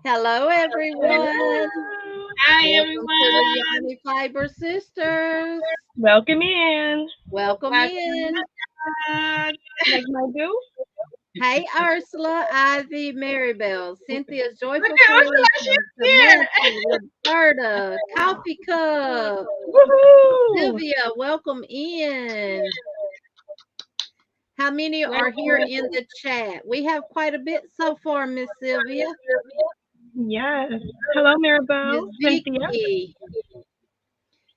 Hello, everyone. Hi, Welcome to the everyone. Yarny Fiber Sisters. Welcome in. Welcome in. Welcome. Like my do? Hey, Ursula, Ivy, Maribel, Cynthia's Look Joyful at Ursula, she's Creation, here. Samantha, Roberta, Coffee Cup, Woohoo! Sylvia, welcome in. How many are here Welcome. in the chat? We have quite a bit so far, Miss Sylvia. Yes. Hello, Miss Maribel. Cynthia. Vicky.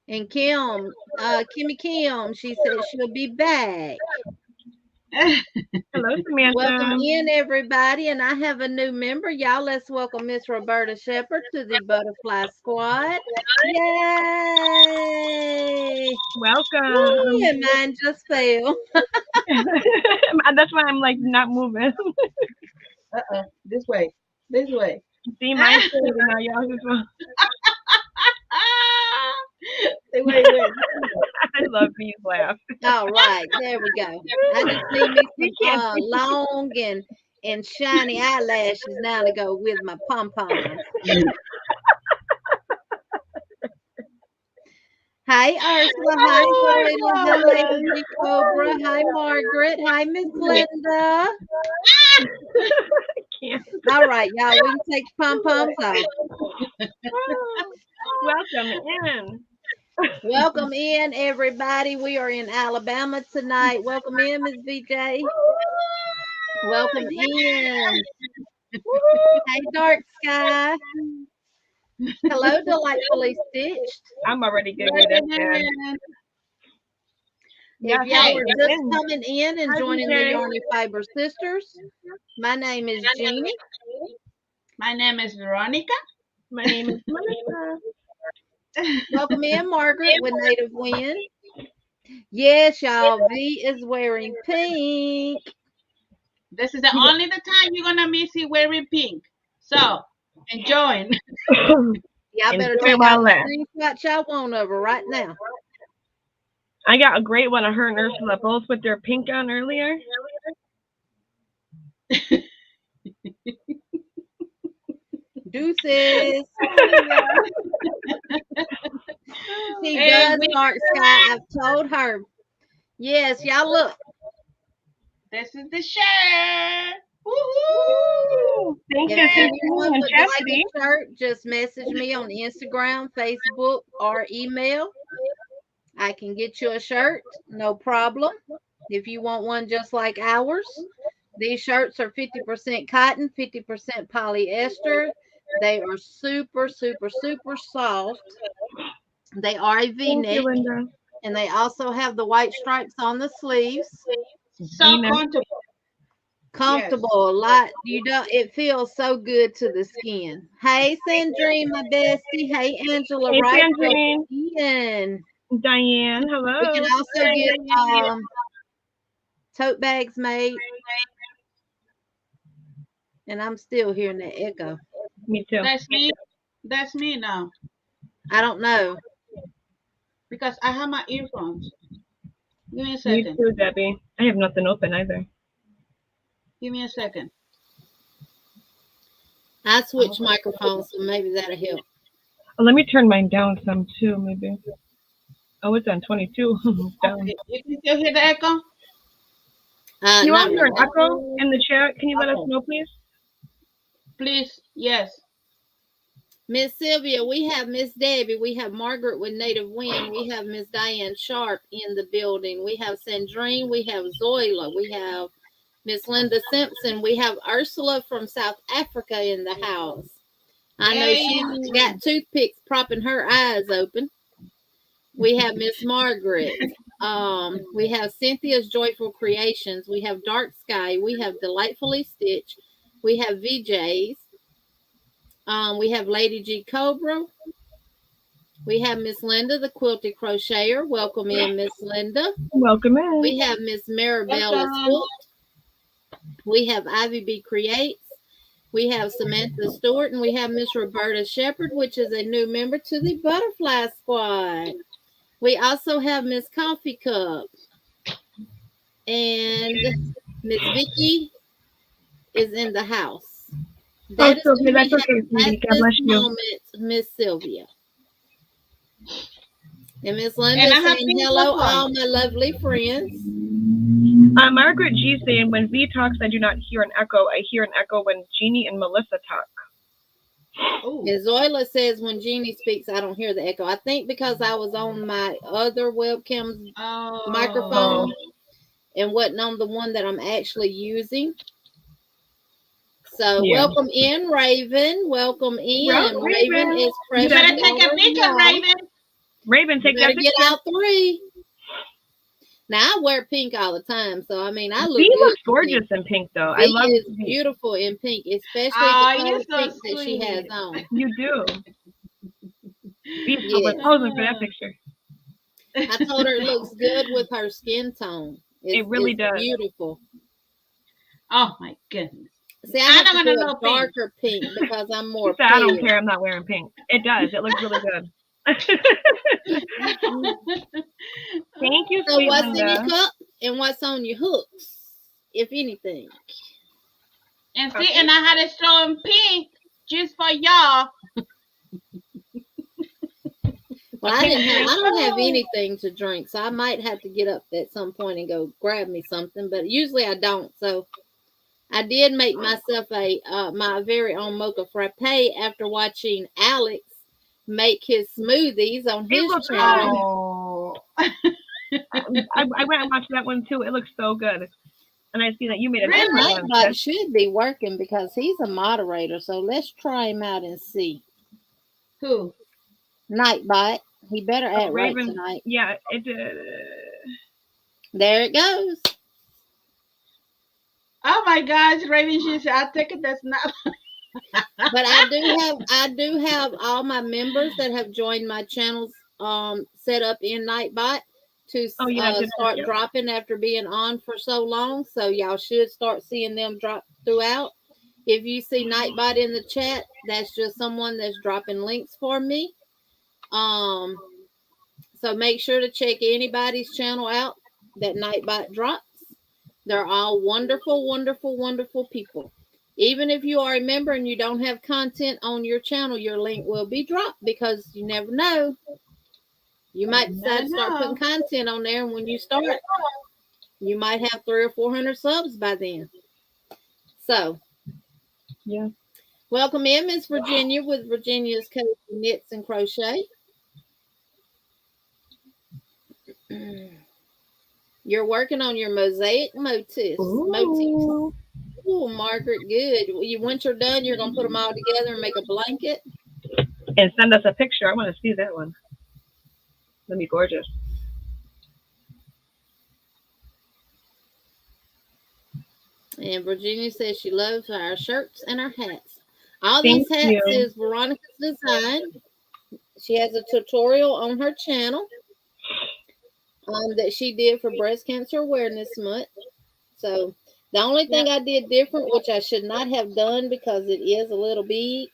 And Kim, Kimmy Kim, she said she'll be back. Hello, Welcome Samantha. in, everybody. And I have a new member. Y'all, let's welcome Miss Roberta Shepherd to the Butterfly Squad. Yay! Welcome. Woo, and mine just fell. That's why I'm like not moving. This way. This way. See, mine's still now, y'all. As well. Wait. I love these laughs. All right, there we go. I just need me some long and shiny eyelashes now to go with my pom-poms. Hi, Ursula. Hi, Zoila. Hi, Lady G Cobra. Hi, Margaret. Hi, Miss Linda. All right, y'all. We can take the pom-poms off. Welcome in. Welcome in, everybody. We are in Alabama tonight. Welcome in, Miss VJ. Welcome in. Hey, Dark Sky. Hello, Delightfully Stitched. I'm already good with it. If y'all are just coming in and joining the Yarny Fiber Sisters, my name is Jeannie. My name is Veronica. My name is Melissa. Welcome in, Margaret, with Native Wind. Yes, y'all, V is wearing pink. This is the only the time you're gonna miss it wearing pink. So enjoy. Y'all better take out the screenshot y'all want of her right now. I got a great one of her and Ursula both with their pink on earlier. Deuces. She does, Dark Sky. I've told her. Yes, y'all look. This is the shirt. Woohoo! Thank you, If anyone and would like a shirt, just message me on Instagram, Facebook, or email. I can get you a shirt, no problem. If you want one just like ours, these shirts are 50% cotton, 50% polyester. They are super, super, super soft. They are a V-neck, and they also have the white stripes on the sleeves. So comfortable. Comfortable, yes. It feels so good to the skin. Hey, Sandrine, my bestie. Hey, Angela, hey, right? Sandrine. Diane, hello. We can also get tote bags made. And I'm still hearing that echo. Me too. That's me now. I don't know. Because I have my earphones. Give me a second. Me too, Debbie. I have nothing open either. Give me a second. I switched microphones, so maybe that'll help. Oh, let me turn mine down some too, maybe. Oh, it's on 22. Down. Okay. You can still hear the echo? You want to hear an echo in the chat? Can you let us know, please? Please, yes. Miss Sylvia, we have Miss Debbie, we have Margaret with Native Wind, we have Miss Diane Sharp in the building, we have Sandrine, we have Zoila, we have Miss Linda Simpson, we have Ursula from South Africa in the house. I know she's got toothpicks propping her eyes open. We have Miss Margaret. We have Cynthia's Joyful Creations. We have Dark Sky. We have Delightfully Stitched. We have VJs. We have Lady G Cobra. We have Miss Linda, the Quilty Crocheter. Welcome in, Miss Linda. Welcome in. We have Miss Maribel Quilt. We have Ivy B Creates. We have Samantha Stewart, and we have Miss Roberta Shepherd, which is a new member to the Butterfly Squad. We also have Miss Coffee Cup. And Miss Vicky is in the house. That is who Sylvia, we that's have okay, sweetie. at God this bless you. moment, Miss Sylvia. And Miss Linda And I have saying pink hello, as well. all my lovely friends. Margaret G saying, when V talks, I do not hear an echo. I hear an echo when Jeannie and Melissa talk. Oh. And Zoila says when Jeannie speaks, I don't hear the echo. I think because I was on my other webcam microphone and wasn't on the one that I'm actually using. So welcome in, Raven. Welcome in. Raven is fresh. You better take a picture, Raven. Raven, take that picture. Get out 3. Now I wear pink all the time, so I mean I look V good. looks gorgeous in pink, though. I love is V. beautiful in pink, especially the You're so pink that she has on. You do. V's Yes. posing for that picture. I told her it looks good with her skin tone. It really does. Beautiful. Oh my goodness. See, I have to do a darker pink because I'm more pale. I don't care. I'm not wearing pink. It does. It looks really good. Thank you, So what's in your cup and what's on your hooks, if anything? And see, and I had it showing pink just for y'all. Well, I don't have anything to drink, so I might have to get up at some point and go grab me something. But usually I don't. So I did make myself my very own mocha frappe after watching Alex make his smoothies on his channel. I went and watched that one too. It looks so good. And I see that you made it. Nightbot should be working because he's a moderator. So let's try him out and see. Who? Nightbot. He better act right tonight. Yeah, there it goes. Oh my gosh, Raven, she said, I take it that's not. But I do have all my members that have joined my channels set up in Nightbot to start dropping after being on for so long. So y'all should start seeing them drop throughout. If you see Nightbot in the chat, that's just someone that's dropping links for me. So make sure to check anybody's channel out that Nightbot drops. They're all wonderful, wonderful, wonderful people. Even if you are a member and you don't have content on your channel, your link will be dropped because you never know. You might decide to start putting content on there, and when you start, you might have 300 or 400 subs by then. So, yeah. Welcome in, Miss Virginia, with Virginia's Cozy Knits and Crochet. You're working on your mosaic motifs. Ooh, Margaret, good. Once you're done, you're going to put them all together and make a blanket. And send us a picture. I want to see that one. That'd be gorgeous. And Virginia says she loves our shirts and our hats. All these hats is Veronica's design. She has a tutorial on her channel that she did for Breast Cancer Awareness Month. So the only thing I did different, which I should not have done because it is a little big,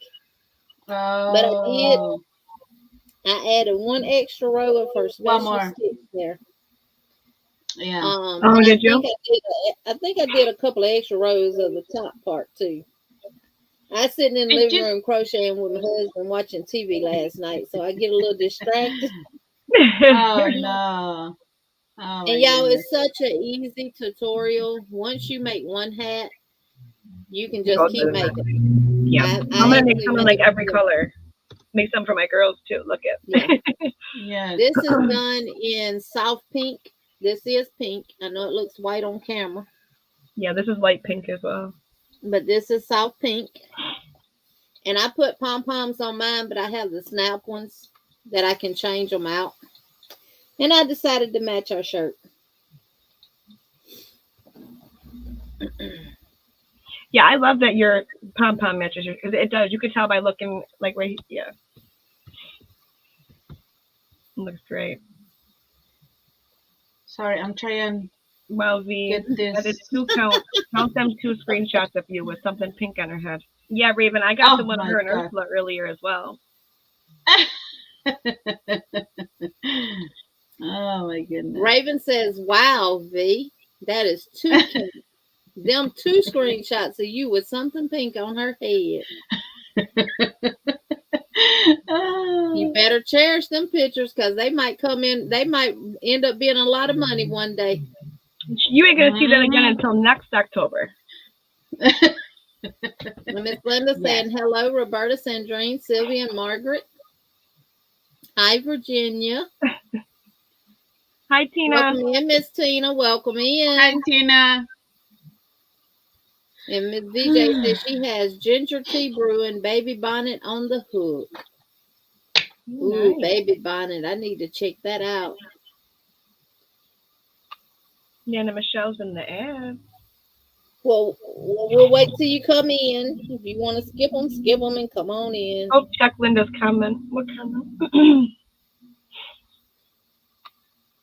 but I did. I added one extra row of her special stitch there. Yeah. Did you? I think I did a couple of extra rows of the top part too. I was sitting in the living room crocheting with my husband watching TV last night, so I get a little distracted. Oh no. Oh, and y'all, it's such an easy tutorial. Once you make one hat, you can just keep making. Yeah, I'm gonna make some in like every color. Make some for my girls too. Look at. Yeah. This is done in soft pink. This is pink. I know it looks white on camera. Yeah, this is light pink as well. But this is soft pink. And I put pom-poms on mine, but I have the snap ones that I can change them out. And I decided to match our shirt. Yeah, I love that your pom-pom matches your, it does. You could tell by looking like right here. It looks great. Sorry, I'm trying. Well, V, that is count them 2 screenshots of you with something pink on her head. Yeah, Raven, I got the one of her and Ursula earlier as well. Oh my goodness. Raven says, wow, V, that is too cute. Them 2 screenshots of you with something pink on her head. You better cherish them pictures because they might come in. They might end up being a lot of money one day. You ain't gonna see that again until next October. Miss Linda saying hello, Roberta, Sandrine, Sylvia, and Margaret. Hi, Virginia. Hi, Tina. Welcome in, Miss Tina. Welcome in. Hi, Tina. And Miss VJ says she has ginger tea brewing, baby bonnet on the hook. Ooh, Nice. baby bonnet. I need to check that out. Nana Michelle's in the ad. Well, we'll wait till you come in. If you want to skip them and come on in. Oh, check Linda's comment. What comment?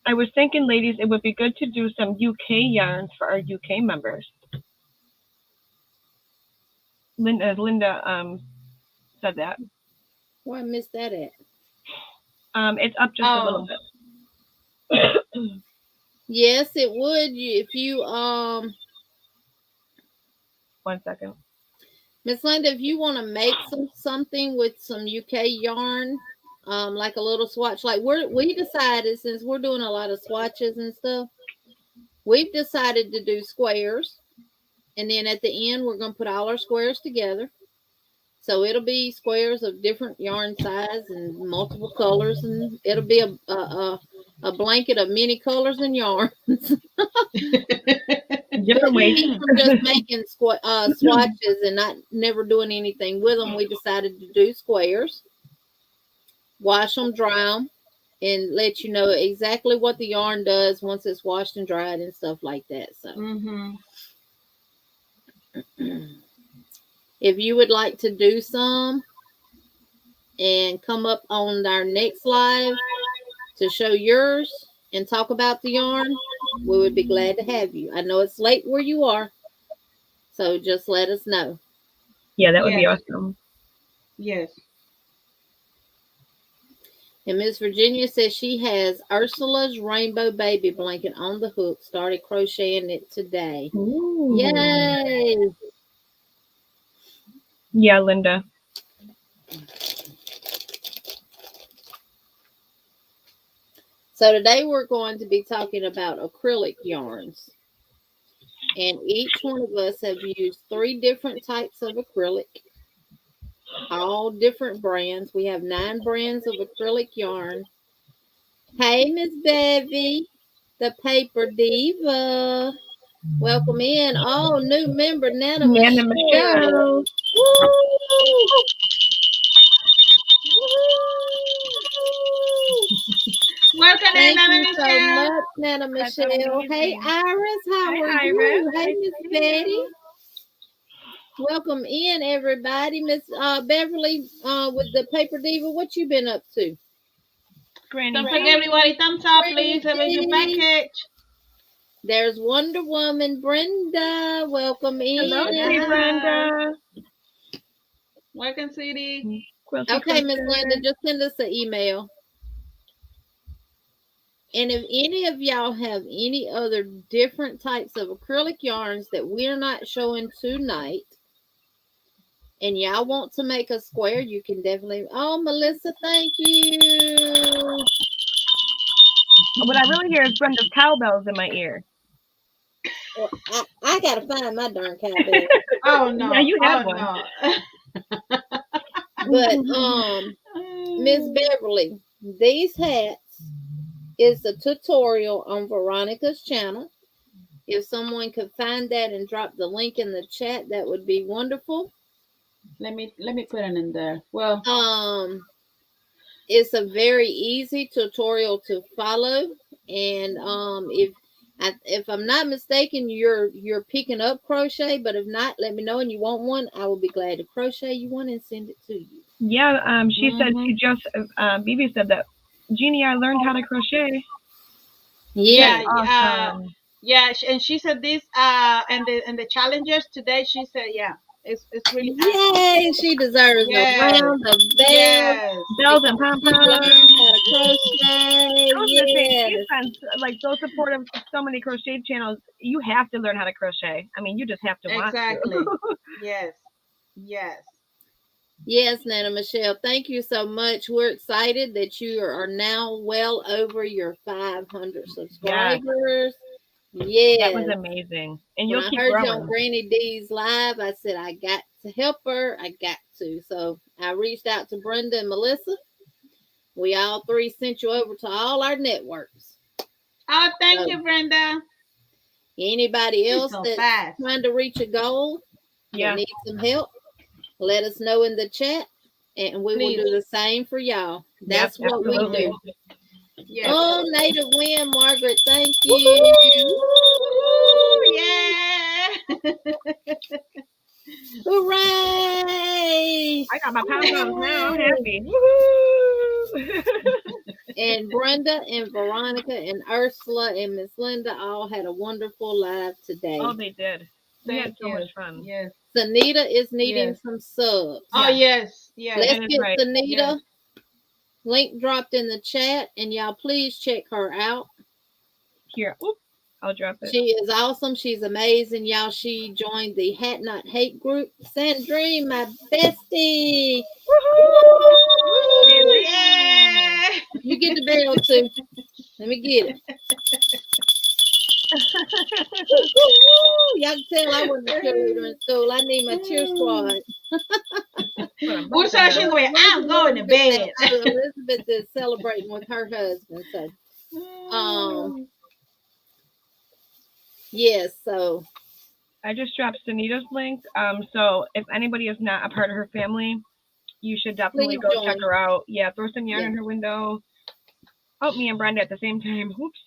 I was thinking, ladies, it would be good to do some UK yarns for our UK members. Linda said that. Where I missed that at? It's up just a little bit. Yes, it would. If you 1 second. Miss Linda, if you want to make something with some UK yarn, like a little swatch, like we decided, since we're doing a lot of swatches and stuff, we've decided to do squares, and then at the end we're going to put all our squares together. So it'll be squares of different yarn size and multiple colors, and it'll be a blanket of many colors and yarns. Different ways. From just making swatches and never doing anything with them, we decided to do squares, wash them, dry them, and let you know exactly what the yarn does once it's washed and dried and stuff like that. So. If you would like to do some and come up on our next live to show yours and talk about the yarn, we would be glad to have you. I know it's late where you are, so just let us know. Yeah, that would be awesome. Yes. And Miss Virginia says she has Ursula's Rainbow Baby Blanket on the hook. Started crocheting it today. Ooh. Yay! Yeah, Linda. So today we're going to be talking about acrylic yarns. And each one of us have used 3 different types of acrylic, all different brands. We have 9 brands of acrylic yarn. Hey, Miss Bevy, the Paper Diva. Welcome in. Oh, new member, Nana Michelle. Woo! Welcome in, Nana Thank you so much, Nana Michelle. Hey, Iris, how are you? Hey, Miss Betty. Welcome in, everybody. Miss Beverly with the Paper Diva, what you been up to? Don't forget, everybody, thumbs up, please. Have your package. There's Wonder Woman, Brenda. Welcome in. Hello, Brenda. Welcome, sweetie. Okay, Miss Linda, just send us an email. And if any of y'all have any other different types of acrylic yarns that we're not showing tonight, and y'all want to make a square, you can definitely. Oh, Melissa, thank you. What I really hear is Brenda's cowbells in my ear. Well, I gotta find my darn cowbell. Oh no! Yeah, you have one. No. But Miss Beverly, these hats is a tutorial on Veronica's channel. If someone could find that and drop the link in the chat, that would be wonderful. Let me put it in there. Well, it's a very easy tutorial to follow, and if I'm not mistaken, you're picking up crochet, but if not, let me know and you want one, I will be glad to crochet you one and send it to you. Yeah, she said she just Bibi said that, Jeannie, I learned how to crochet. Yeah, awesome. Yeah, and she said this and the challengers today, she said it's really awesome. Yay, she deserves a round of bells. Bells and pom-poms. Learn how to crochet. I was gonna say, Yes. she's been like so supportive of so many crochet channels. You have to learn how to crochet. I mean, you just have to want Exactly. to. Yes. Yes. Yes, Nana Michelle. Thank you so much. We're excited that you are now well over your 500 subscribers. Yes. That was amazing. And When you'll I keep heard you growing. on Granny D's live, I said, I got to help her. I got to. So I reached out to Brenda and Melissa. We all three sent you over to all our networks. Oh, thank you, Brenda. Anybody She's else so that's fast. trying to reach a goal, Yeah. need some help, let us know in the chat, and we will do the same for y'all. That's what we do. Yes. Oh, Native Wind, Margaret, thank you. Woo-hoo! Yeah. Hooray! I got my pom-poms now. I'm happy. And Brenda and Veronica and Ursula and Miss Linda all had a wonderful live today. Oh, they did. We had so much fun. Yes. Sanita is needing some subs. Oh, yes. Yes. Let's get Sanita. Link dropped in the chat, and y'all please check her out. Here, oop, I'll drop it. She is awesome. She's amazing, y'all. She joined the Hat Not Hate group. Sandrine, my bestie. Woo-hoo! Yeah. You get the bell too. Let me get it. Y'all can tell I wasn't a cheerleader in school. I need my cheer squad. What's her? She's going, I'm going to bed. Elizabeth is celebrating with her husband. So, yes. So, I just dropped Sanita's link. So if anybody is not a part of her family, you should definitely go check her out. Yeah, throw some yarn in her window. Oh, me and Brenda at the same time. Oops.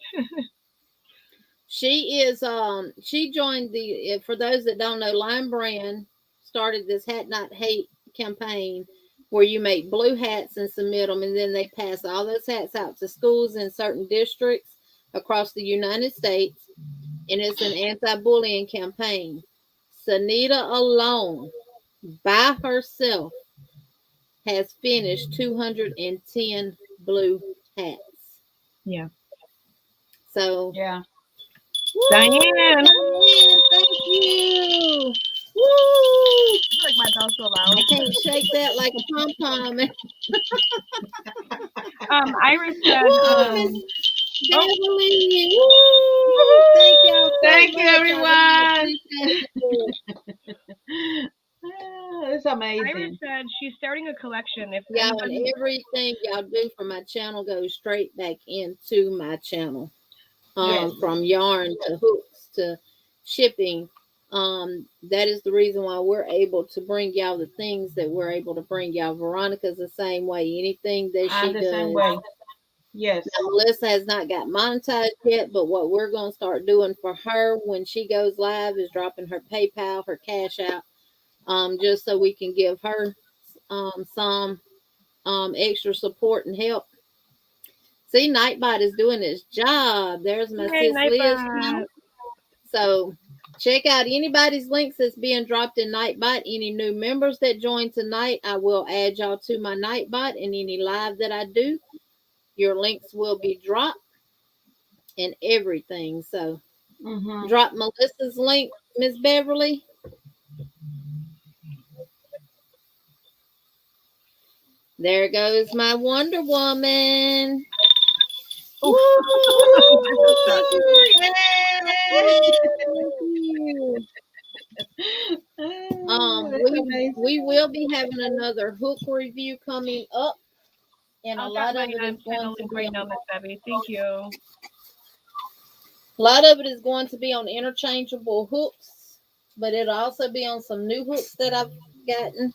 She is she joined the, for those that don't know, Lime Brand started this Hat Not Hate campaign where you make blue hats and submit them, and then they pass all those hats out to schools in certain districts across the United States, and it's an anti-bullying campaign. Sanita alone by herself has finished 210 blue hats. Yeah. So yeah. Diane, thank you. Woo! I feel like my bell's so loud. I can't shake that like a pom pom. Iris said, Beverly. Woo! Thank y'all so Thank much. you, everyone. It's amazing. Iris said she's starting a collection. If y'all, and everything y'all do for my channel goes straight back into my channel. From yarn to hooks to shipping. That is the reason why we're able to bring y'all the things that we're able to bring y'all. Veronica's the same way. Anything that she does. Same way. Yes. Now, Melissa has not got monetized yet, but what we're going to start doing for her when she goes live is dropping her PayPal, her cash out, just so we can give her some extra support and help. See, Nightbot is doing its job. There's my sis Liz. So check out anybody's links that's being dropped in Nightbot. Any new members that join tonight, I will add y'all to my Nightbot, and any live that I do, your links will be dropped and everything. So drop Melissa's link, Miss Beverly. There goes my Wonder Woman. We will be having another hook review coming up, and a lot of it is going to be on Thank you. A lot of it is going to be on interchangeable hooks, but it'll also be on some new hooks that I've gotten.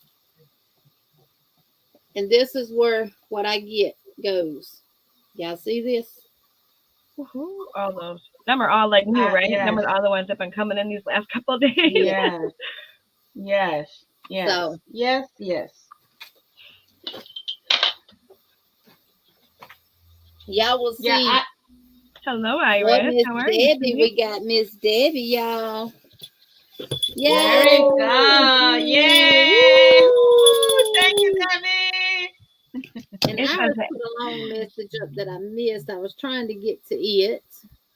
And this is where what I get goes. Y'all see this? All those. Them are all like new, right? Yes. Them are all the ones that have been coming in these last couple of days. Yes. Yes. Yes. So, yes. Y'all will see. Hello, Iris. How are you? We got Miss Debbie, y'all. Yeah. There we go. Yeah. Thank you, Debbie. And I has put a long message up that I missed. I was trying to get to it.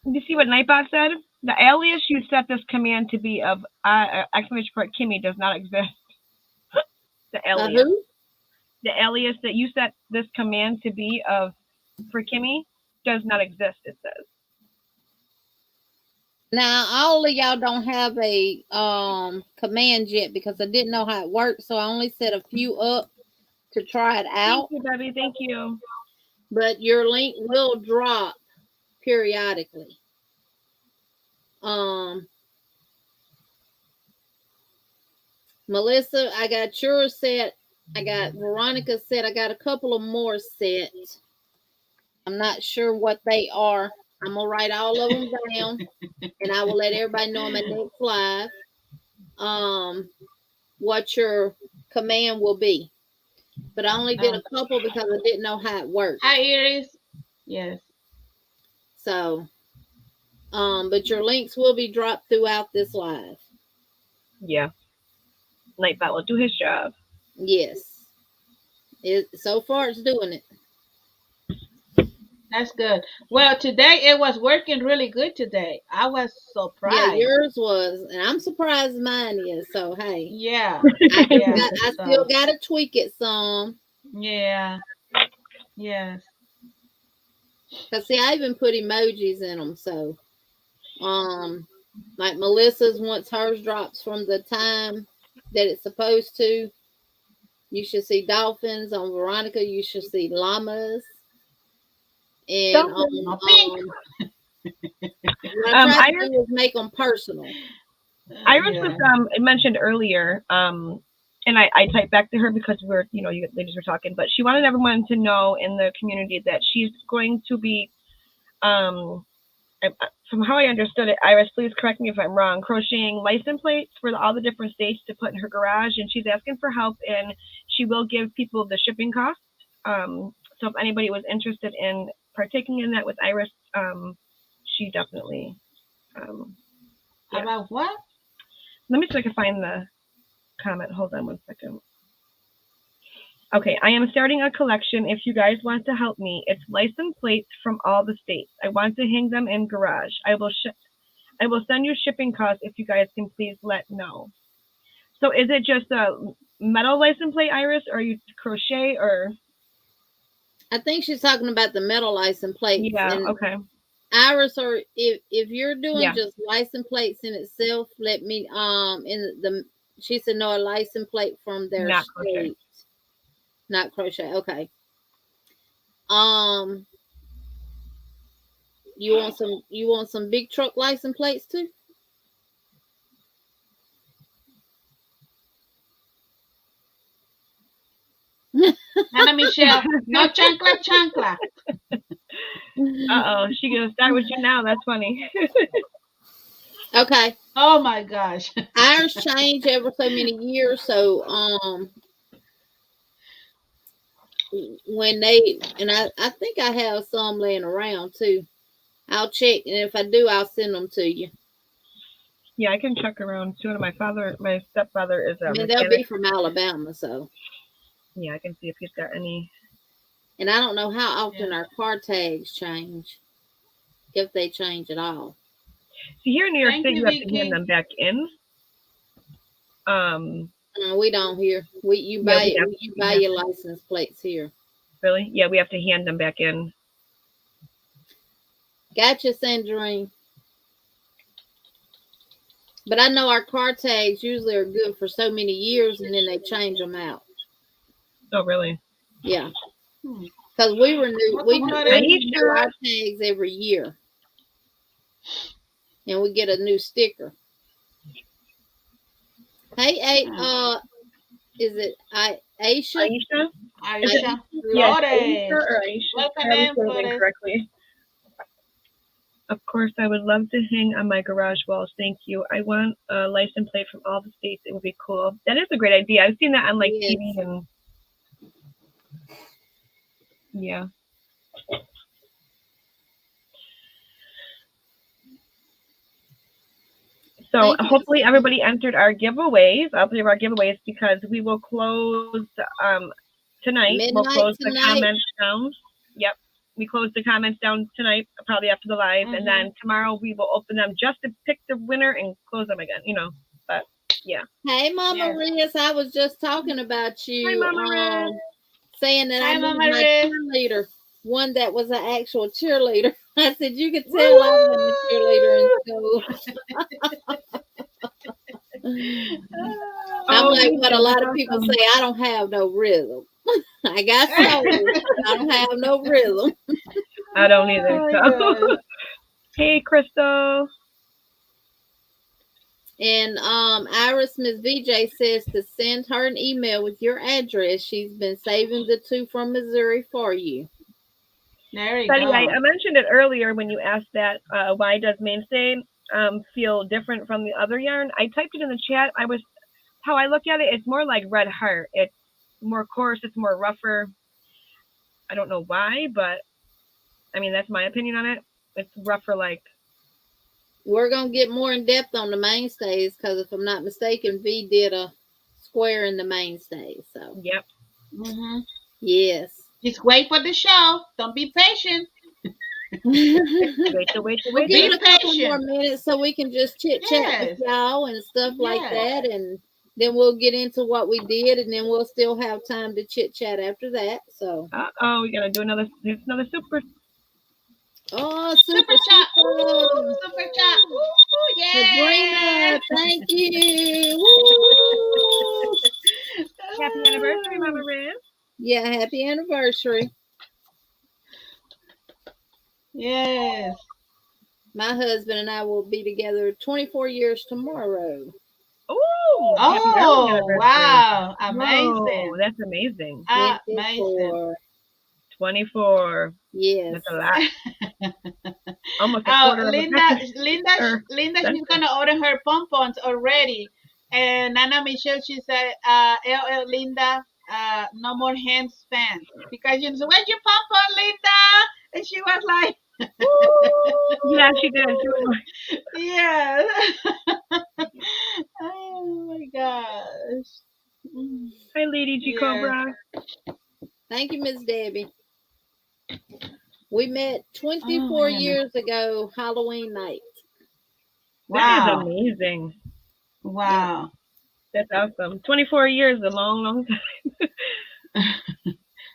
You see what Nightbot said? The alias you set this command to be of exclamation point Kimmy does not exist. The alias. Who? The alias that you set this command to be of for Kimmy does not exist, it says. Now, all of y'all don't have a command yet because I didn't know how it worked, so I only set a few up to try it out. Thank you, Debbie. Thank you. But your link will drop periodically. Melissa, I got yours set. I got Veronica set. I got a couple of more set. I'm not sure what they are. I'm gonna write all of them down, and I will let everybody know on my next live what your command will be. But I only did a couple because I didn't know how it worked. Hi, Iris. Yes. So, but your links will be dropped throughout this live. Yeah. Nightbot will do his job. Yes. So far, it's doing it. That's good. Well, today it was working really good today. I was surprised. Yeah, yours was, and I'm surprised mine is. So hey, yeah, I still got to tweak it some. Yeah. Yes. Cause see, I even put emojis in them. So, like Melissa's, once hers drops from the time that it's supposed to, you should see dolphins. On Veronica, you should see llamas. And what I tried to do was make them personal. Iris was mentioned earlier, and I typed back to her because we're, you ladies were talking, but she wanted everyone to know in the community that she's going to be, from how I understood it, Iris, please correct me if I'm wrong, crocheting license plates for all the different states to put in her garage, and she's asking for help, and she will give people the shipping costs. So if anybody was interested in partaking in that with Iris, she definitely. About what? Let me see if I can find the comment. Hold on one second. Okay, I am starting a collection. If you guys want to help me, it's license plates from all the states. I want to hang them in garage. I will send you shipping costs if you guys can please let know. So is it just a metal license plate, Iris, or you crochet, or? I think she's talking about the metal license plates. Yeah. Okay. Iris, or if you're doing just license plates in itself, let me she said no, a license plate from their not state. Crochet. Not crochet. Okay. You want some big truck license plates too? Anna Michelle, no chancla. Uh-oh, she gonna start with you now. That's funny. Okay. Oh my gosh. Ours change every so many years, so when they, and I think I have some laying around too. I'll check, and if I do, I'll send them to you. Yeah, I can check around too. My stepfather is a mechanic. They'll be from Alabama, so. Yeah, I can see if he's got any. And I don't know how often our car tags change, if they change at all. See, here in New York City, you have to hand them back in. We don't here. You buy your license plates here. Really? Yeah, we have to hand them back in. Gotcha, Sandrine. But I know our car tags usually are good for so many years, and then they change them out. Oh, really? Yeah. Because we renew our tags every year, and we get a new sticker. Hey, is it Aisha? Aisha. Yes, Aisha or Aisha. Welcome correctly. Of course, I would love to hang on my garage walls. Thank you. I want a license plate from all the states. It would be cool. That is a great idea. I've seen that on TV and. Yeah. So hopefully everybody entered our giveaways. I'll tell you our giveaways because we will close tonight. We'll Midnight close the tonight. comments down. Yep. We close the comments down tonight, probably after the live. And then tomorrow we will open them just to pick the winner and close them again, you know. But yeah. Hey, Mama Riz, I was just talking about you. Hi, Mama Riz. Saying that Hi, I Mama need my Riz. cheerleader, one that was an actual cheerleader. I said, you could tell I wasn't a cheerleader in school. I'm like what a lot of people say, I don't have no rhythm. I got soul. I don't have no rhythm. I don't either. So. Hey, Crystal. And Iris Miss VJ says to send her an email with your address. She's been saving the 2 from Missouri for you. There you Betty, go. I mentioned it earlier when you asked that why does Mainstay feel different from the other yarn? I typed it in the chat. How I look at it, it's more like Red Heart. It's more coarse, it's more rougher. I don't know why, but I mean that's my opinion on it. It's rougher like. We're going to get more in depth on the mainstays because if I'm not mistaken, V did a square in the mainstays. So, yep. Yes. Just wait for the show. Don't be patient. wait. We'll give it a couple more minutes so we can just chit-chat with y'all and stuff like that. And then we'll get into what we did, and then we'll still have time to chit-chat after that. So. Uh-oh, we got to do another super. Oh, super chat. Ooh, super chat. Ooh, yeah. Sabrina, thank you. Woo. Happy anniversary, Mama Riz. Yeah, happy anniversary. Yes. My husband and I will be together 24 years tomorrow. Oh, wow. Amazing. Whoa, that's amazing. 24. Yes. That's a lot. Almost a quarter Linda, she's going to order her pom-poms already. And Nana Michelle, she said, LL Linda, no more hands fans. Because you know, where's your pom-pom, Linda? And she was like, yeah, she did. She was like, yeah. Oh my gosh. Hi, Lady G Cobra. Thank you, Miss Debbie. We met 24 years ago, Halloween night. Wow. That is amazing. Wow. That's awesome. 24 years is a long, long time.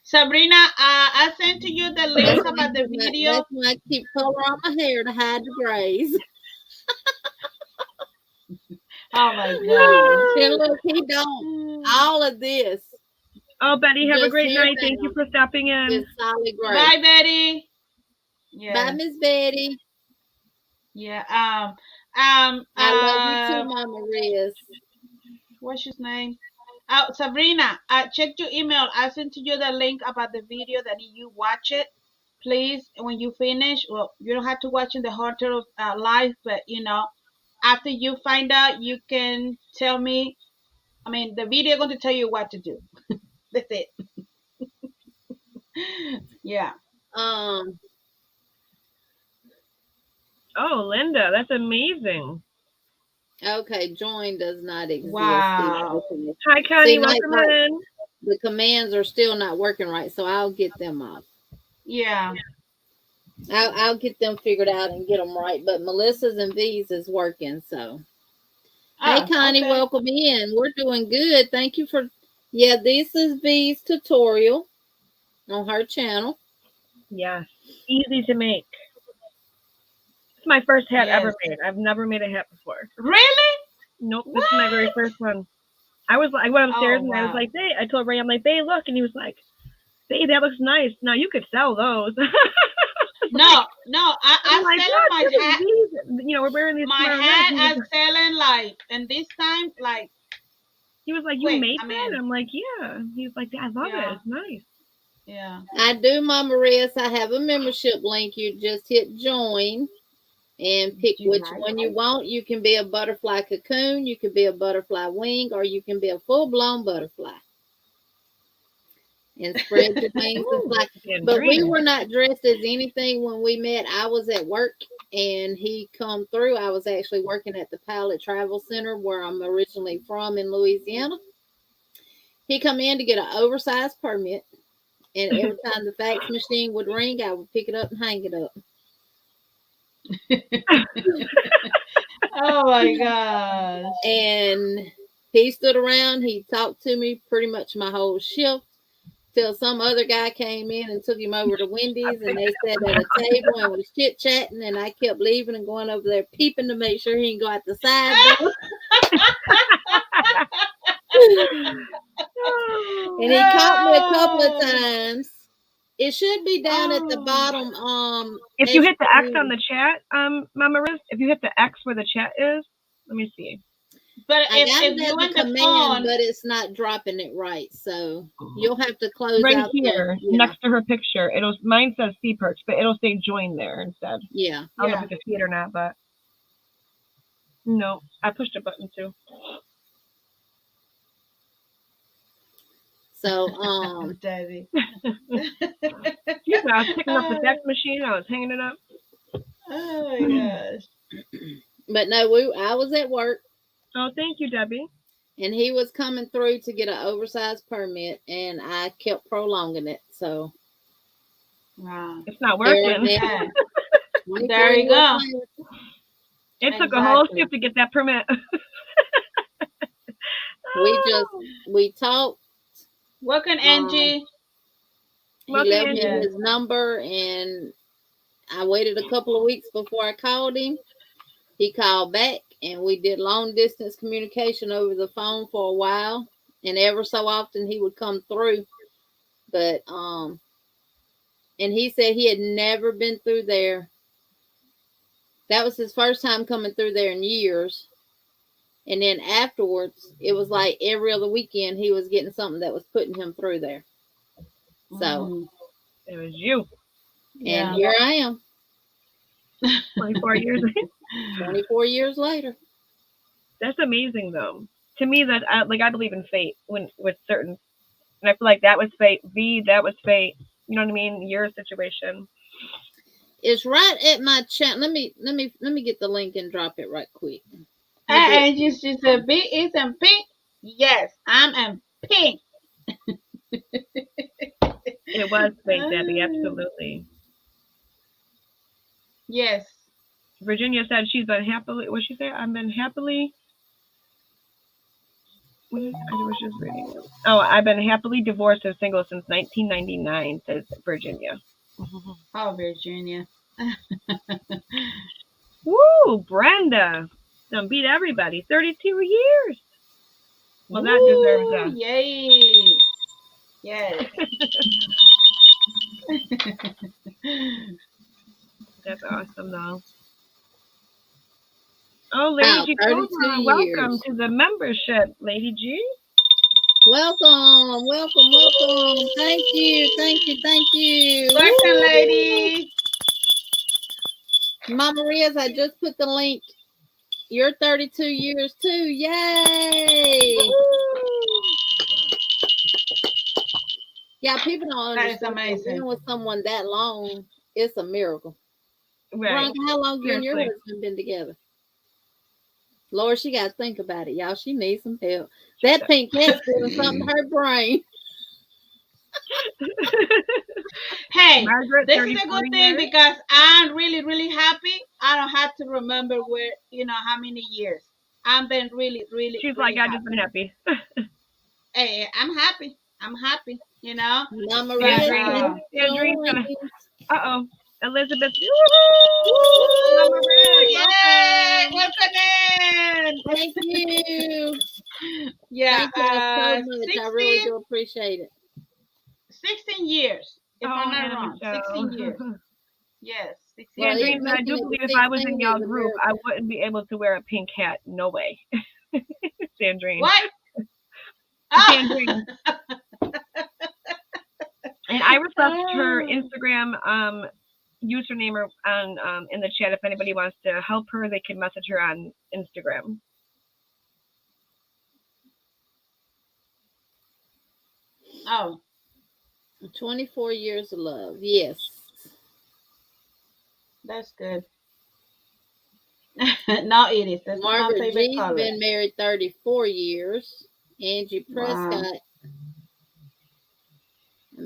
Sabrina, I sent to you the link about the video. That's why I keep color on my hair to hide the grays. Oh my God. And look, he don't. All of this. Oh, Betty, have a great night. Thank you for stopping in. Solid gray. Bye, Betty. Yeah. Bye, Miss Betty. Yeah. I love you too, Mama Riz. What's his name? Sabrina, check your email. I sent to you the link about the video that you watch it. Please, when you finish, well, you don't have to watch in the whole live, but you know, after you find out, you can tell me. I mean, the video is going to tell you what to do. That's it. Yeah. Oh, Linda, that's amazing. Okay, join does not exist. Wow. Hi, Connie. Welcome in. The commands are still not working right, so I'll get them off. Yeah. I'll get them figured out and get them right. But Melissa's and V's is working, so. Hey, Connie, welcome in. We're doing good. Thank you for. Yeah, this is V's tutorial on her channel. Yes, easy to make. It's my first hat ever made. I've never made a hat before. Really? Nope, this is my very first one. I went upstairs and I was like, "Hey," I told Ray, I'm like, "Babe, look," and he was like, "Babe, that looks nice. Now you could sell those." No, I'm like, selling my hat. You know, we're wearing these. My hat I'm selling like, and this time like. He was like, "You made that?" I'm like, "Yeah." He was like, "I love it. It's nice." Yeah. I do, Mama Riz. I have a membership link. You just hit join. And pick which one you want. You can be a butterfly cocoon, you can be a butterfly wing, or you can be a full-blown butterfly. And spread your wings and fly. But we were not dressed as anything when we met. I was at work, and he come through. I was actually working at the Pilot Travel Center, where I'm originally from in Louisiana. He come in to get an oversized permit, and every time the fax machine would ring, I would pick it up and hang it up. Oh my gosh. And he stood around. He talked to me pretty much my whole shift till some other guy came in and took him over to Wendy's, and they sat at a table and was chit chatting, and I kept leaving and going over there peeping to make sure he didn't go out the side door. And he caught me a couple of times. It should be down at the bottom. If you hit the X on the chat, Mama Riz, if you hit the X where the chat is, let me see. But I got if it you at want the the command, phone, but it's not dropping it right. So you'll have to close right out here yeah. next to her picture. Mine says C Perch, but it'll say join there instead. Yeah. I don't know if you can see it or not, but no, I pushed a button too. So Daddy. Excuse me, I was picking up the fax machine. I was hanging it up. Oh my gosh. But no, I was at work. Oh, thank you, Debbie. And he was coming through to get an oversized permit, and I kept prolonging it. So wow, it's not working. There you go. It took a whole shift to get that permit. We talked. Welcome, Angie. He left me his number, and I waited a couple of weeks before I called him. He called back, and we did long distance communication over the phone for a while. And ever so often he would come through. But and he said he had never been through there. That was his first time coming through there in years. And then afterwards, it was like every other weekend he was getting something that was putting him through there. So it was you. And here I am. 24 years. 24 years later. That's amazing, though. To me, that I believe in fate with certain, and I feel like that was fate. That was fate. You know what I mean? Your situation. It's right at my chat. Let me get the link and drop it right quick. And she said, "B is in pink." Yes, I'm in pink. It was fate, Debbie. Absolutely. Yes. Virginia said she's been happily. What'd she say? I've been happily. I was just reading it. Oh, I've been happily divorced and single since 1999, says Virginia. Oh, Virginia. Woo, Brenda. Done beat everybody. 32 years. Well, that deserves that. Yay. Yes. That's awesome, though. Oh, Lady G, welcome to the membership, Lady G. Welcome. Thank you. Welcome, lady. Mama Riz, I just put the link. You're 32 years too. Yay! Yeah, people don't understand. That is amazing. Being with someone that long, it's a miracle. Right. Veronica, how long you and your husband been together? Lord, she got to think about it, y'all. She needs some help. That pink cat's doing something to her brain. Hey, Margaret, this is a good thing because I'm really, really happy. I don't have to remember how many years. I've been really, really. She's really like, I've just been happy. Hey, I'm happy. Mama Maria, Elizabeth. Mama Yay! Welcome in. Thank you. Yeah. Thank you so much. 16, I really do appreciate it. 16 years. If I'm not wrong. 16 years. Yes. 16 years. Dreams, I do believe if I was in y'all group, I wouldn't be able to wear a pink hat. No way. Sandrine. What? Sandrine. And I refreshed her Instagram username on in the chat. If anybody wants to help her, they can message her on Instagram. Oh. 24 years of love. Yes. That's good. No, it is. That's Margaret my favorite G's color. Been married 34 years. Angie Prescott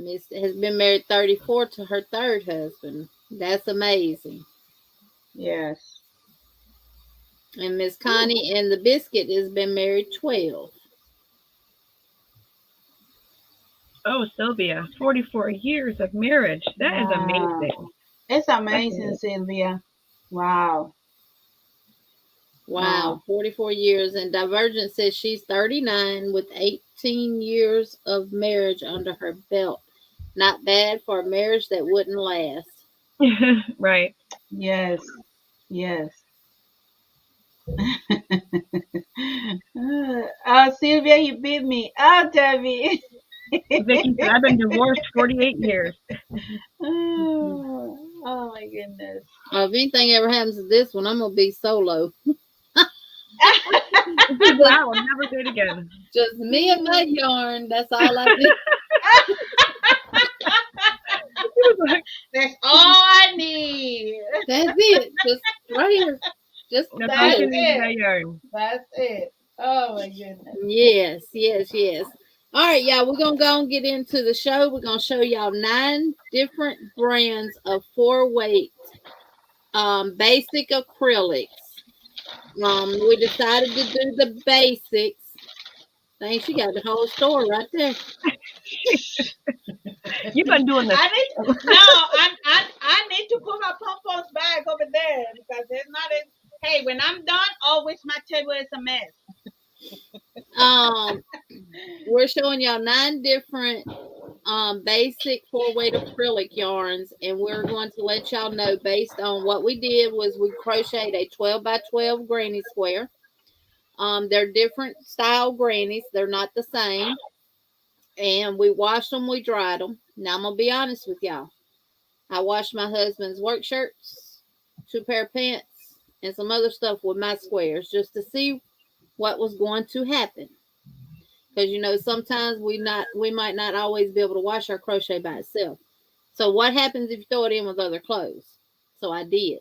Miss has been married 34 to her third husband. That's amazing. Yes. And Miss Connie and the Biscuit has been married 12. Oh, Sylvia, 44 years of marriage. That is amazing. It's amazing, Sylvia. Wow. Wow, 44 years. And Divergent says she's 39 with 18 years of marriage under her belt. Not bad for a marriage that wouldn't last. Right. Yes. Yes. Sylvia, you beat me. Oh, Debbie. Vicky said, I've been divorced 48 years. Oh my goodness. If anything ever happens to this one, I'm going to be solo. I will never do it again. Just me and my yarn. That's all I do. That's all I need. That's it. Just right here. Just That's it. That's it. Oh my goodness. Yes, yes, yes. All right, y'all. We're gonna go and get into the show. We're gonna show y'all 9 different brands of 4-weight basic acrylics. We decided to do the basics. Dang, she got the whole store right there. You've been doing this. I need to put my pom-poms back over there because it's not as. Hey, when I'm done, always my table is a mess. We're showing y'all 9 different basic 4-weight acrylic yarns, and we're going to let y'all know based on what we did was we crocheted a 12 by 12 granny square. They're different style grannies. They're not the same. And we washed them, we dried them. Now I'm going to be honest with y'all. I washed my husband's work shirts, 2 pair of pants, and some other stuff with my squares just to see what was going to happen. Because, you know, sometimes we might not always be able to wash our crochet by itself. So what happens if you throw it in with other clothes? So I did.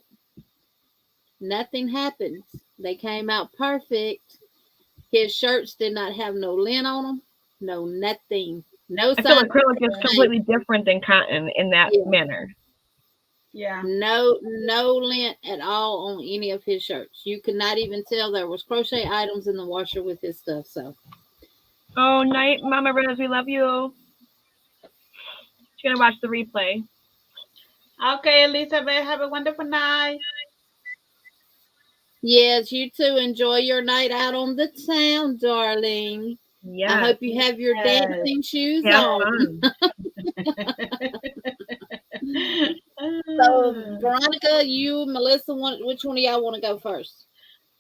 Nothing happened. They came out perfect. His shirts did not have no lint on them. No, nothing. No. I feel acrylic is completely different than cotton in that manner. Yeah. No lint at all on any of his shirts. You could not even tell there was crochet items in the washer with his stuff. So. Oh, night, Mama Rose, we love you. She's gonna watch the replay. Okay, Elizabeth, have a wonderful night. Yes, you too. Enjoy your night out on the town, darling. Yeah. I hope you have your dancing shoes on. So, Veronica, you, Melissa, which one of y'all want to go first?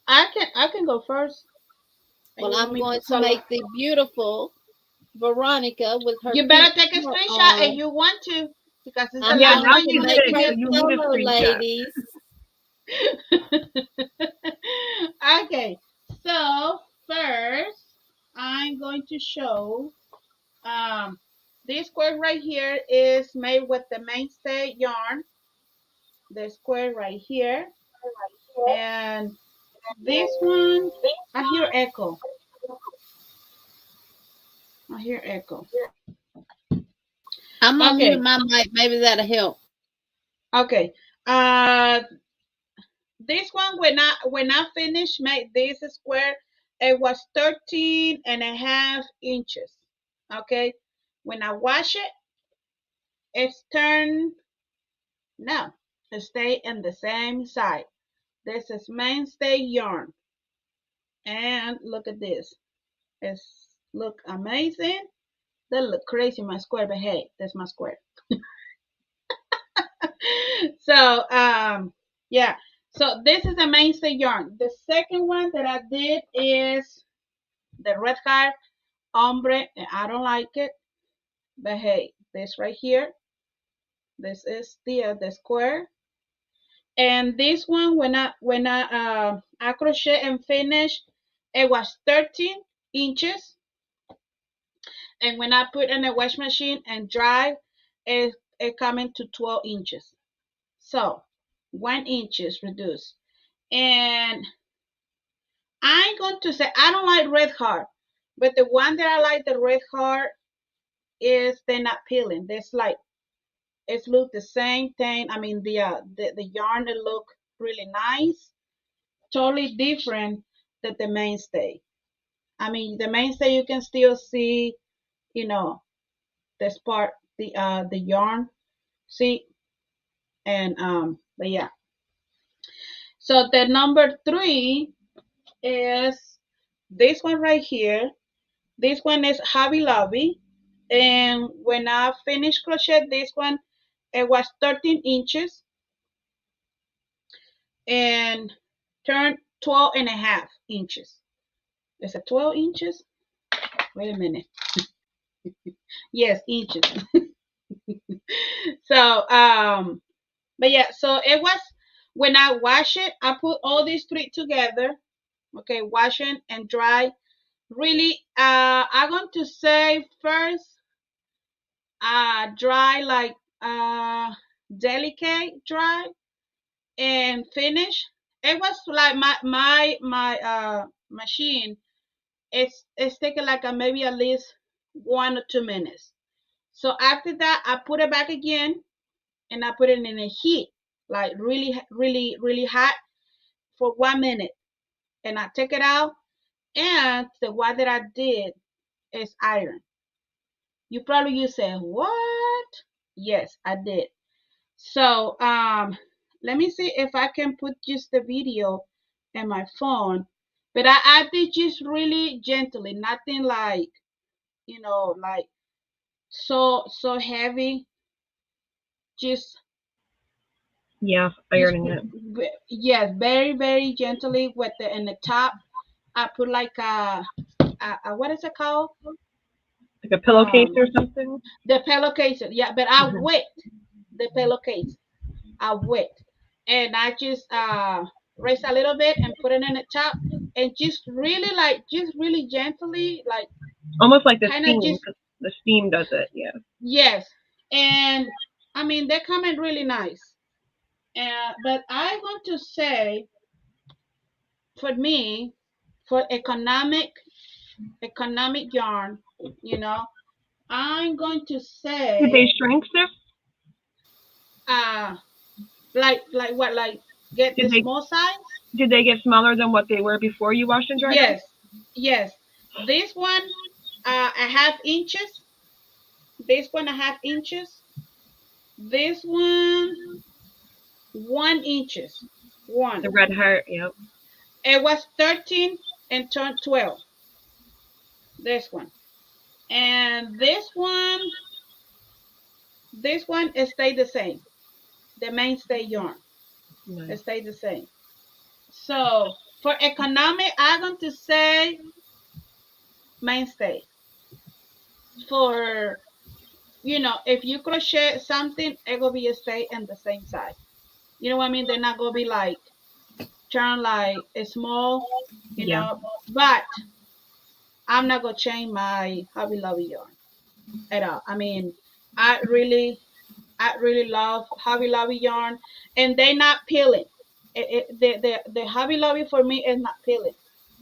I can go first. Well, I'm going to make the beautiful Veronica with her. You better take a screenshot if you want to, because it's the last one you make her solo, ladies. Okay, so first I'm going to show this square right here is made with the mainstay yarn. The square right here, and this one I hear echo. I'm gonna mute my mic. Maybe that'll help. Okay. This one when I finished made this square, it was 13.5 inches. Okay. When I wash it, it's turned. No, it stay in the same side. This is mainstay yarn, and look at this. It's look amazing. That look crazy, my square, but hey, that's my square. So yeah, so this is the mainstay yarn. The second one that I did is the Red Heart ombre, and I don't like it, but hey, this right here, this is the square. And this one when I crochet and finish, it was 13 inches, and when I put in a wash machine and dry, it coming to 12 inches. So 1 inch is reduced. And I'm going to say I don't like Red Heart, but the one that I like, the Red Heart, is they're not peeling. There's like it's look the same thing. I mean the yarn it look really nice, totally different than the mainstay. I mean the mainstay you can still see, you know, this part the yarn, see, and but yeah. So the number 3 is this one right here. This one is Hobby Lobby, and when I finished crochet this one, it was 13 inches and turned 12 and a half inches. Is it 12 inches? Wait a minute. Yes, inches. So but yeah, so it was when I wash it, I put all these 3 together. Okay, washing and dry. Really, I'm going to say first, dry like delicate dry and finish. It was like my machine. It's taking like maybe at least 1 or 2 minutes. So after that, I put it back again and I put it in a heat, like really hot for 1 minute, and I take it out. And the one that I did is iron. You probably you say what? Yes, I did. So let me see if I can put just the video in my phone. But I did just really gently, nothing like, like so heavy. Just Yeah, just ironing it. yes, very gently with the in the top. I put like a what is it called? Like a pillowcase Um, or something? the pillowcase. Yeah, but I Mhm. wet the pillowcase. I wet, and I just raise a little bit and put it in the top, and just really gently, like Almost like the kind of steam, just 'cause the steam does it, yeah. yes, and I mean they come in really nice. But I want to say for me, for economic yarn, you know, I'm going to Did they say shrink, sis? uh like what, like get Did the they small size. did they get smaller than what they were before you washed and dried them? Yes, yes. This one, a half inches. This one, a half inches. This one, 1 inches. The One. Red Heart, yep. It was 13 and turned 12. This one. And this one, it stayed the same. The mainstay yarn, it Nice. stayed the same. So for economic, I'm going to say mainstay. For if you crochet something, it will be a stay in the same size. You know what I mean? They're not gonna be like turn like a small, Yeah. But I'm not gonna change my Hobby Lobby yarn at all. I mean, I really, I really love Hobby Lobby yarn, and they not peeling. The Hobby Lobby for me is not peeling.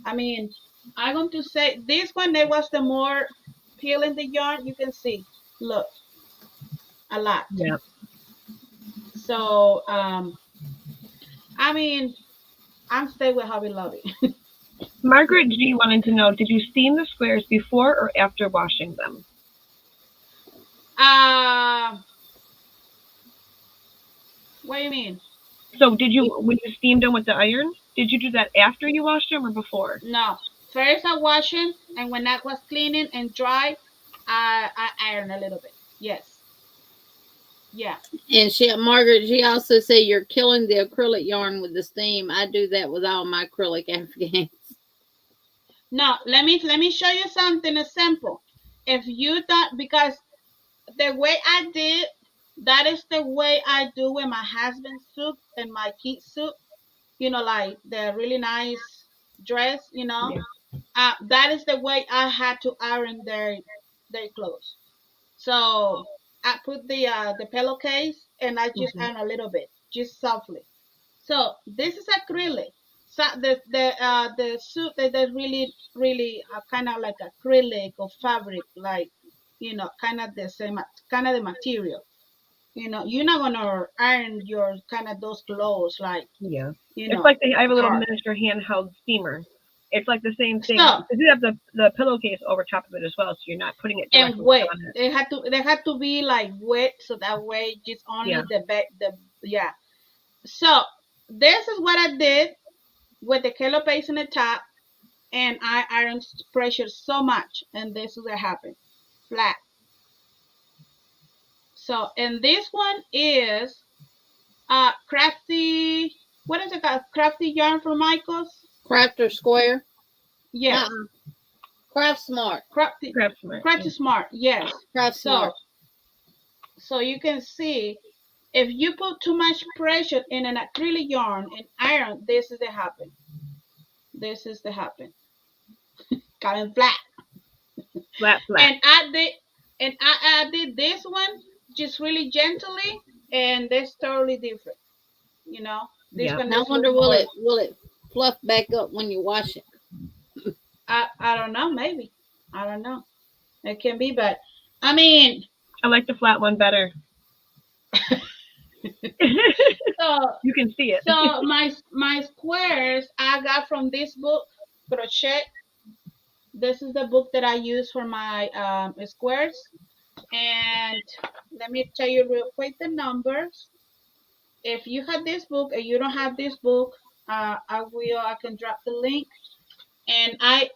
I mean, I'm going to say this one. There was the more peeling the yarn. You can see, look, a lot. Yeah. So I mean, I'm staying with Hobby Lobby. Margaret G wanted to know, did you steam the squares before or after washing them? What do you mean? So when you steamed them with the iron, did you do that after you washed them or before? No. First I wash them, and when that was cleaning and dry, I iron a little bit. Yes. Yeah. And Margaret, she also said you're killing the acrylic yarn with the steam. I do that with all my acrylic Afghans. No, let me show you something simple. If you don't, because the way I did, that is the way I do with my husband's suit and my kids' suit. Like the really nice dress. Yeah. That is the way I had to iron their clothes. So I put the pillowcase and I just Mhm. iron a little bit, just softly. So this is acrylic. So the suit that they really kind of like acrylic or fabric like. kind of the same, kind of the material. You're not gonna iron your kind of those clothes like, Yeah. It's like I have a little hard. miniature handheld steamer. It's like the same thing. So, you have the pillowcase over top of it as well, so you're not putting it directly and wet. on it. They had to be like wet, so that way just only the back, yeah. So this is what I did with the Kelo paste on the top, and I ironed pressure so much, and this is what happened, flat. So, and this one is crafty. What is it called? Crafty yarn from Michaels. Crafter Square. Yes. Craft Smart. Crafty Smart. Crafty Smart. Yes. Craft Smart. So you can see, if you put too much pressure in an acrylic yarn and iron, this is the happen. This is the happen. Coming flat. Flat. And I did this one just really gently, and that's totally different. This one. I wonder will it fluff back up when you wash it? I don't know. Maybe. I don't know. It can be, but I mean, I like the flat one better. So you can see it. So my squares I got from this book, Crochet. This is the book that I use for my squares. And let me tell you real quick the numbers. If you have this book and you don't have this book, I can drop the link. And I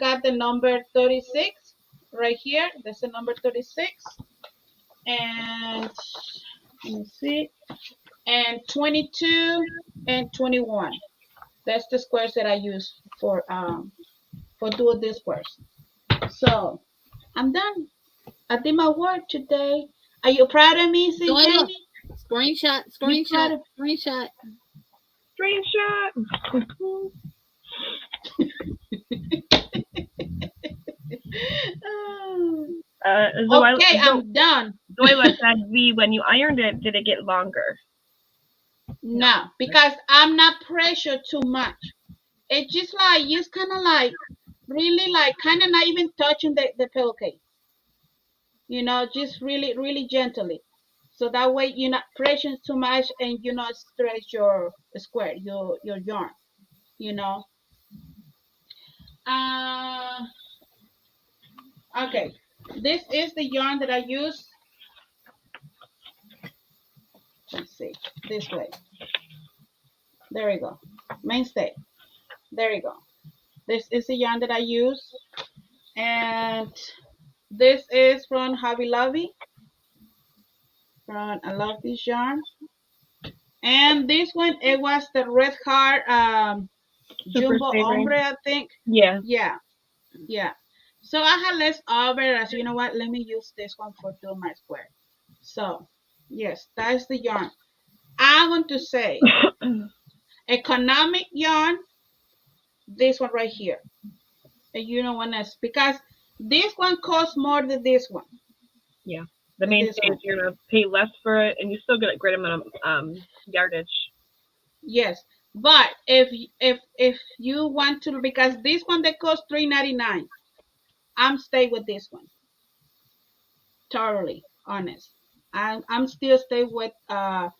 got the number 36 right here. That's the number 36. And let me see. And 22 and 21. That's the squares that I use for doing these squares. So I'm done. I did my work today. Are you proud of me, Jeannie? Screenshot. Okay, I'm done. Zoila said, V, when you ironed it, did it get longer? No, because I'm not pressured too much. It's just like, just kind of like, really like, kind of not even touching the pillowcase. Just really, really gently. So that way you're not pressuring too much and you not stretch your square, your yarn, Okay, this is the yarn that I use. Let's see, this way. There we go. Mainstay. There you go. This is the yarn that I use. And this is from Hobby Lobby. I love this yarn. And this one, it was the Red Heart Jumbo Ombre, I think. Yeah. So I had less over. As you know what, let me use this one for doing my square. So yes, that's the yarn. I want to say economic yarn, this one right here. And you know what else? Because this one costs more than this one. Yeah. The main thing is you're gonna pay less for it, and you still get a great amount of yardage. Yes, but if you want to, because this one that costs $3.99, I'm staying with this one. Totally honest. I'm still stay with I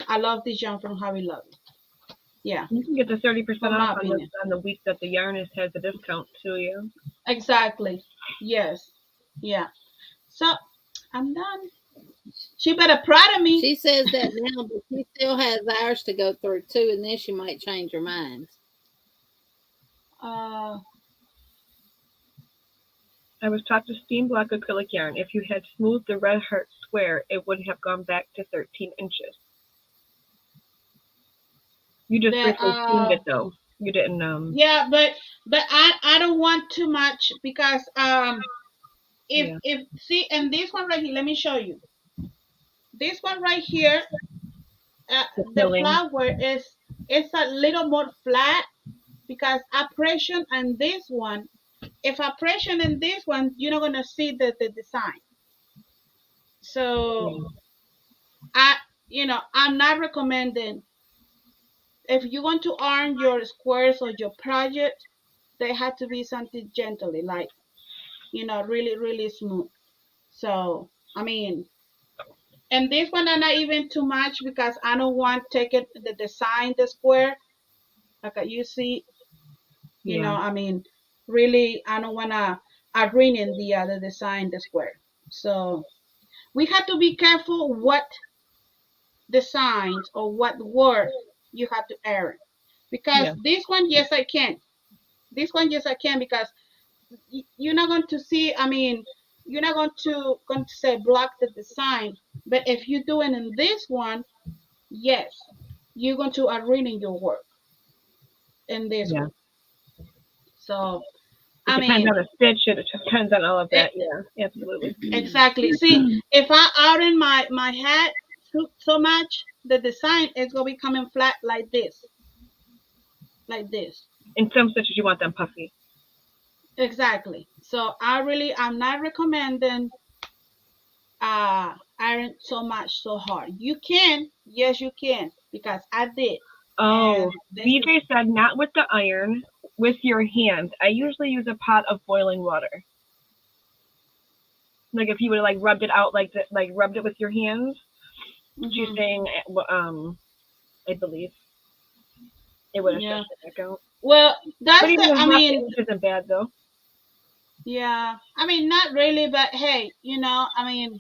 love this yarn from Hobby Lobby. Yeah. You can get the 30% off on the week that the yarnist has a discount to you. Exactly. Yes. Yeah. So I'm done. She better proud of me. She says that now, but she still has hours to go through too, and then she might change her mind. I was taught to steam block acrylic yarn. If you had smoothed the Red Heart square, it would have gone back to 13 inches. You just briefly steamed it though. You didn't. Yeah, but I don't want too much because if see, and this one right here, let me show you. This one right here, the flower it's a little more flat because I pressure on this one. If I pressure in this one, you're not gonna see the design. So I'm not recommending. If you want to iron your squares or your project, they have to be something gently, like really, really smooth. So, I mean, and this one are not even too much because I don't want take it the design, the square, like you see, Yeah. I mean, really, I don't want to ruin in the design, the square. So we have to be careful what designs or what word you have to add. Because Yeah. this one, yes, I can. This one, yes, I can because you're not going to see, I mean, you're not going to say block the design. But if you do it in this one, yes, you're going to ruin your work in this Yeah. one. So, It I depends on mean, the stitch. It depends on all of it, that. Yeah, absolutely. exactly. See, if I iron my hat so much, the design is going to be coming flat like this, like this. In some stitches, you want them puffy. Exactly. So I'm not recommending iron so much so hard. You can, yes, you can, because I did, Oh, and this is BJ said not with the iron, with your hands. I usually use a pot of boiling water. Like if you would have like rubbed it out like rubbed it with your hands. She's hmm saying, I believe it would have yeah. stretched it back out. Well, But that's even the. a I half mean, inch isn't bad though. yeah. I mean, not really, but hey, I mean,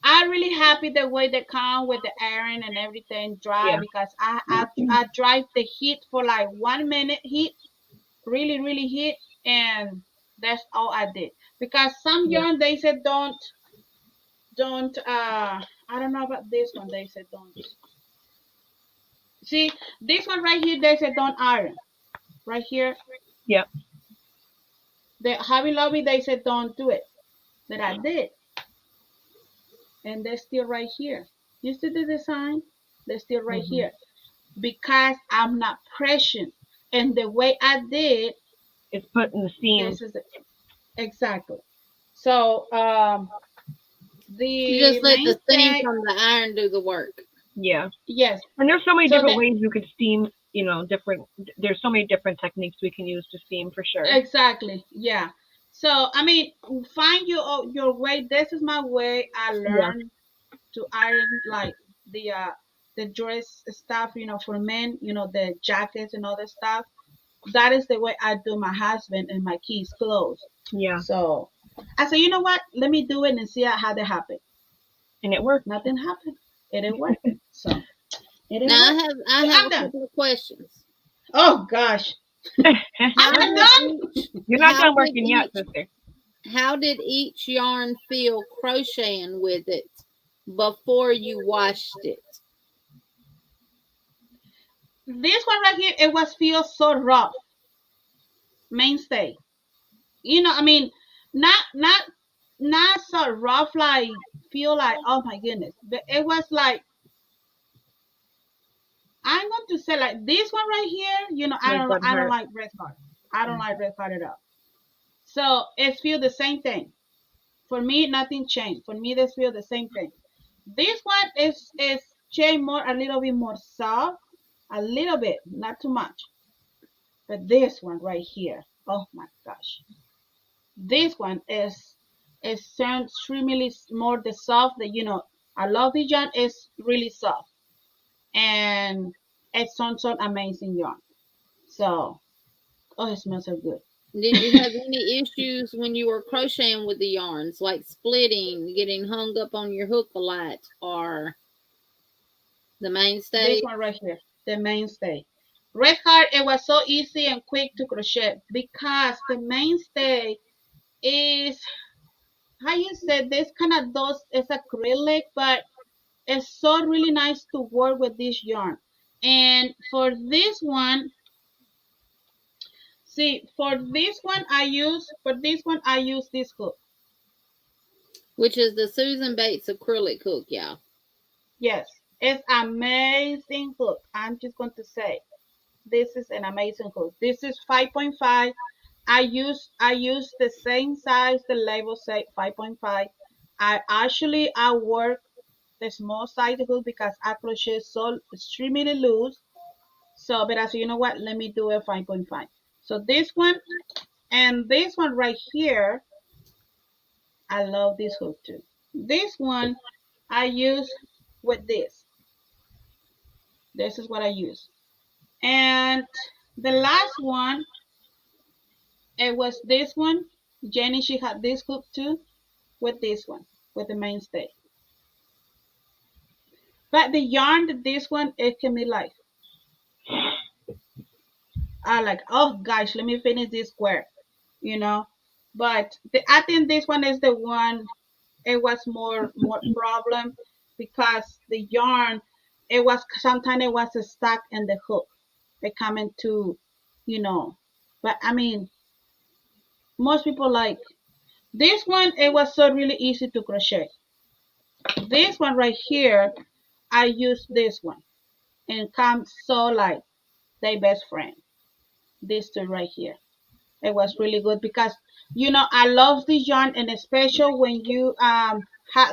I'm really happy the way they come with the iron and everything dry Yeah. because I drive the heat for like 1 minute heat, really really heat, and that's all I did. Because some Yeah. yarn they said don't I don't know about this one, they said don't. See, this one right here they said don't iron. Right here, Yep. the Hobby Lobby they said don't do it. But I did, and they're still right here. You see the design? They're still right Mhm. here. Because I'm not pressuring. And the way I did, It's put in the seam. this is it. Exactly. So You the just let the steam mainstay, from the iron do the work. Yeah. yes. And there's so many So different the ways you could steam. Different. There's so many different techniques we can use to steam for sure. exactly, yeah. So I mean, find your way. This is my way. I Yeah. learned to iron like the dress stuff, for men, the jackets and other stuff. That is the way I do my husband and my kids' clothes. Yeah. So I said, you know what? Let me do it and see how that happen. And it worked. Nothing happened. It didn't work. So it didn't Now work. I So have I'm a done. couple of questions. Oh gosh. How I'm did done. each You're not how done did working yet, each sister. how did each yarn feel crocheting with it before you washed it? This one right here, it was feel so rough. Mainstay. I mean, not so rough like feel like oh my goodness. But it was like I'm going to say like this one right here, Like Red I don't Heart. like red card. I don't like red card at all. So it feel the same thing. For me, nothing changed. For me, this feel the same thing. This one is changed more a little bit more soft, a little bit, not too much. But this one right here, oh my gosh, this one is turned extremely more the soft. That I love the yarn. It's really soft and it's so amazing yarn. So oh, it smells so good. Did you have any issues when you were crocheting with the yarns, like splitting, getting hung up on your hook a lot, or the This mainstay? one right here, the mainstay. Red Heart, it was so easy and quick to crochet because the mainstay is, how you said, this kind of does is acrylic, but it's so really nice to work with this yarn. And for this one I use this hook. Which is the Susan Bates acrylic hook, y'all. Yes, it's amazing hook. I'm just going to say this is an amazing hook. This is 5.5. I use the same size the label say 5.5. I work the small size hook because I crochet so extremely loose. So, but I said, you know what? Let me do a 5.5. So this one and this one right here. I love this hook too. This one I use with this. This is what I use. And the last one, it was this one. Jenny, she had this hook too with this one, with the mainstay. But the yarn that this one, it can be like, I like, oh gosh, let me finish this square, you know. But I think this one is the one. It was more problem because the yarn, it was sometimes it was stuck in the hook. It coming to, you know. But I mean, most people like this one. It was so really easy to crochet. This one right here, I use this one and comes so like their best friend. This two right here. It was really good because I love this yarn, and especially when you have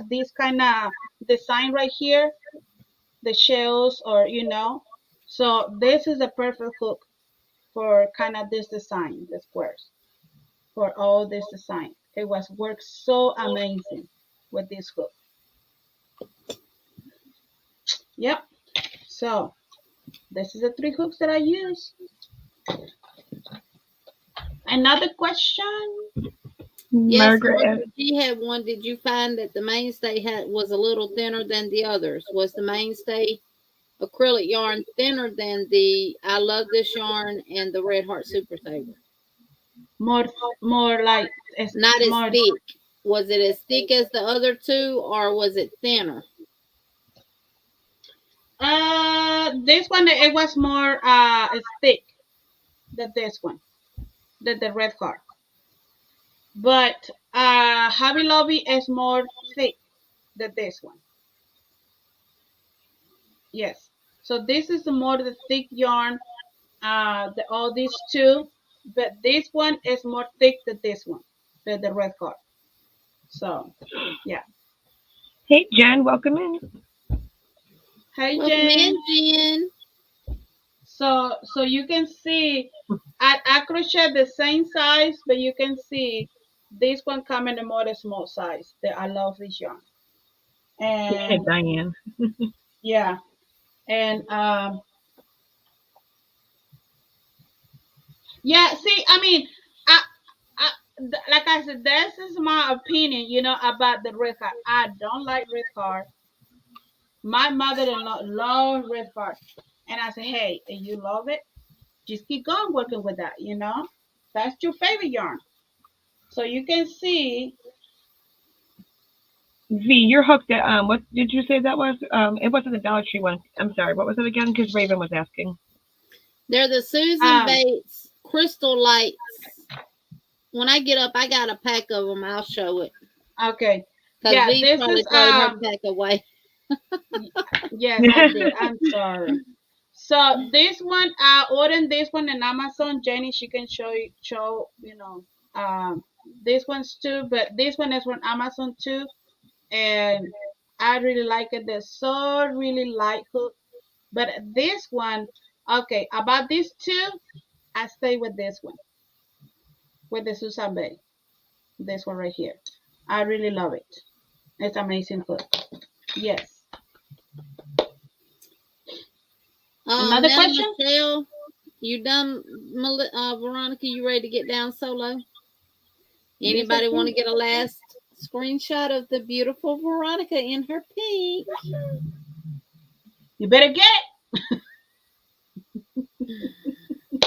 this kind of design right here, the shells, or so this is a perfect hook for kind of this design, the squares, for all this design. It was worked so amazing with this hook. Yep. So this is the 3 hooks that I use. Another question? Yes, Margaret. she had one. Did you find that the mainstay was a little thinner than the others? Was the mainstay acrylic yarn thinner than the I Love This Yarn and the Red Heart Supersaver? More like Not as more. thick. Was it as thick as the other two, or was it thinner? This one it was more thick than this one, than the Red Heart. But Hobby Lobby is more thick than this one. Yes. So this is more the thick yarn. All these two, but this one is more thick than this one, than the Red Heart. So, yeah. Hey, Jen, welcome in. Hey, Welcome Jen. in, Jen. So you can see, I crochet the same size, but you can see this one coming in a more small size. I love this yarn. Hey, And Diane. yeah, and yeah. See, I mean, like I said, this is my opinion, about the Red Heart. I don't like Red Heart. My mother-in-law loves Red Heart, and I said, hey, if you love it, just keep going working with that. That's your favorite yarn. So you can see. V, your hook that what did you say that was? It wasn't the Dollar Tree one. I'm sorry. What was it again? Because Raven was asking. They're the Susan Bates Crystal Lights. When I get up, I got a pack of them. I'll show it. Okay. Yeah, this probably is her pack away. Yes, I did. I'm sorry. So this one, I ordered this one on Amazon. Jenny, she can show this one's too, but this one is from Amazon too, and I really like it. They're so really light hook, but this one, okay, about these two, I stay with this one, with the Susan Bay. This one right here, I really love it. It's amazing hook. Yes. Another question? Michelle, you done, Veronica? You ready to get down solo? Anybody want to get a last screenshot of the beautiful Veronica in her pink? You better get.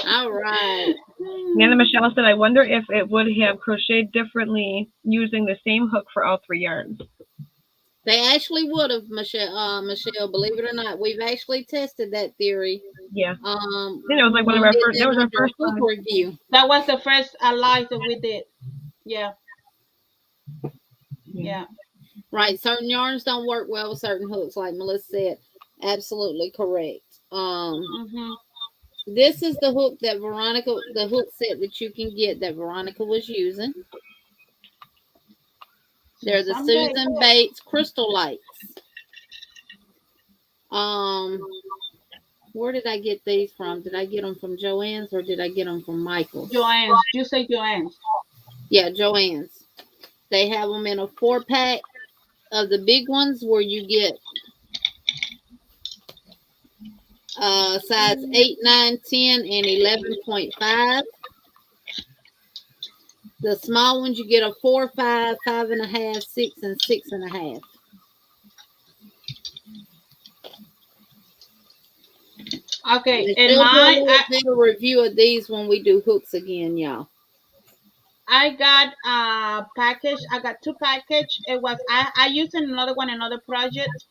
All right. Nana Michelle said, I wonder if it would have crocheted differently using the same hook for all 3 yarns. They actually would have, Michelle. Michelle, believe it or not, we've actually tested that theory. Yeah. It was like one of our first. That was our first hook review. That was the first live that we did. Yeah. Yeah. Right. Certain yarns don't work well with certain hooks, like Melissa said. Absolutely correct. This is the hook that Veronica, the hook set that you can get that Veronica was using. They're the Susan Bates Crystal Lights. Where did I get these from? Did I get them from JoAnn's or did I get them from Michael's? JoAnn's. You say JoAnn's. Yeah, JoAnn's. They have them in a 4-pack of the big ones where you get size 8, 9, 10, and 11.5. The small ones you get a 4, 5, 5.5, 6, and 6.5. Okay, And and we'll do a review of these when we do hooks again, y'all. I got a package. I got 2 package. It was I used another one, another project.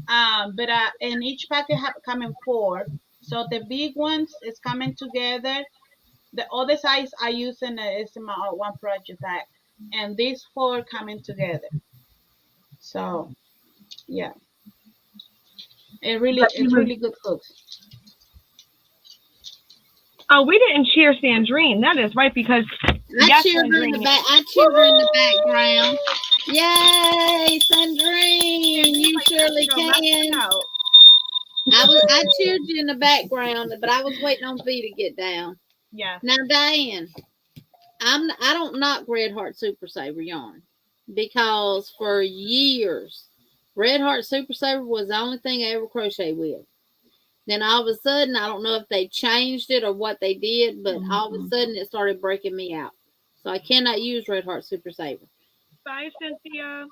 But in each packet have coming 4. So the big ones is coming together. The other size I use is in my one project pack, and these 4 coming together. So yeah, it's really good hooks. Oh, we didn't cheer Sandrine. That is right, because I cheered her in the back. I cheered her in the background. Yay, Sandrine! You surely can. I cheered you in the background, but I was waiting on V to get down. Yeah. Now, Diane, I don't knock Red Heart Supersaver yarn, because for years, Red Heart Supersaver was the only thing I ever crocheted with. Then all of a sudden, I don't know if they changed it or what they did, but all of a sudden it started breaking me out. So I cannot use Red Heart Supersaver. Bye, Cynthia.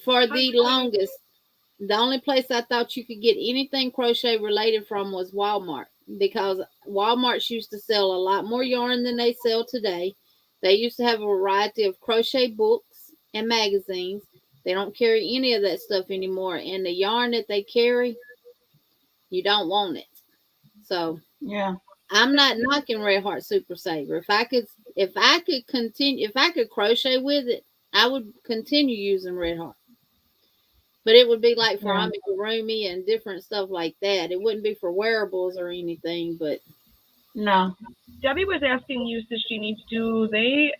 For the longest, the only place I thought you could get anything crochet related from was Wal-Mart, because Walmart used to sell a lot more yarn than they sell today. They used to have a variety of crochet books and magazines. They don't carry any of that stuff anymore, and the yarn that they carry, you don't want it. So yeah, I'm not knocking Red Heart Supersaver. If I could crochet with it, I would continue using Red Heart. But it would be like for amigurumi and different stuff like that. It wouldn't be for wearables or anything. But no. Debbie was asking you, says she needs, do they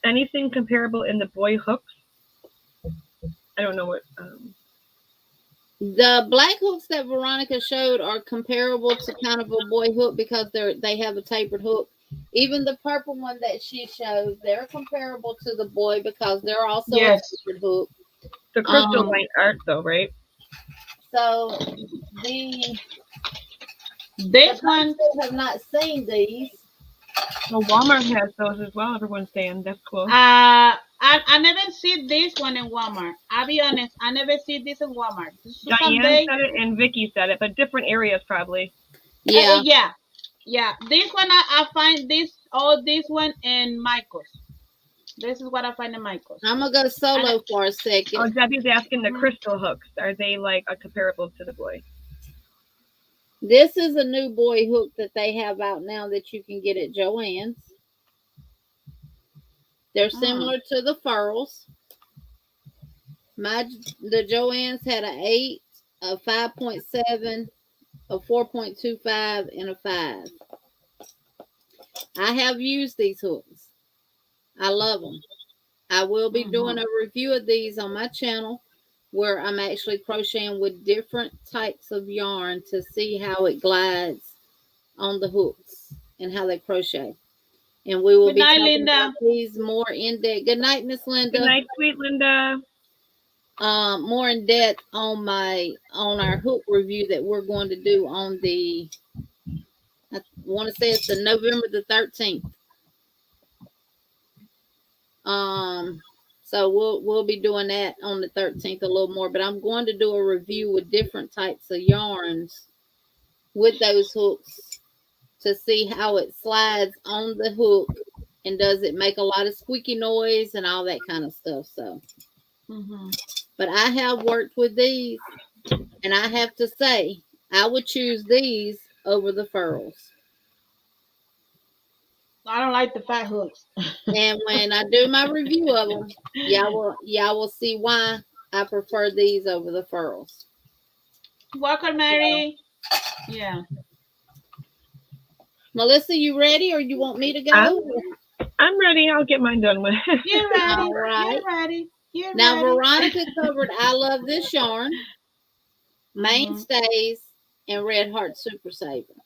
anything comparable in the boy hooks? I don't know what. The black hooks that Veronica showed are comparable to kind of a boy hook because they have a tapered hook. Even the purple one that she showed, they're comparable to the boy because they're also a tapered hook. The crystal light art, though, right? So this one have not seen these. Well, Walmart has those as well. Everyone's saying that's cool. I never see this one in Walmart. I'll be honest, I never see this in Walmart. Diane said it and Vicky said it, but different areas probably. Yeah. Yeah. This one I find this one in Michael's. This is what I find in Michael's. I'm gonna go solo for a second. Oh, Debbie's asking the crystal hooks. Are they like a comparable to the boy? This is a new boy hook that they have out now that you can get at JoAnn's. They're similar to the furls. The JoAnn's had an 8, a 5.7, a 4.25, and a 5. I have used these hooks. I love them. I will be doing a review of these on my channel where I'm actually crocheting with different types of yarn to see how it glides on the hooks and how they crochet. And we will be talking about these more in depth. Good night, Miss Linda. Good night, sweet Linda. More in depth on our hook review that we're going to do on the, I want to say it's the November the 13th. So we'll be doing that on the 13th a little more, but I'm going to do a review with different types of yarns with those hooks to see how it slides on the hook and does it make a lot of squeaky noise and all that kind of stuff. So, but I have worked with these, and I have to say I would choose these over the furls. I don't like the fat hooks. And when I do my review of them, y'all will see why I prefer these over the furls. Welcome, Mary. Yeah. Melissa, you ready, or you want me to go? I'm ready. I'll get mine done with. You're ready. All right. You're ready. You're now, ready. Veronica covered I Love This Yarn, Mainstays, and Red Heart Supersaver.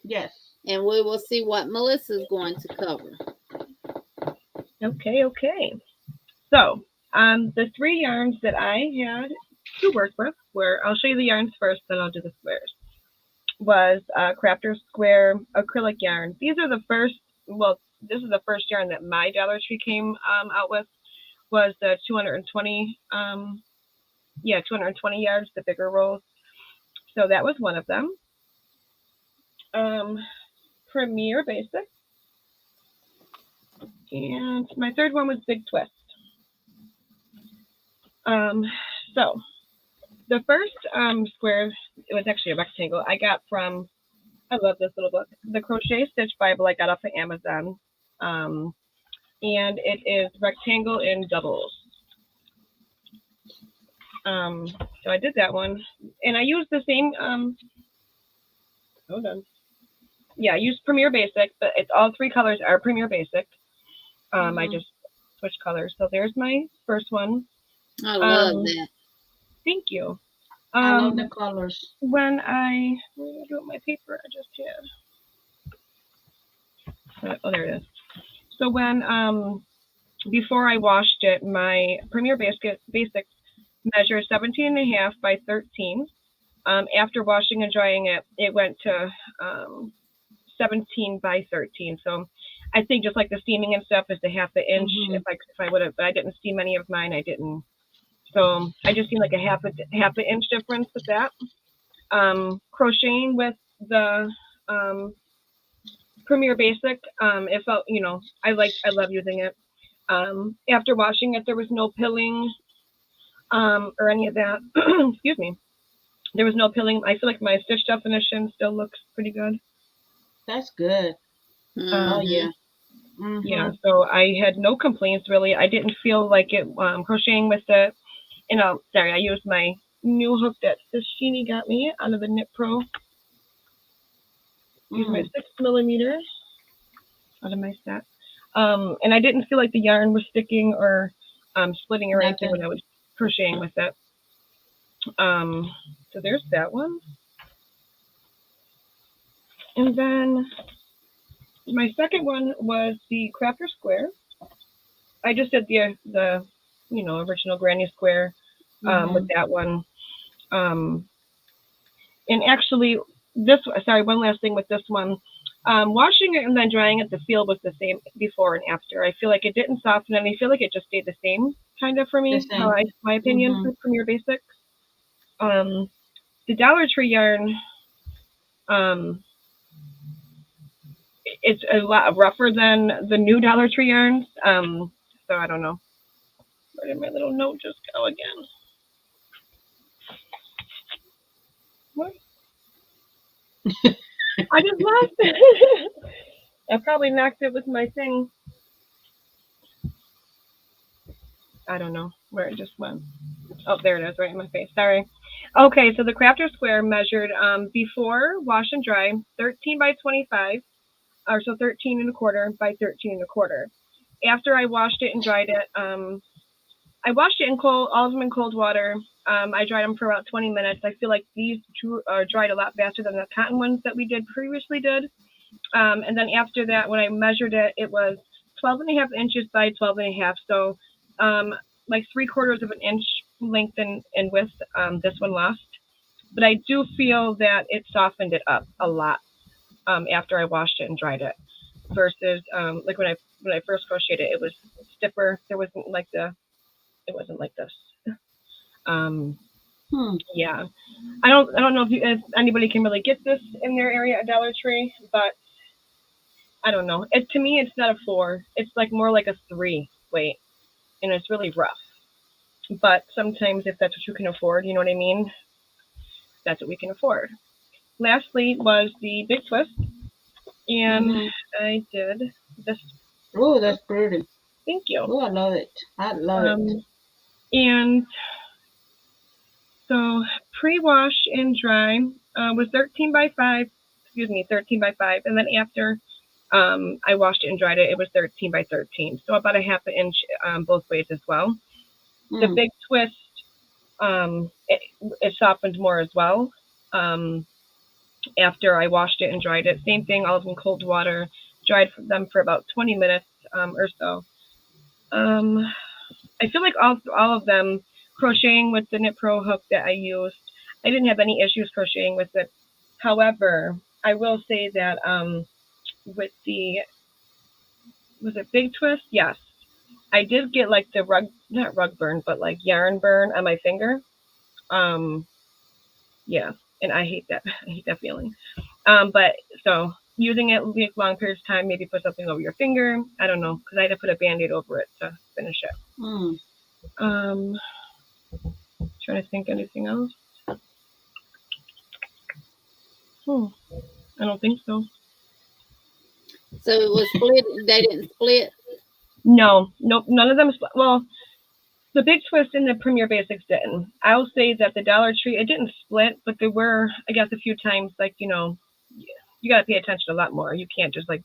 Yes. And we will see what Melissa's going to cover. Okay. So, The 3 yarns that I had to work with were, I'll show you the yarns first, then I'll do the squares, was Crafter Square Acrylic Yarn. These are the first, well, this is the first yarn that my Dollar Tree came out with, was the 220, 220 yards, the bigger rolls. So that was one of them. Premier Basic. And my third one was Big Twist. So the first square, it was actually a rectangle, I got from, I love this little book, the Crochet Stitch Bible I got off of Amazon. And it is rectangle in doubles. So I did that one. And I used the same, hold on. Yeah, I used Premier Basic, but it's all 3 colors are Premier Basic. I just switched colors. So there's my first one. I love that. Thank you. I love the colors. When I do my paper, I just had. Oh, there it is. So when before I washed it, my Premier Basics measured 17.5 by 13. After washing and drying it, it went to 17 by 13. So I think just like the steaming and stuff is a half an inch. If I would have, but I didn't steam any of mine. I didn't. So I just seen like a half an inch difference with that. Crocheting with the Premier Basic, it felt, I love using it. After washing it, there was no pilling or any of that. Excuse me. There was no pilling. I feel like my stitch definition still looks pretty good. That's good. Oh yeah. Yeah, so I had no complaints really. I didn't feel like it crocheting with it. Sorry, I used my new hook that Jeannie got me out of the Knit Pro. Used my 6mm out of my set. And I didn't feel like the yarn was sticking or splitting or anything when I was crocheting with it. So there's that one. And then my second one was the Crafter Square. I just did the original granny square with that one. And actually, one last thing with this one. Washing it and then drying it, the feel was the same before and after. I feel like it didn't soften, and I feel like it just stayed the same, kind of, for me, my opinion, for Premier Basics. The Dollar Tree yarn, it's a lot rougher than the new Dollar Tree yarns. So I don't know. Where did my little note just go again? What? I just lost it. I probably knocked it with my thing. I don't know where it just went. Oh, there it is, right in my face. Sorry. Okay, so the Crafter Square measured before wash and dry 13 by 25, or so 13.25 by 13.25. After I washed it and dried it, I washed it in all of them in cold water. I dried them for about 20 minutes. I feel like these dried a lot faster than the cotton ones that we previously did. And then after that, when I measured it, it was 12.5 inches by 12.5. So like 3/4 of an inch length and width, this one lost. But I do feel that it softened it up a lot after I washed it and dried it. Versus like when I first crocheted it, it was stiffer. It wasn't like this. Yeah, I don't know if anybody can really get this in their area at Dollar Tree, but I don't know. To me, it's not a 4. It's like more like a 3 weight, and it's really rough. But sometimes, if that's what you can afford, you know what I mean? That's what we can afford. Lastly was the Big Twist, and I did this. Oh, that's pretty. Thank you. Oh, I love it. I love it. And so pre-wash and dry was 13 by 5, and then after I washed it and dried it, it was 13 by 13, so about a half an inch both ways as well. The Big Twist, it softened more as well after I washed it and dried it. Same thing, all of them cold water, dried them for about 20 minutes or so. I feel like all of them, crocheting with the Knit Pro hook that I used, I didn't have any issues crocheting with it. However, I will say that with the, was it Big Twist? Yes. I did get like the not rug burn, but like yarn burn on my finger. Yeah, and I hate that. I hate that feeling. But so using it like long periods of time, maybe put something over your finger. I don't know, because I had to put a Band-Aid over it to finish it. Trying to think anything else. I don't think so. So it was split. They didn't split. No, nope, none of them split. Well, the Big Twist and the Premier Basics didn't. I'll say that the Dollar Tree, it didn't split, but there were, I guess, a few times, like, you know, you got to pay attention a lot more. You can't just like,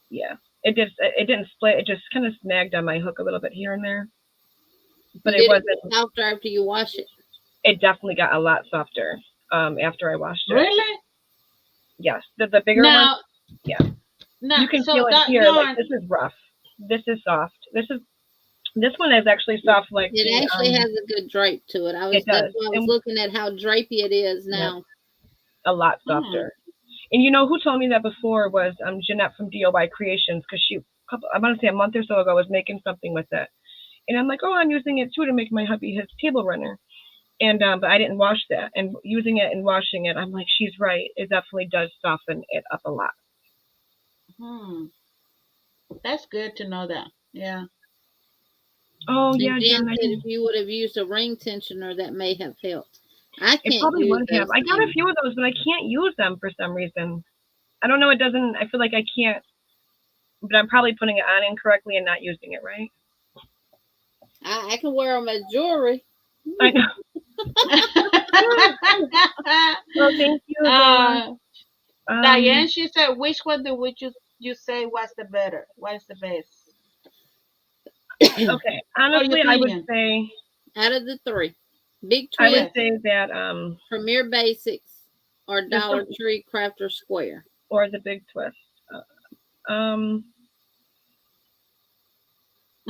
yeah, it didn't split. It just kind of snagged on my hook a little bit here and there. But it wasn't softer after you wash it. It definitely got a lot softer after I washed it. Really? Yes, the bigger one. Yeah. No, you can feel it here. Like, this is rough. This is soft. This one is actually soft. Like it actually has a good drape to it. That's why I was looking at how drapey it is now. Yeah, a lot softer. And you know who told me that before was Jeanette from DIY Creations, because I want to say a month or so ago was making something with it, and I'm like, oh, I'm using it too to make my hubby his table runner, and but I didn't wash that, and using it and washing it, I'm like, she's right. It definitely does soften it up a lot. That's good to know that. Yeah. Oh, yeah, Jen said if you would have used a ring tensioner, that may have helped. I can't. It probably would have. I got a few of those, but I can't use them for some reason. I don't know. It doesn't. I feel like I can't. But I'm probably putting it on incorrectly and not using it right. I can wear them as jewelry. I know. Well, thank you. Diane, she said, which one would you say was the better? What's the best? Okay, honestly, I would say out of the three, Big Twist, I would say that Premier Basics or Dollar Tree Crafter Square or the Big Twist.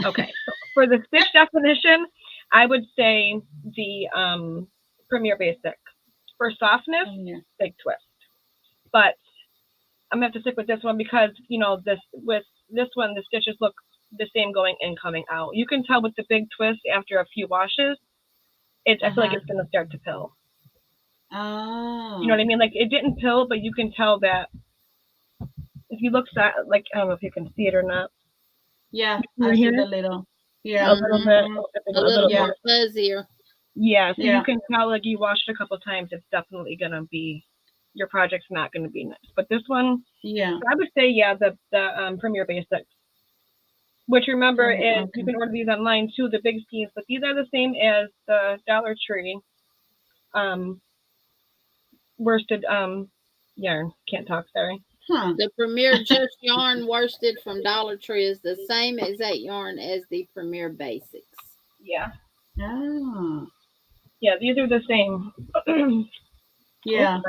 Okay, so for the stitch definition, I would say the Premier Basic. For softness, Big Twist. But I'm gonna have to stick with this one because you know with this one the stitches look the same going in, coming out. You can tell with the Big Twist after a few washes, I feel like it's gonna start to pill. Oh. You know what I mean? Like it didn't pill, but you can tell that if you look like I don't know if you can see it or not. Yeah, I see the little. Yeah. A little bit. A little more fuzzier. Yeah, so you can tell like you washed it a couple times, it's definitely gonna be your project's not gonna be nice. But this one, so I would say the Premier Basics. Which remember is you can order these online too, the big schemes, but these are the same as the Dollar Tree worsted yarn. Can't talk, sorry. The Premier Just Yarn worsted from Dollar Tree is the same exact yarn as the Premier Basics. Yeah. Oh. Yeah, these are the same. Yeah.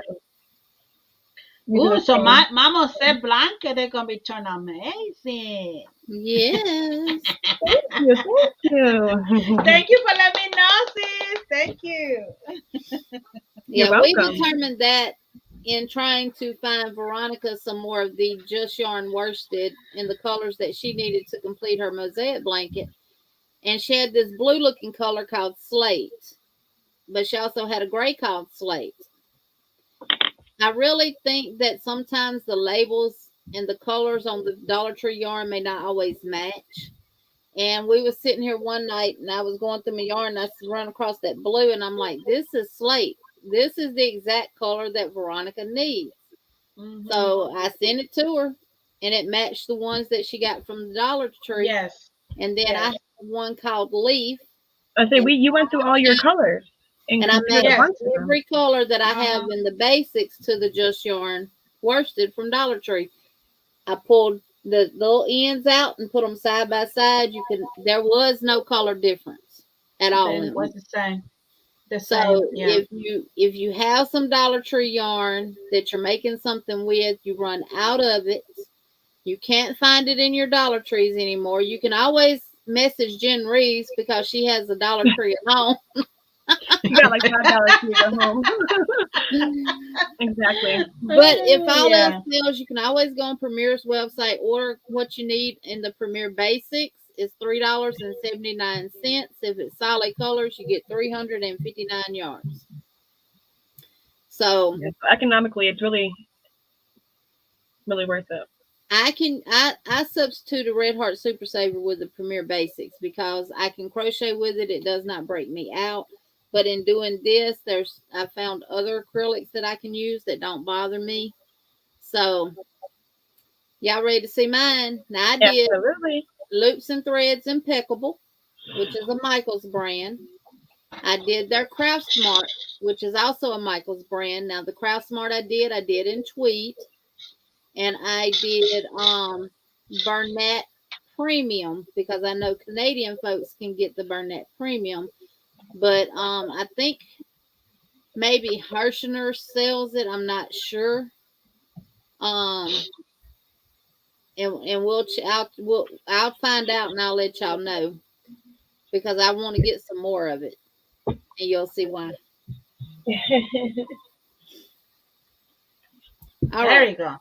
Ooh, so my mama said blanket, they're gonna be turned amazing. Yes. Thank you. Thank you for letting me know, sis. Thank you. Yeah, we determined that in trying to find Veronica some more of the Just Yarn worsted in the colors that she needed to complete her mosaic blanket. And she had this blue looking color called Slate, but she also had a gray called Slate. I really think that sometimes the labels and the colors on the Dollar Tree yarn may not always match. And we were sitting here one night and I was going through my yarn and I run across that blue and I'm like, this is Slate. This is the exact color that Veronica needs. So I sent it to her and it matched the ones that she got from the Dollar Tree. Yes. And then I have one called Leaf. I say you went through all your colors. And I matched every color that I have in the Basics to the Just Yarn worsted from Dollar Tree. I pulled the little ends out and put them side by side. There was no color difference at all. It was the same. So if you have some Dollar Tree yarn that you're making something with, you run out of it, you can't find it in your Dollar Trees anymore. You can always message Jen Reeves because she has a Dollar Tree at home. You got like $5 to go home. Exactly. But if all else fails, you can always go on Premier's website, order what you need in the Premier Basix. It's $3.79. If it's solid colors, you get 359 yards. So economically, it's really worth it. I substitute a Red Heart Supersaver with the Premier Basix because I can crochet with it. It does not break me out. But in doing this, I found other acrylics that I can use that don't bother me. So y'all ready to see mine? Now I did Loops and Threads Impeccable, which is a Michaels brand. I did their Craft Smart, which is also a Michaels brand. Now the Craft Smart I did in tweed. And I did Bernat Premium because I know Canadian folks can get the Bernat Premium. But I think maybe Hirschner sells it. I'm not sure. And I'll find out and I'll let y'all know because I want to get some more of it, and you'll see why. All there right. you go.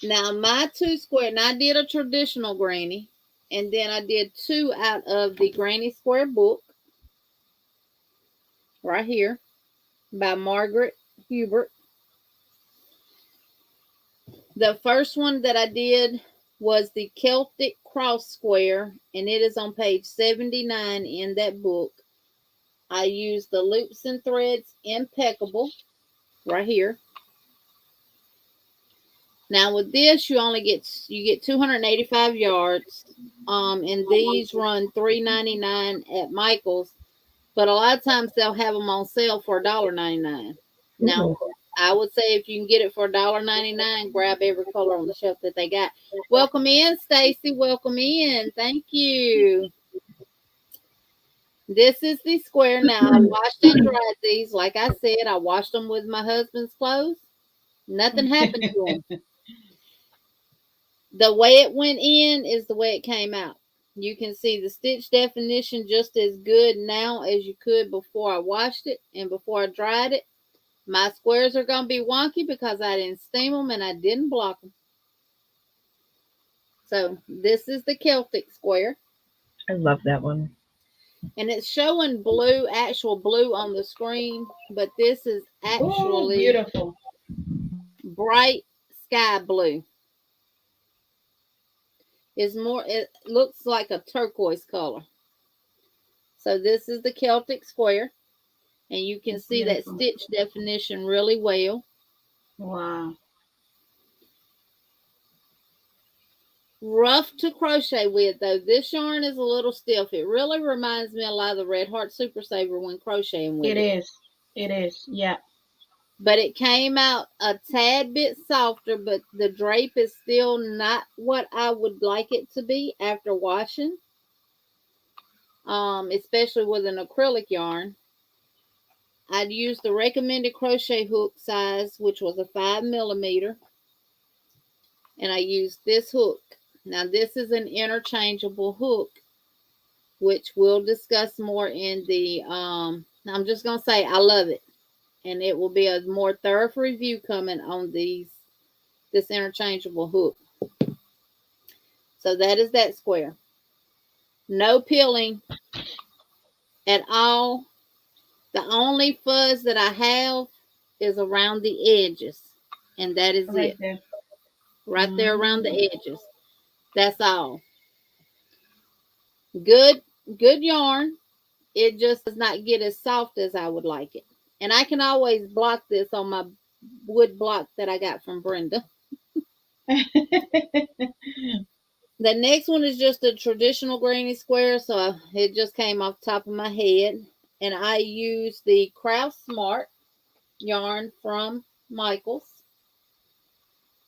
Now my 2 square, and I did a traditional granny, and then I did 2 out of the Granny Square book right here by Margaret Hubert. The first one that I did was the Celtic Cross Square, and it is on page 79 in that book. I used the Loops and Threads Impeccable right here. Now with this, you get 285 yards, and these run $3.99 at Michael's, but a lot of times they'll have them on sale for $1.99. Now, I would say if you can get it for $1.99, grab every color on the shelf that they got. Welcome in, Stacy. Welcome in. Thank you. This is the square. Now, I washed and dried these. Like I said, I washed them with my husband's clothes. Nothing happened to them. The way it went in is the way it came out. You can see the stitch definition just as good now as you could before I washed it and before I dried it. My squares are going to be wonky because I didn't steam them and I didn't block them. So this is the Celtic square. I love that one. And it's showing blue, actual blue on the screen, but this is actually beautiful, bright sky blue. It looks like a turquoise color. So this is the Celtic square, and you can see that stitch definition really well. Wow. Rough to crochet with, though. This yarn is a little stiff. It really reminds me a lot of the Red Heart Supersaver when crocheting with it. It is, yeah. But it came out a tad bit softer, but the drape is still not what I would like it to be after washing. Especially with an acrylic yarn. I'd use the recommended crochet hook size, which was a 5mm. And I used this hook. Now, this is an interchangeable hook, which we'll discuss more in the, I'm just going to say I love it. And it will be a more thorough review coming on this interchangeable hook. So that is that square. No peeling at all. The only fuzz that I have is around the edges. And that is it. There. Right there around the edges. That's all. Good yarn. It just does not get as soft as I would like it. And I can always block this on my wood block that I got from Brenda. The next one is just a traditional granny square, so it just came off the top of my head. And I use the Craft Smart yarn from Michaels,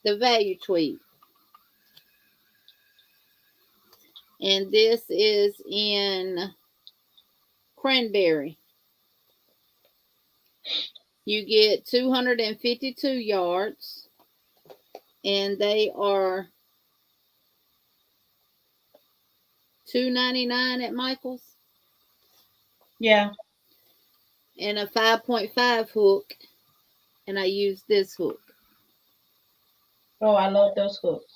the value tweed. And this is in cranberry. You get 252 yards, and they are $2.99 at Michael's. Yeah. And a 5.5 hook, and I use this hook. Oh, I love those hooks.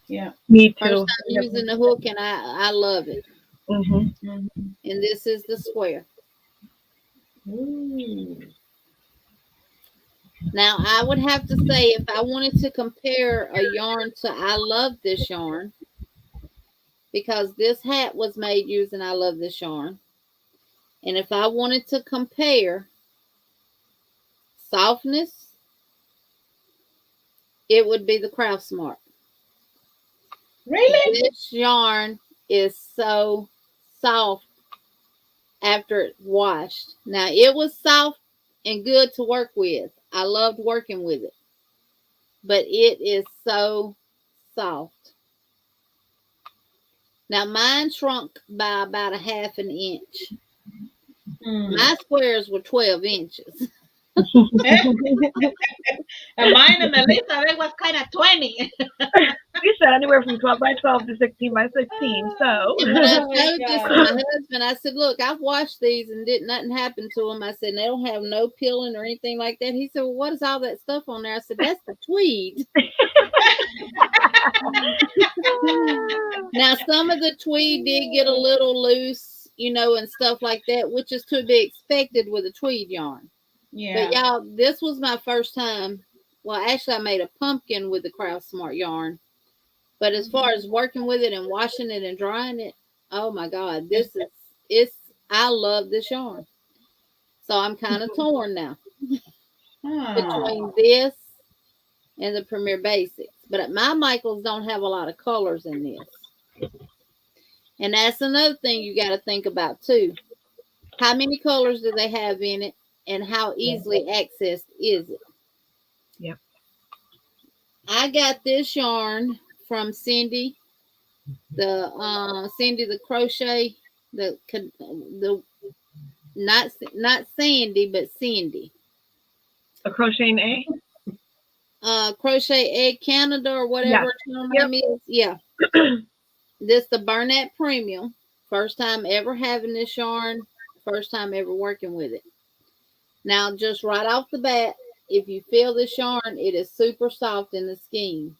Yeah. Me First too. time using the hook, and I love it. Mm-hmm. Mm-hmm. And this is the square. Ooh. Now, I would have to say, if I wanted to compare a yarn to I love this yarn, because this hat was made using I love this yarn. And if I wanted to compare softness, it would be the Craft Smart. Really? This yarn is so soft after it's washed. Now, it was soft and good to work with. I loved working with it. But it is so soft. Now, mine shrunk by about a half an inch. My squares were 12 inches. And mine and Elizabeth was kind of 20. We said anywhere from 12 by 12 to 16 by 16. So. And when I Oh my showed this to God. my husband, I said, "Look, I've washed these and nothing happen to them." I said, "They don't have no peeling or anything like that." He said, "Well, what is all that stuff on there?" I said, "That's the tweed." Now, some of the tweed did get a little loose, and stuff like that, which is to be expected with a tweed yarn. Yeah. But y'all, this was my first time. Well, actually, I made a pumpkin with the Craft Smart yarn. But as far as working with it and washing it and drying it, oh my God, I love this yarn. So I'm kind of torn now between this and the Premier Basics. But my Michaels don't have a lot of colors in this. And that's another thing you got to think about too. How many colors do they have in it, and how easily accessed is it? Yep. I got this yarn from Cindy, the crochet, the not Sandy, but Cindy. A crocheting A? Crochet Egg Canada or whatever her name is. Yeah. This the Bernat Premium. First time ever having this yarn. First time ever working with it. Now, just right off the bat, if you feel this yarn, it is super soft in the skein.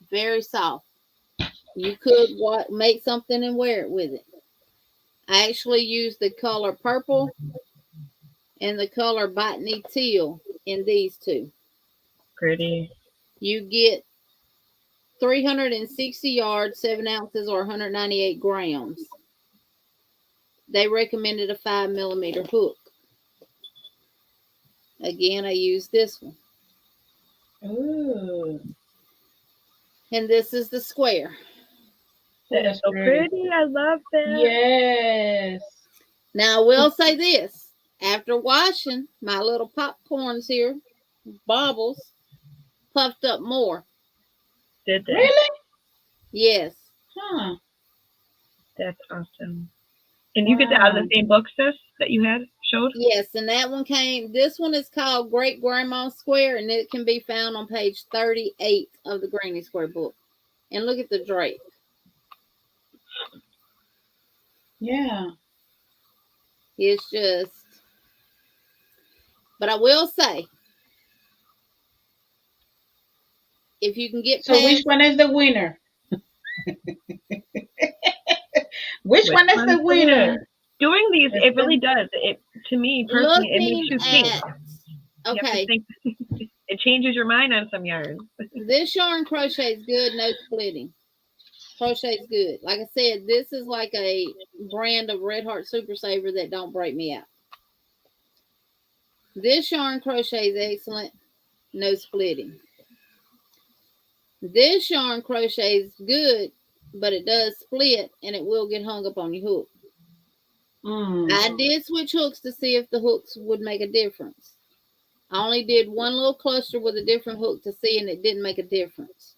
Very soft. You could make something and wear it with it. I actually used the color purple and the color botany teal in these two. Pretty. You get 360 yards, 7 ounces, or 198 grams. They recommended a 5mm hook. Again, I used this one. Ooh. And this is the square. That's so pretty. I love that. Yes. Now, I will say this. After washing, my little popcorns here, baubles, puffed up more. Did they? Really? Yes. Huh. That's awesome. And you get that out of the same book, sis, that you had showed? Yes, and that one this one is called Great Grandma Square, and it can be found on page 38 of the Granny Square book. And look at the drape. Yeah. It's just, but I will say, if you can get So which one is the winner? Which one is the winner? Doing these, it really does. It, to me personally, it makes you think. Okay. It changes your mind on some yarns. This yarn crochet is good, no splitting. Crochet is good. Like I said, this is like a brand of Red Heart Supersaver that don't break me out. This yarn crochet is excellent, no splitting. This yarn crochet is good, but it does split and it will get hung up on your hook. I did switch hooks to see if the hooks would make a difference. I only did one little cluster with a different hook to see, and it didn't make a difference.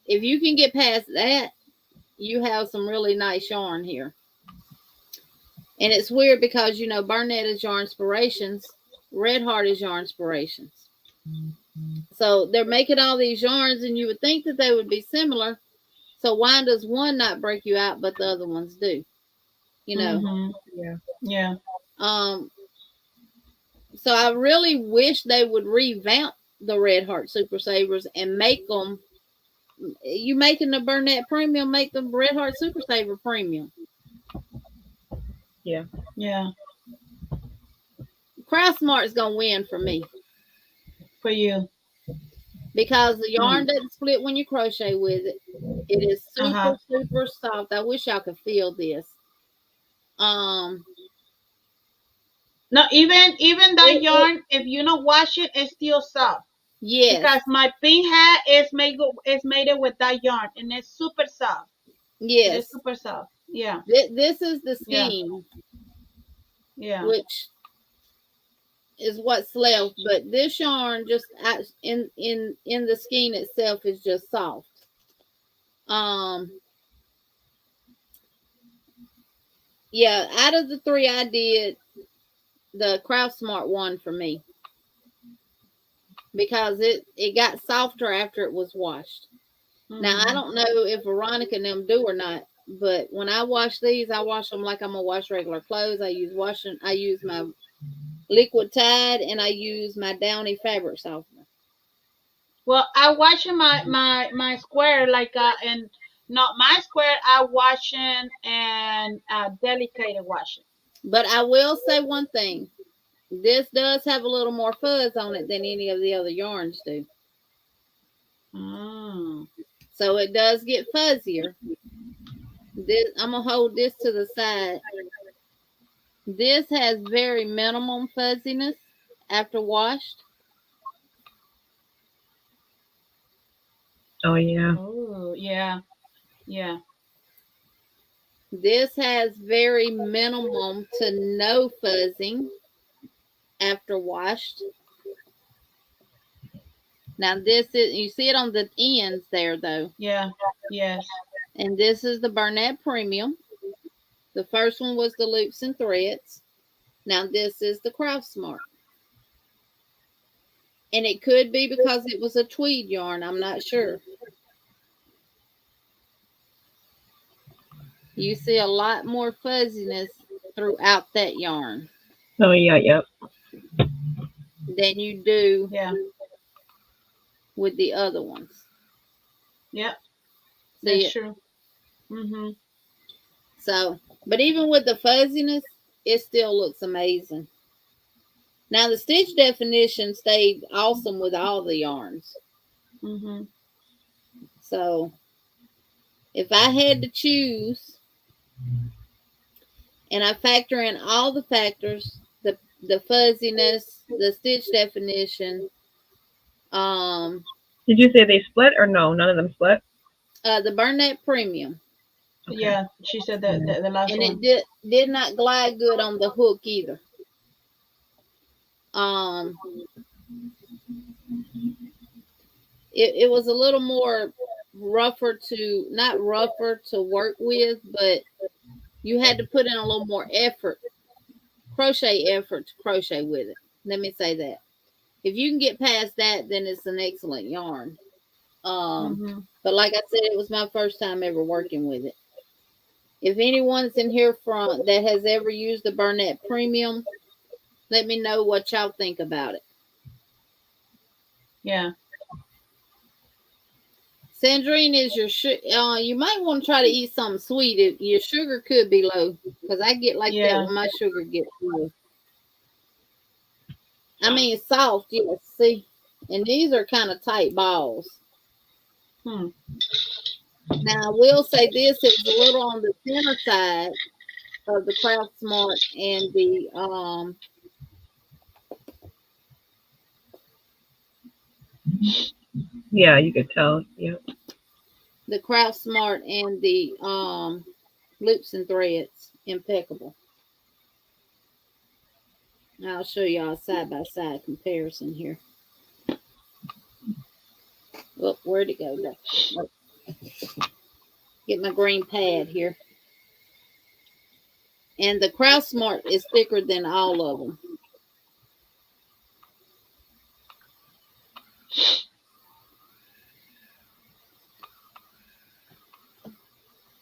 If you can get past that, you have some really nice yarn here. And it's weird because, Bernat is Yarnspirations, Red Heart is Yarnspirations. So they're making all these yarns, and you would think that they would be similar. So why does one not break you out, but the other ones do? You know. Mm-hmm. Yeah. So I really wish they would revamp the Red Heart Supersavers and make them. You making the Bernat Premium, make the Red Heart Supersaver Premium. Yeah. Yeah. Craft Smart is gonna win for me For you. because the yarn doesn't split when you crochet with it. It is super soft. I wish y'all could feel this. No, even that yarn, if you don't wash it, it's still soft. Yes. Because my pink hat is made it with that yarn, and it's super soft. Yes. It's super soft. Yeah. This is the skein. Yeah. Which is what's left, but this yarn just in the skein itself is just soft. Yeah, out of the three I did, the Craft Smart won for me because it got softer after it was washed. Now I don't know if Veronica and them do or not, but when I wash these, I wash them like I'm gonna wash regular clothes. I use my liquid Tide and I use my Downy fabric softener. Well, I washing my square like and not my square. I washing and delicate washing. But I will say one thing. This does have a little more fuzz on it than any of the other yarns do. So it does get fuzzier. I'm going to hold this to the side. This has very minimum fuzziness after washed. Oh, yeah. Oh, yeah. Yeah. This has very minimum to no fuzzing after washed. Now this is, you see it on the ends there though. Yeah. Yes. And this is the Bernat Premium. The first one was the Loops and Threads. Now this is the Craft Smart. And it could be because it was a tweed yarn. I'm not sure. You see a lot more fuzziness throughout that yarn. Oh, yeah, yep. Than you do with the other ones. Yep. That's true. So, but even with the fuzziness, it still looks amazing. Now the stitch definition stayed awesome with all the yarns. So, if I had to choose, and I factor in all the factors, the fuzziness, the stitch definition. Did you say they split or no? None of them split? The Bernat Premium. Okay. Yeah, she said the last and one. And it did not glide good on the hook either. It was a little more not rougher to work with, but you had to put in a little more crochet effort to crochet with it. Let me say that. If you can get past that, then it's an excellent yarn. But like I said, it was my first time ever working with it. If anyone's in here that has ever used the Bernat Premium, let me know what y'all think about it. Yeah. Sandrine is your you might want to try to eat something sweet. Your sugar could be low because I get like that when my sugar gets low. I mean, soft, yes. See, and these are kind of tight balls. Now I will say this: it was a little on the thinner side of the Craft Smart and the Yeah, you could tell. Yeah. The Craft Smart and the Loops and Threads Impeccable. I'll show y'all a side-by-side comparison here. Oh, where'd it go? Oh. Get my green pad here. And the Craft Smart is thicker than all of them.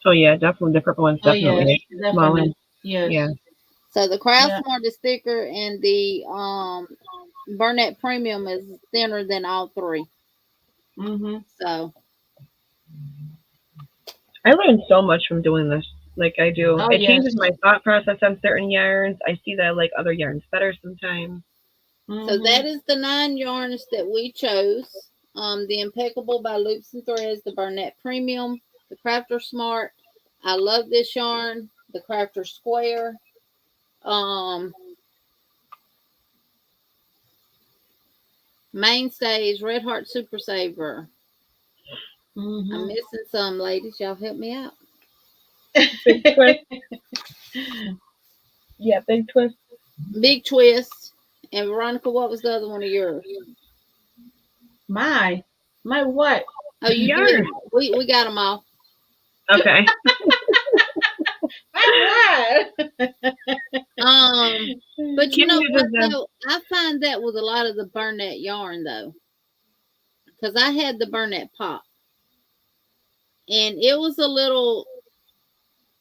Oh yeah, definitely the purple one's definitely definitely. Yes. Yeah. So the Craft Smart is thicker, and the Bernat Premium is thinner than all three. So I learned so much from doing this. Like I do. It changes my thought process on certain yarns. I see that I like other yarns better sometimes. So that is the 9 yarns that we chose. The Impeccable by Loops and Threads, the Bernat Premium, the Crafter Smart. I love this yarn. The Crafter Square. Mainstays, Red Heart Supersaver. I'm missing some, ladies. Y'all help me out. Big Twist. Yeah, Big Twist. Big Twist. And Veronica, what was the other one of yours? My what? Oh, you did. We got them all. Okay. My what? But you know what though? I find that with a lot of the Bernat yarn though, because I had the Bernat pop, and it was a little.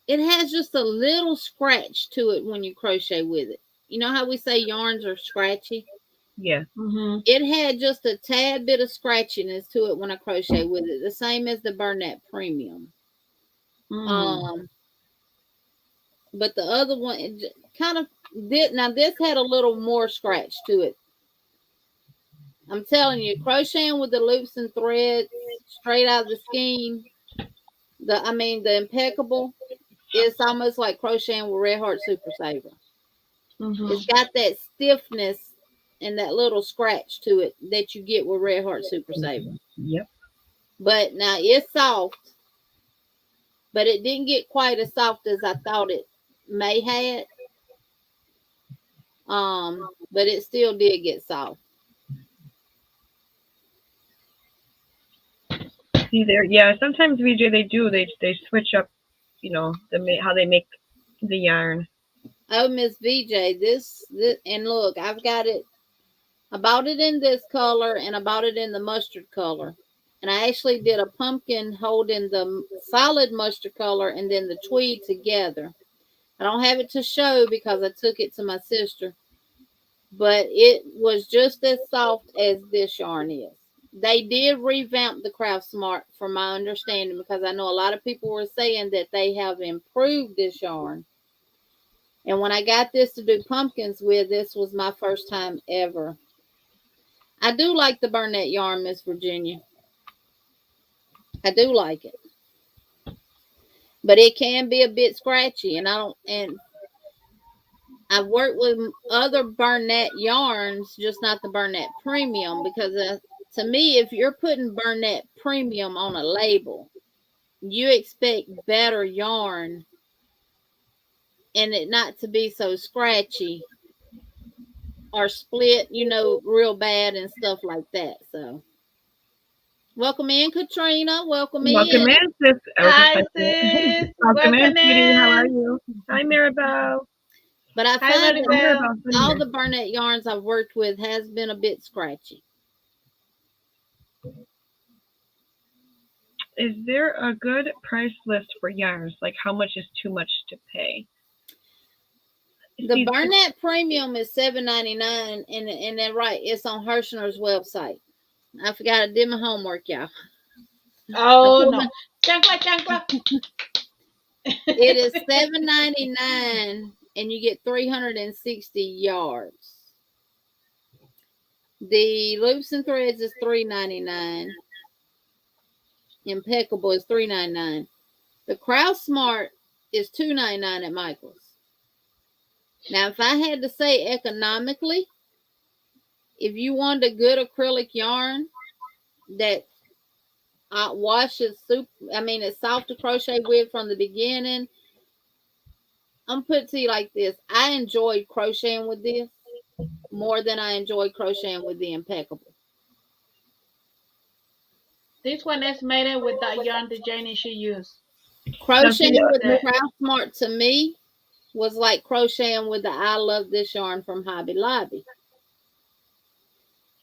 It has just a little scratch to it when you crochet with it. You know how we say yarns are scratchy? Yeah. It had just a tad bit of scratchiness to it when I crochet with it, the same as the Bernat Premium. But the other one, it kind of did. Now this had a little more scratch to it. I'm telling you, crocheting with the loops and threads straight out of the skein, the Impeccable, it's almost like crocheting with Red Heart Supersaver. It's got that stiffness and that little scratch to it that you get with Red Heart Supersaver. Yep. But now it's soft, but it didn't get quite as soft as I thought it may had. But it still did get soft. See there, yeah. Sometimes VJ they switch up, how they make the yarn. Oh, Miss VJ, this and look, I've got it. I bought it in this color and I bought it in the mustard color. And I actually did a pumpkin holding the solid mustard color and then the tweed together. I don't have it to show because I took it to my sister. But it was just as soft as this yarn is. They did revamp the Craft Smart from my understanding because I know a lot of people were saying that they have improved this yarn. And when I got this to do pumpkins with, this was my first time ever. I do like the Bernat yarn, Miss Virginia. I do like it. But it can be a bit scratchy, and I've worked with other Bernat yarns, just not the Bernat Premium, because to me, if you're putting Bernat Premium on a label, you expect better yarn and it not to be so scratchy or split, real bad and stuff like that. So, welcome in, Katrina. Welcome in, sis. Hi, sis. Welcome in, sweetie. How are you? Hi, Maribel. But I find that all the Bernat yarns I've worked with has been a bit scratchy. Is there a good price list for yarns? Like how much is too much to pay? The Bernat Premium is $7.99, and then right, it's on Hirschner's website. I forgot I did my homework, y'all. Oh no, chancla. It is $7.99, and you get 360 yards. The loops and threads is $3.99. Impeccable is $3.99. The Craft Smart is $2.99 at Michael's. Now, if I had to say economically, if you want a good acrylic yarn that washes it's soft to crochet with from the beginning, I'm put to you like this. I enjoyed crocheting with this more than I enjoyed crocheting with the Impeccable. This one is made with that yarn that Jeannie should use. Crocheting with the Craft Smart to me was like crocheting with the I Love This yarn from Hobby Lobby.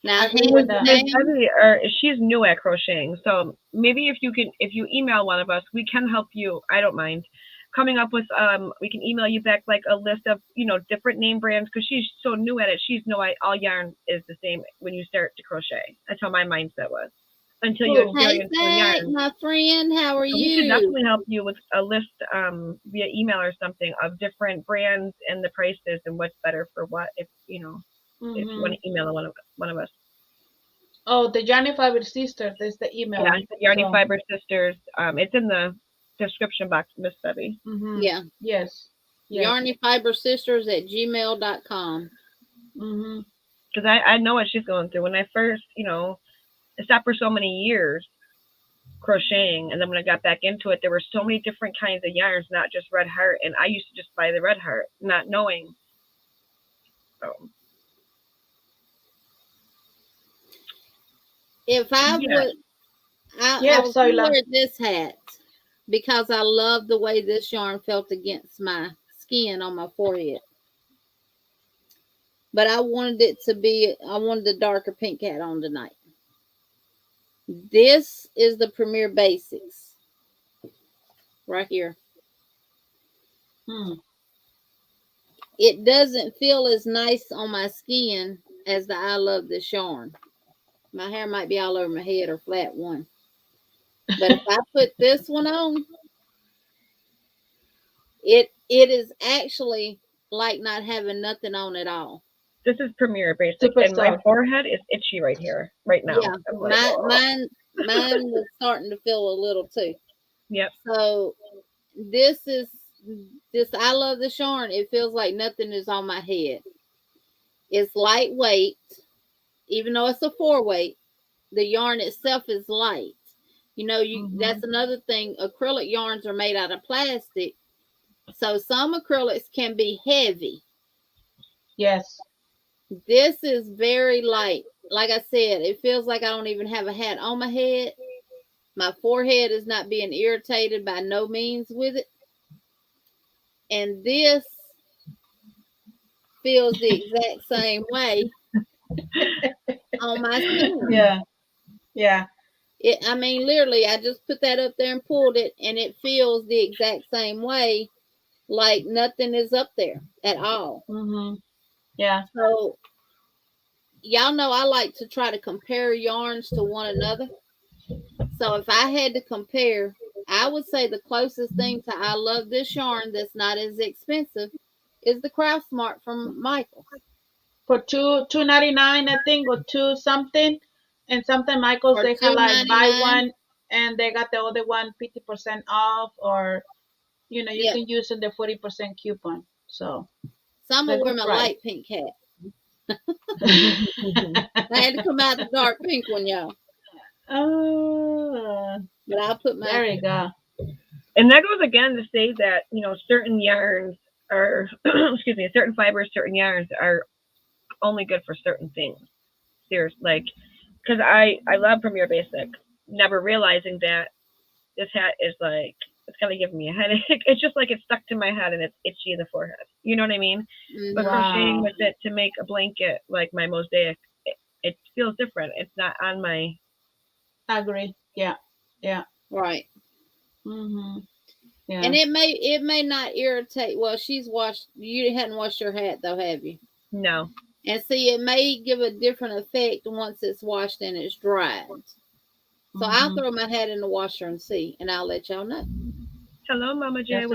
Now, I agree with hands that. down, She's new at crocheting, so maybe if you email one of us, we can help you. I don't mind coming up with we can email you back like a list of different name brands, because she's so new at it. She's all yarn is the same when you start to crochet. That's how my mindset was until you Cool. hey experience Zach, yarn. my friend, how are So we can you? definitely help you with a list via email or something of different brands and the prices and what's better for what, if you want to email one of us. Oh, the Yarny Fiber Sisters. There's the email. Yeah, Yarny Fiber Sisters. It's in the description box, Miss Debbie. Yeah. Yes. Yarny Fiber Sisters at gmail.com. Because I know what she's going through. When I first, I stopped for so many years crocheting, and then when I got back into it, there were so many different kinds of yarns, not just Red Heart, and I used to just buy the Red Heart, not knowing. So. If I would, I was going to wear this hat because I love the way this yarn felt against my skin on my forehead. But I wanted a darker pink hat on tonight. This is the Premier Basix. Right here. It doesn't feel as nice on my skin as the I Love This yarn. My hair might be all over my head or flat one. But if I put this one on, it is actually like not having nothing on at all. This is Premier Basic, and my forehead is itchy right here, right now. Yeah, mine was starting to feel a little too. Yep. So this I Love This yarn. It feels like nothing is on my head. It's lightweight, even though it's a 4-weight. The yarn itself is light. That's another thing. Acrylic yarns are made out of plastic, so some acrylics can be heavy. Yes. This is very light. Like I said, it feels like I don't even have a hat on my head. My forehead is not being irritated by no means with it. And this feels the exact same way on my skin. Yeah. I mean, literally, I just put that up there and pulled it, and it feels the exact same way, like nothing is up there at all. Yeah. So, y'all know I like to try to compare yarns to one another. So, if I had to compare, I would say the closest thing to I Love This yarn that's not as expensive is the Craft Smart from Michael's. For $2.99, I think, or $2 something. And sometimes Michael's, they have like buy one and they got the other one 50% off, or you can use the 40% coupon. So I'm gonna wear my light pink hat. I had to come out the dark pink one, y'all. But I'll put my. There you go. And that goes again to say that certain yarns are, excuse me, certain fibers, certain yarns are only good for certain things. Seriously, like, because I love Premier Basic, never realizing that this hat is like, it's kind of giving me a headache. It's just like it's stuck to my head and it's itchy in the forehead. You know what I mean? But crocheting with it to make a blanket like my mosaic, it feels different. It's not on my. I agree. Yeah. Right. Yeah. And it may not irritate. Well, you hadn't washed your hat though, have you? No. And see, it may give a different effect once it's washed and it's dried. So I'll throw my hat in the washer and see, and I'll let y'all know. Hello, Mama J.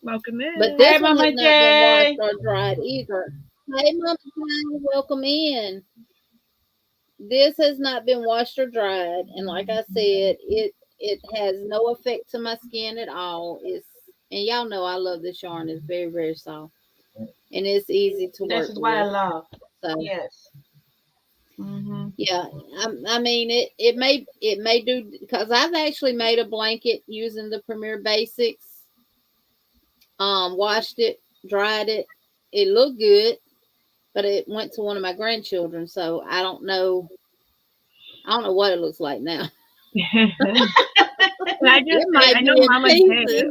Welcome in. But this one has not been washed or dried either. Hey, Mama J, welcome in. This has not been washed or dried, and like I said, it has no effect to my skin at all. And y'all know I love this yarn. It's very, very soft, and it's easy to work with. This is what I love. So, yes. Yeah, I mean it may do, because I've actually made a blanket using the Premier Basix. Washed it, dried it. It looked good, but it went to one of my grandchildren, so I don't know what it looks like now. I know Mama J.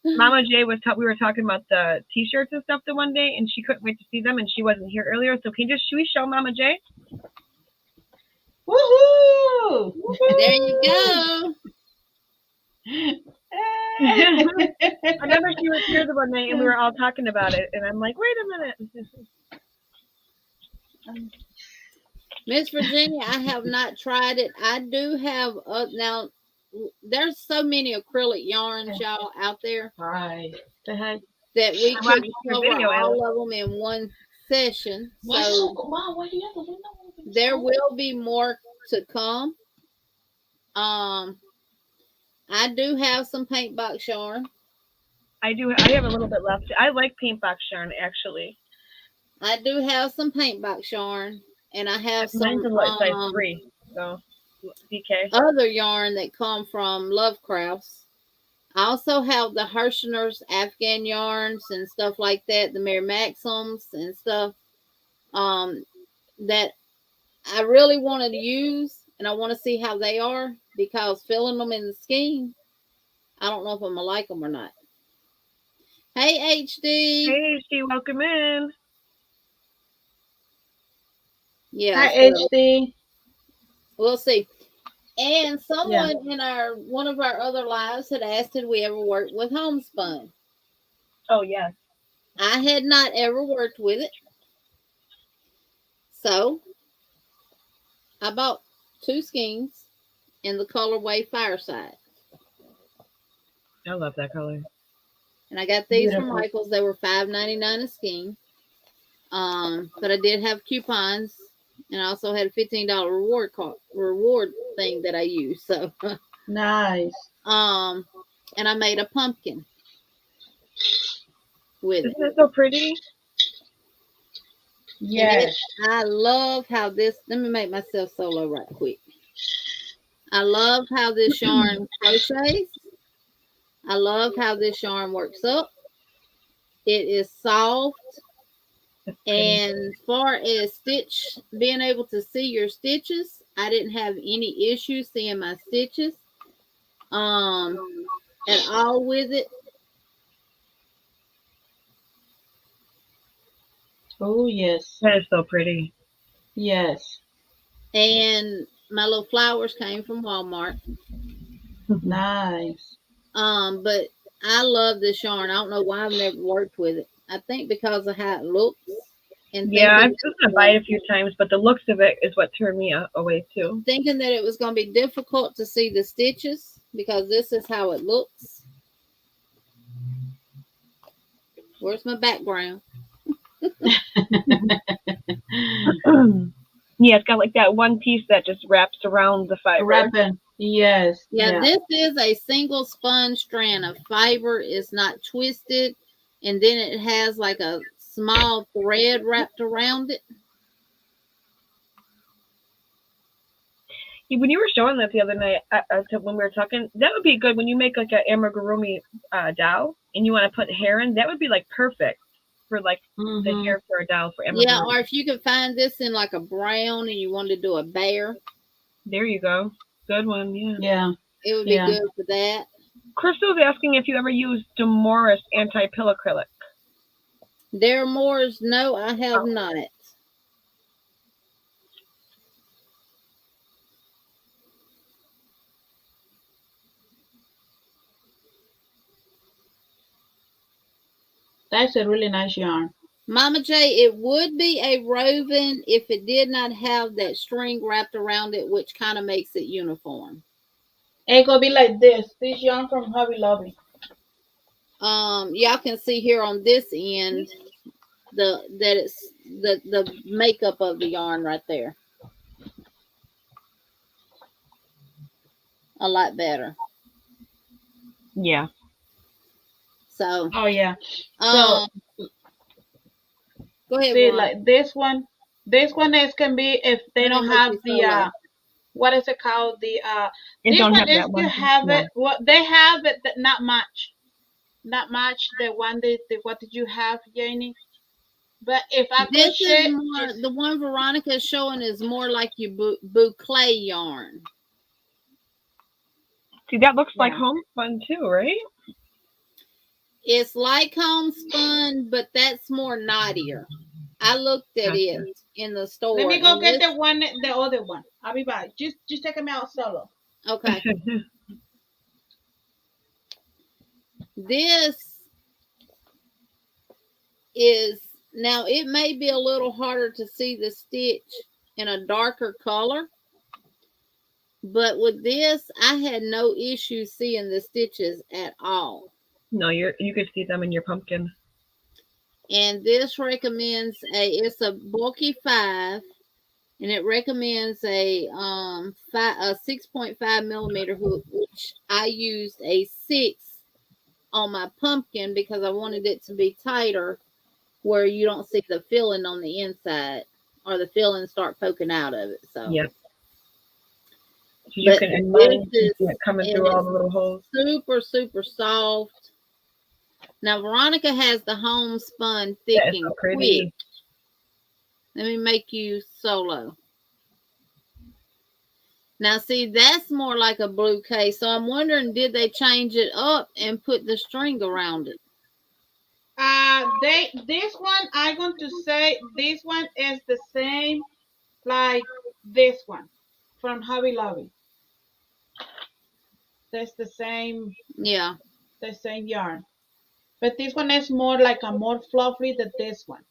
Mama J we were talking about the t-shirts and stuff the one day, and she couldn't wait to see them, and she wasn't here earlier. So can we show Mama J? Woohoo! There you go. I remember she was here the one night and we were all talking about it, and I'm like, wait a minute. Miss Virginia, I have not tried it. I do have now. There's so many acrylic yarns, y'all, out there. Hi. Say hi. That we I watched couldn't your cover video, all of them in one session. So there will be more to come. I do have some paint box yarn. I have a little bit left. I like paint box yarn, actually. I do have some paint box yarn, and I have Mine's some like size 3, so DK. other yarn that come from Love Crafts. I also have the Hirschner's Afghan yarns and stuff like that, the Mary Maxims and stuff that I really wanted to use, and I want to see how they are, because filling them in the skein, I don't know if I'm going to like them or not. Hey, HD. Hey, HD, welcome in. Yeah. Hi, HD. We'll see. And someone in one of our other lives had asked, did we ever work with homespun? Oh, yes. I had not ever worked with it. So I bought 2 skeins in the colorway Fireside. I love that color. And I got these from Michael's. They were $5.99 a skein. But I did have coupons, and I also had a $15 reward thing that I used. So nice. And I made a pumpkin with it. Isn't it so pretty? Yes. I love how this. Let me make myself solo right quick. I love how this yarn crochets. I love how this yarn works up. It is soft. And far as being able to see your stitches, I didn't have any issues seeing my stitches at all with it. Oh, yes. That is so pretty. Yes. And my little flowers came from Wal-Mart. Nice. But I love this yarn. I don't know why I've never worked with it. I think because of how it looks. And yeah, I've just gonna buy it a few times, but the looks of it is what turned me away too. Thinking that it was going to be difficult to see the stitches, because this is how it looks. Where's my background? Yeah, it's got like that one piece that just wraps around the fiber. Wrapping. Yes. Yeah, this is a single spun strand of fiber. It's not twisted. And then it has like a small thread wrapped around it. When you were showing that the other night, when we were talking, that would be good when you make like an amigurumi doll and you want to put hair in. That would be like perfect for like the hair for a doll for amigurumi. Yeah, or if you could find this in like a brown and you wanted to do a bear. There you go. Good one, yeah. Yeah. It would be good for that. Crystal's asking if you ever used Demoris anti-pill acrylic. Demoris, no, I have not. That's a really nice yarn. Mama J, it would be a woven if it did not have that string wrapped around it, which kind of makes it uniform. It could be like this. This yarn from Hobby Lobby. Y'all can see here on this end it's the makeup of the yarn right there. A lot better. Yeah. So. Oh yeah. So. Go ahead. See, like this one can be if they don't have the what is it called, the this one is to have it. Well, they have it, but not much. The one what did you have, Jeannie? But if I crochet, the one Veronica is showing is more like your boucle yarn. See, that looks like homespun too, right? It's like homespun, but that's more knottier. I looked at Gotcha. it in the store. Let me go and get this- the other one. I'll be back. Just take me out solo. Okay. This is, now it may be a little harder to see the stitch in a darker color, but with this, I had no issue seeing the stitches at all. No, you could see them in your pumpkin. And this recommends it's a bulky 5, and it recommends a 6.5 millimeter hook, which I used a 6 on my pumpkin because I wanted it to be tighter where you don't see the filling on the inside or the filling start poking out of it. So yep. So you can admire it coming through all the little holes. Super, super soft. Now Veronica has the homespun thick and so pretty. quick. Let me make you solo. Now see, that's more like a blue case. So I'm wondering, did they change it up and put the string around it? This one, I'm going to say this one is the same like this one from Hobby Lobby. That's the same. Yeah. The same yarn. But this one is more like a more fluffy than this one.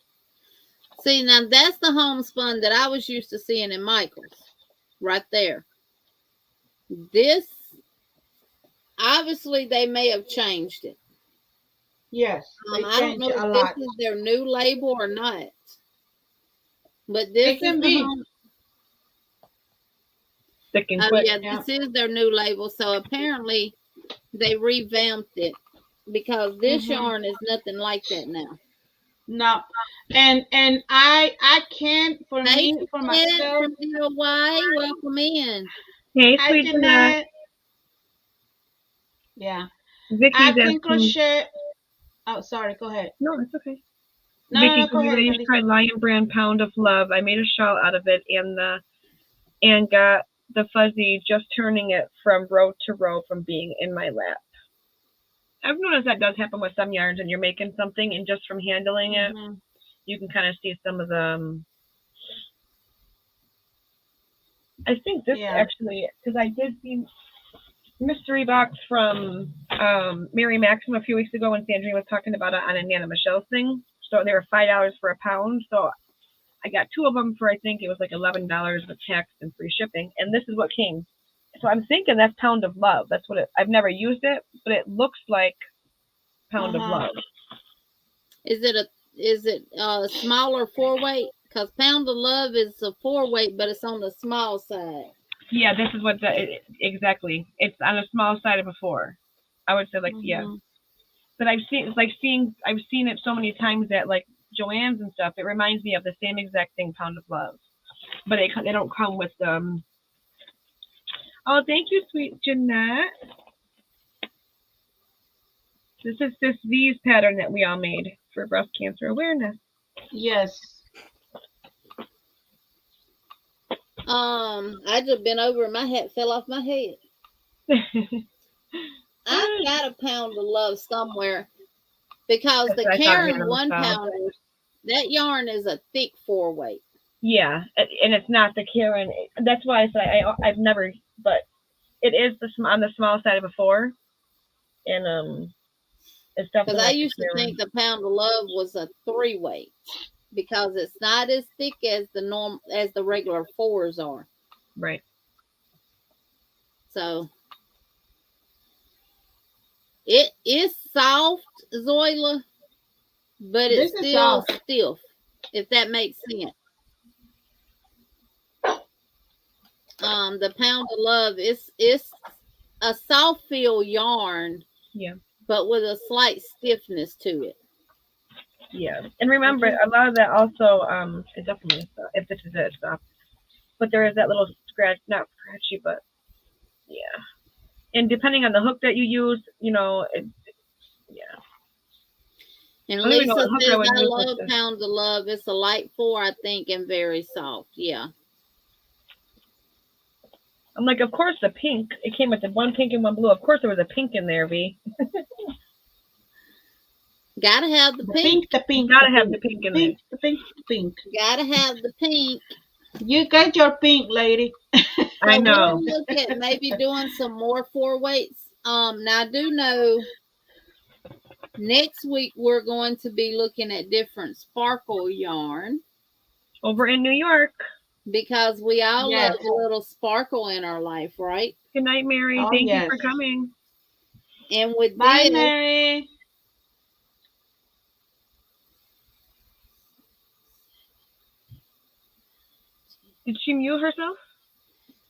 See, now that's the homespun that I was used to seeing in Michael's. Right there. This, obviously, they may have changed it. Yes, they I don't know changed if a lot. this is their new label or not. But this It can is be. Thick and quick. Yeah, this is their new label. So apparently they revamped it because this yarn is nothing like that now. No, and I can't for me for myself. From DIY, welcome in. Hey, sweet Jeanette. Yeah, Vicky's I can asking. crochet. Oh, sorry. Go ahead. No, it's okay. No, Vicky, no, go ahead. you tried Lion Brand Pound of Love. I made a shawl out of it and got the fuzzy just turning it from row to row from being in my lap. I've noticed that does happen with some yarns, and you're making something, and just from handling it, you can kind of see some of the. I think this actually, because I did see mystery box from Mary Maxim a few weeks ago when Sandrine was talking about it on a Nana Michelle's thing. So they were $5 for a pound. So I got 2 of them for, I think it was like $11 with tax and free shipping. And this is what came. So I'm thinking that's Pound of Love. That's what I've never used it, but it looks like Pound of Love. Is it a smaller 4-weight? Because Pound of Love is a 4-weight, but it's on the small side. Yeah, this is what exactly. It's on a small side of a 4. I would say yeah. But I've seen it so many times at like JoAnn's and stuff. It reminds me of the same exact thing, Pound of Love. But they don't come with Oh, thank you, sweet Jeanette. This is this V's pattern that we all made for breast cancer awareness. Yes. I just been over and my hat fell off my head. I've got a Pound of Love somewhere because the Karen 1 pounder, that yarn is a thick 4-weight. Yeah, and it's not the Karen. That's why I say I've never, but it is on the small side of a 4, and it's definitely. Because I used to think the Pound of Love was a 3-weight because it's not as thick as the regular 4s are. Right. So it is soft, Zoila, but it's still stiff, if that makes sense. The Pound of Love it's a soft feel yarn, but with a slight stiffness to it. Yeah, and remember, a lot of that also it definitely if this is it, soft. But there is that little scratch, not scratchy, but yeah. And depending on the hook that you use, yeah. And Lisa says, I love Pound of Love. It's a light 4, I think, and very soft. Yeah. I'm like, of course the pink. It came with the 1 pink and 1 blue. Of course there was a pink in there, V. Gotta have the pink. The pink. Gotta have the pink in there. The pink. Gotta have the pink. You get your pink, lady. I know. We'll look at maybe doing some more 4-weights. Now I do know next week we're going to be looking at different sparkle yarn. Over in New York. Because we all love a little sparkle in our life, right? Good night, Mary. Thank you for coming. And with Bye, this, Mary. Did she mute herself?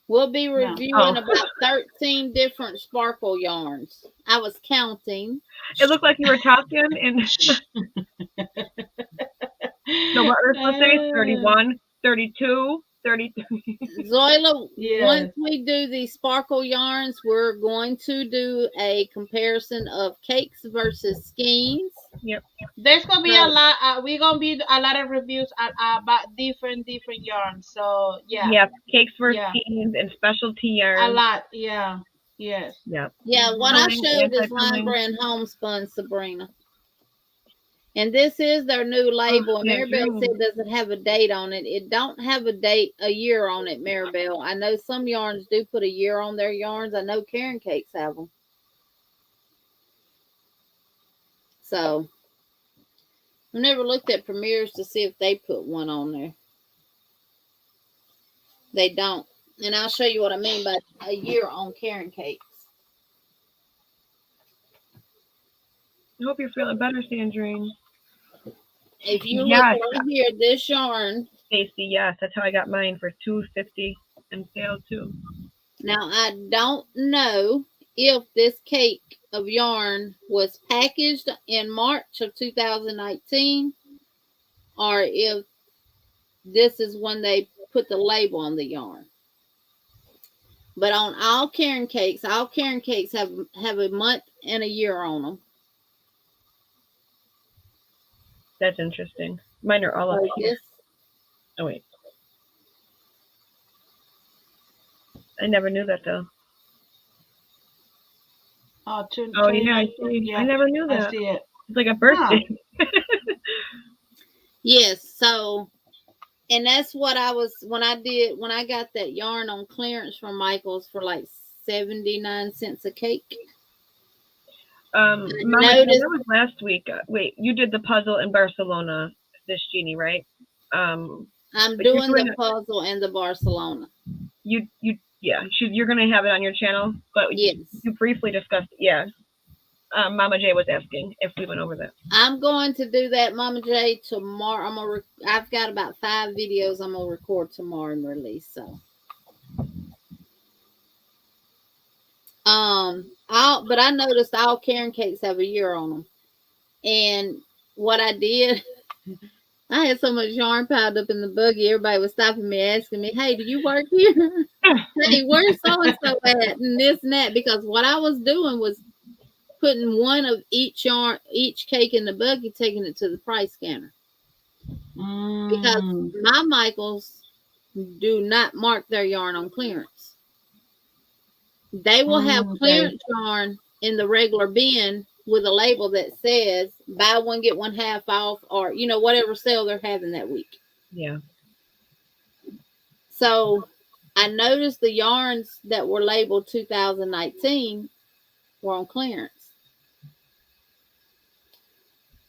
We'll be reviewing about 13 different sparkle yarns. I was counting. It looked like you were talking and no, what was supposed to say? 31, 32, 33. Zoila, once we do these sparkle yarns, we're going to do a comparison of cakes versus skeins. Yep. There's gonna be a lot. We're gonna be a lot of reviews about different yarns. So yeah. Yeah, cakes versus skeins and specialty yarns. A lot. Yeah. Yes. Yep. Yeah. What I showed is Line Brand Homespun, Sabrina. And this is their new label. And Maribel said it doesn't have a date on it. It don't have a year on it, Maribel. I know some yarns do put a year on their yarns. I know Karen Cakes have them. So, I never looked at Premier's to see if they put one on there. They don't. And I'll show you what I mean by a year on Karen Cakes. I hope you're feeling better, Sandrine. If you look right here, this yarn. Stacy, yes, that's how I got mine for $2.50 and sale too. Now, I don't know if this cake of yarn was packaged in March of 2019 or if this is when they put the label on the yarn. But on all Karen Cakes have a month and a year on them. That's interesting. Mine are all up here. Oh, wait. I never knew that, though. Oh, yeah, I see. Yeah, I never knew that. I see it. It's like a birthday. Yes, so, and that's what I was, when I got that yarn on clearance from Michael's for like 79 cents a cake. Mama, that was last week. Wait, you did the puzzle in Barcelona, this Jeannie, right? I'm doing the puzzle in the Barcelona. You're gonna have it on your channel, but yes, you briefly discussed. Yeah, Mama J was asking if we went over that. I'm going to do that, Mama J, tomorrow. I've got about 5 videos I'm gonna record tomorrow and release. So. But I noticed all Karen Cakes have a year on them. And what I did, I had so much yarn piled up in the buggy. Everybody was stopping me, asking me, "Hey, do you work here? Hey, where's so-and-so at?" And this and that. Because what I was doing was putting one of each cake in the buggy, taking it to the price scanner. Because my Michaels do not mark their yarn on clearance. They will have clearance yarn in the regular bin with a label that says buy one, get one half off, or, whatever sale they're having that week. Yeah. So I noticed the yarns that were labeled 2019 were on clearance.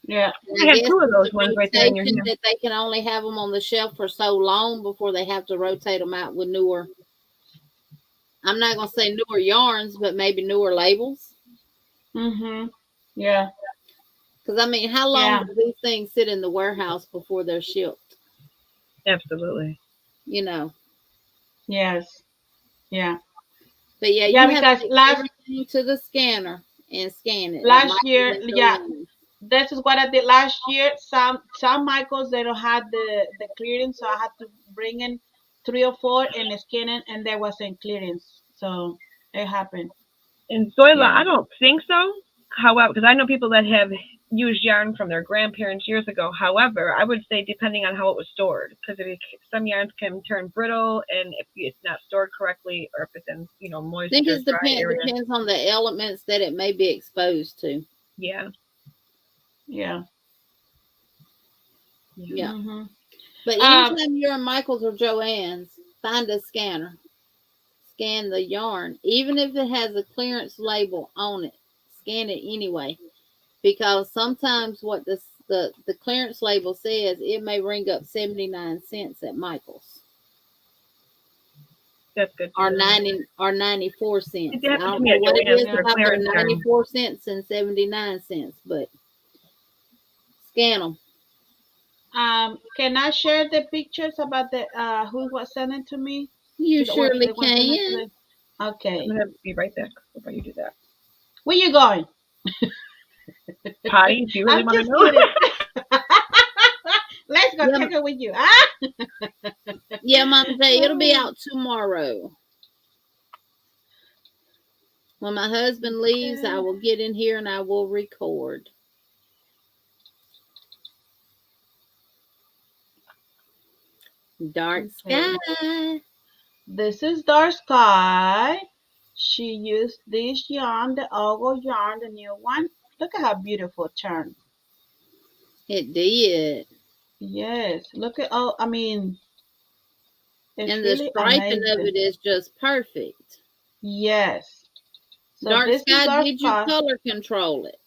Yeah. I had 2 of those ones right there in your hand. That they can only have them on the shelf for so long before they have to rotate them out with newer. I'm not going to say newer yarns, but maybe newer labels. Yeah. Because, how long do these things sit in the warehouse before they're shipped? Absolutely. Yes. Yeah. But you have to take everything to the scanner and scan it. Last year, this is what I did last year. Some Michaels, they don't have the clearance, so I had to bring in 3 or 4 and scan it, and there wasn't clearance. So it happened. In Zoila, I don't think so. However, because I know people that have used yarn from their grandparents years ago. However, I would say depending on how it was stored, because some yarns can turn brittle, and if it's not stored correctly, or if it's in moist. I think it depends on the elements that it may be exposed to. Yeah. Yeah. Yeah. Mm-hmm. But anytime you're in Michael's or JoAnn's, find a scanner. Scan the yarn. Even if it has a clearance label on it, scan it anyway. Because sometimes what the clearance label says, it may ring up 79 cents at Michael's. That's good. Or 94 cents. It I happened to don't me know at what it JoAnn's is for about their clearance yarn. 94 cents and 79 cents, but scan them. Can I share the pictures about the who was sending to me? You surely They was sending to can. them? Okay. I'm gonna be right back before you do that. Where you going? Potty, do you really I'm want to just know? kidding. Let's go Yeah, take it with you. Ah? Yeah, Mama J, it'll be out tomorrow. When my husband leaves, I will get in here and I will record. Dark Sky. This is Dark Sky. She used this yarn, the Ogo yarn, the new one. Look at how beautiful it turned. It did. Yes, look at all. I mean, it's And the really striping of amazing. it is just perfect. Yes. So Dark this is Sky, Dark did you Sky. color control it?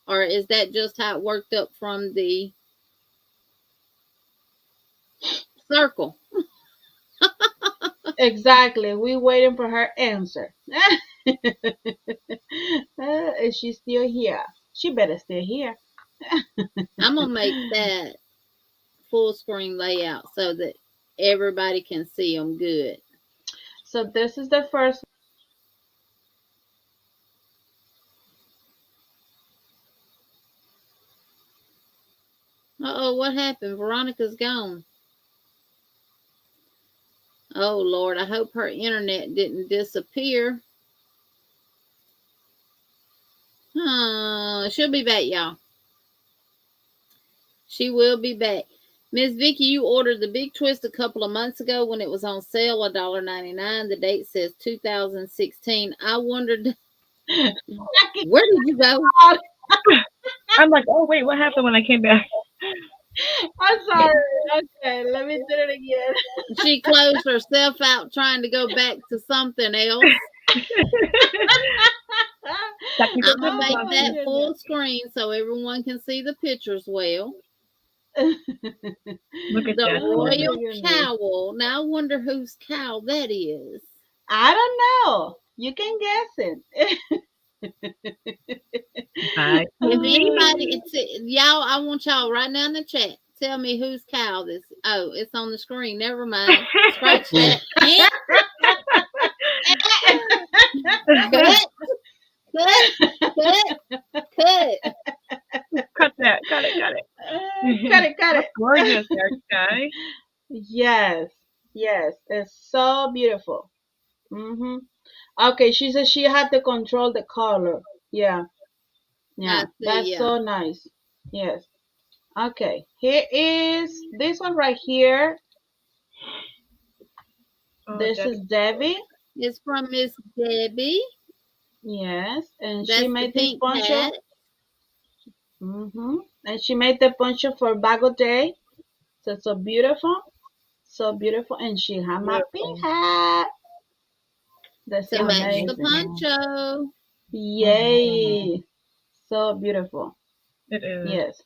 Or is that just how it worked up from the circle? Exactly. We're waiting for her answer. Is she still here? She better stay here. I'm going to make that full screen layout so that everybody can see them good. So this is the first. Uh-oh, what happened? Veronica's gone. Oh, Lord, I hope her internet didn't disappear. She'll be back, y'all. She will be back. Miss Vicky, you ordered the big twist a couple of months ago when it was on sale, $1.99. The date says 2016. I wondered, where did you go? I'm like, oh wait, what happened when I came back? I'm sorry. Okay, let me do it again. She closed herself out trying to go back to something else. I'm going to make that full screen so everyone can see the pictures well. Look at The that. royal cowl. Now I wonder whose cowl that is. I don't know. You can guess it. If anybody, y'all, I want y'all right now in the chat. Tell me whose cowl this. Oh, it's on the screen. Never mind. Scratch that. Cut. Cut that. Cut it. Cut it. That's gorgeous, Dark Sky. Yes. It's so beautiful. Okay, she said she had to control the color. Yeah. That's so nice. Yes. Okay, here is this one right here. This is Debbie. It's from Miss Debbie. Yes, and that's she made this poncho. And she made the poncho for Bago Day. So beautiful, and she had my pink hat. That's to amazing. match the poncho. Yay! So beautiful. It is. Yes.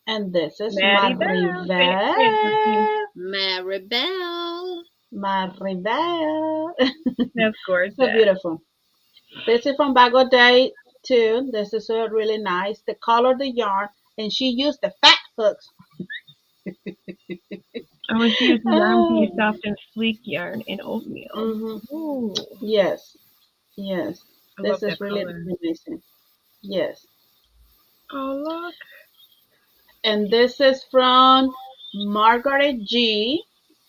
And this is Maribel. That's gorgeous. So beautiful. This is from Bago Day too. This is really nice. The color of the yarn, and she used the fat hooks. She used Yarn soft and sleek yarn in oatmeal. Yes. This is really amazing. Yes. Oh, look. And this is from Margaret G.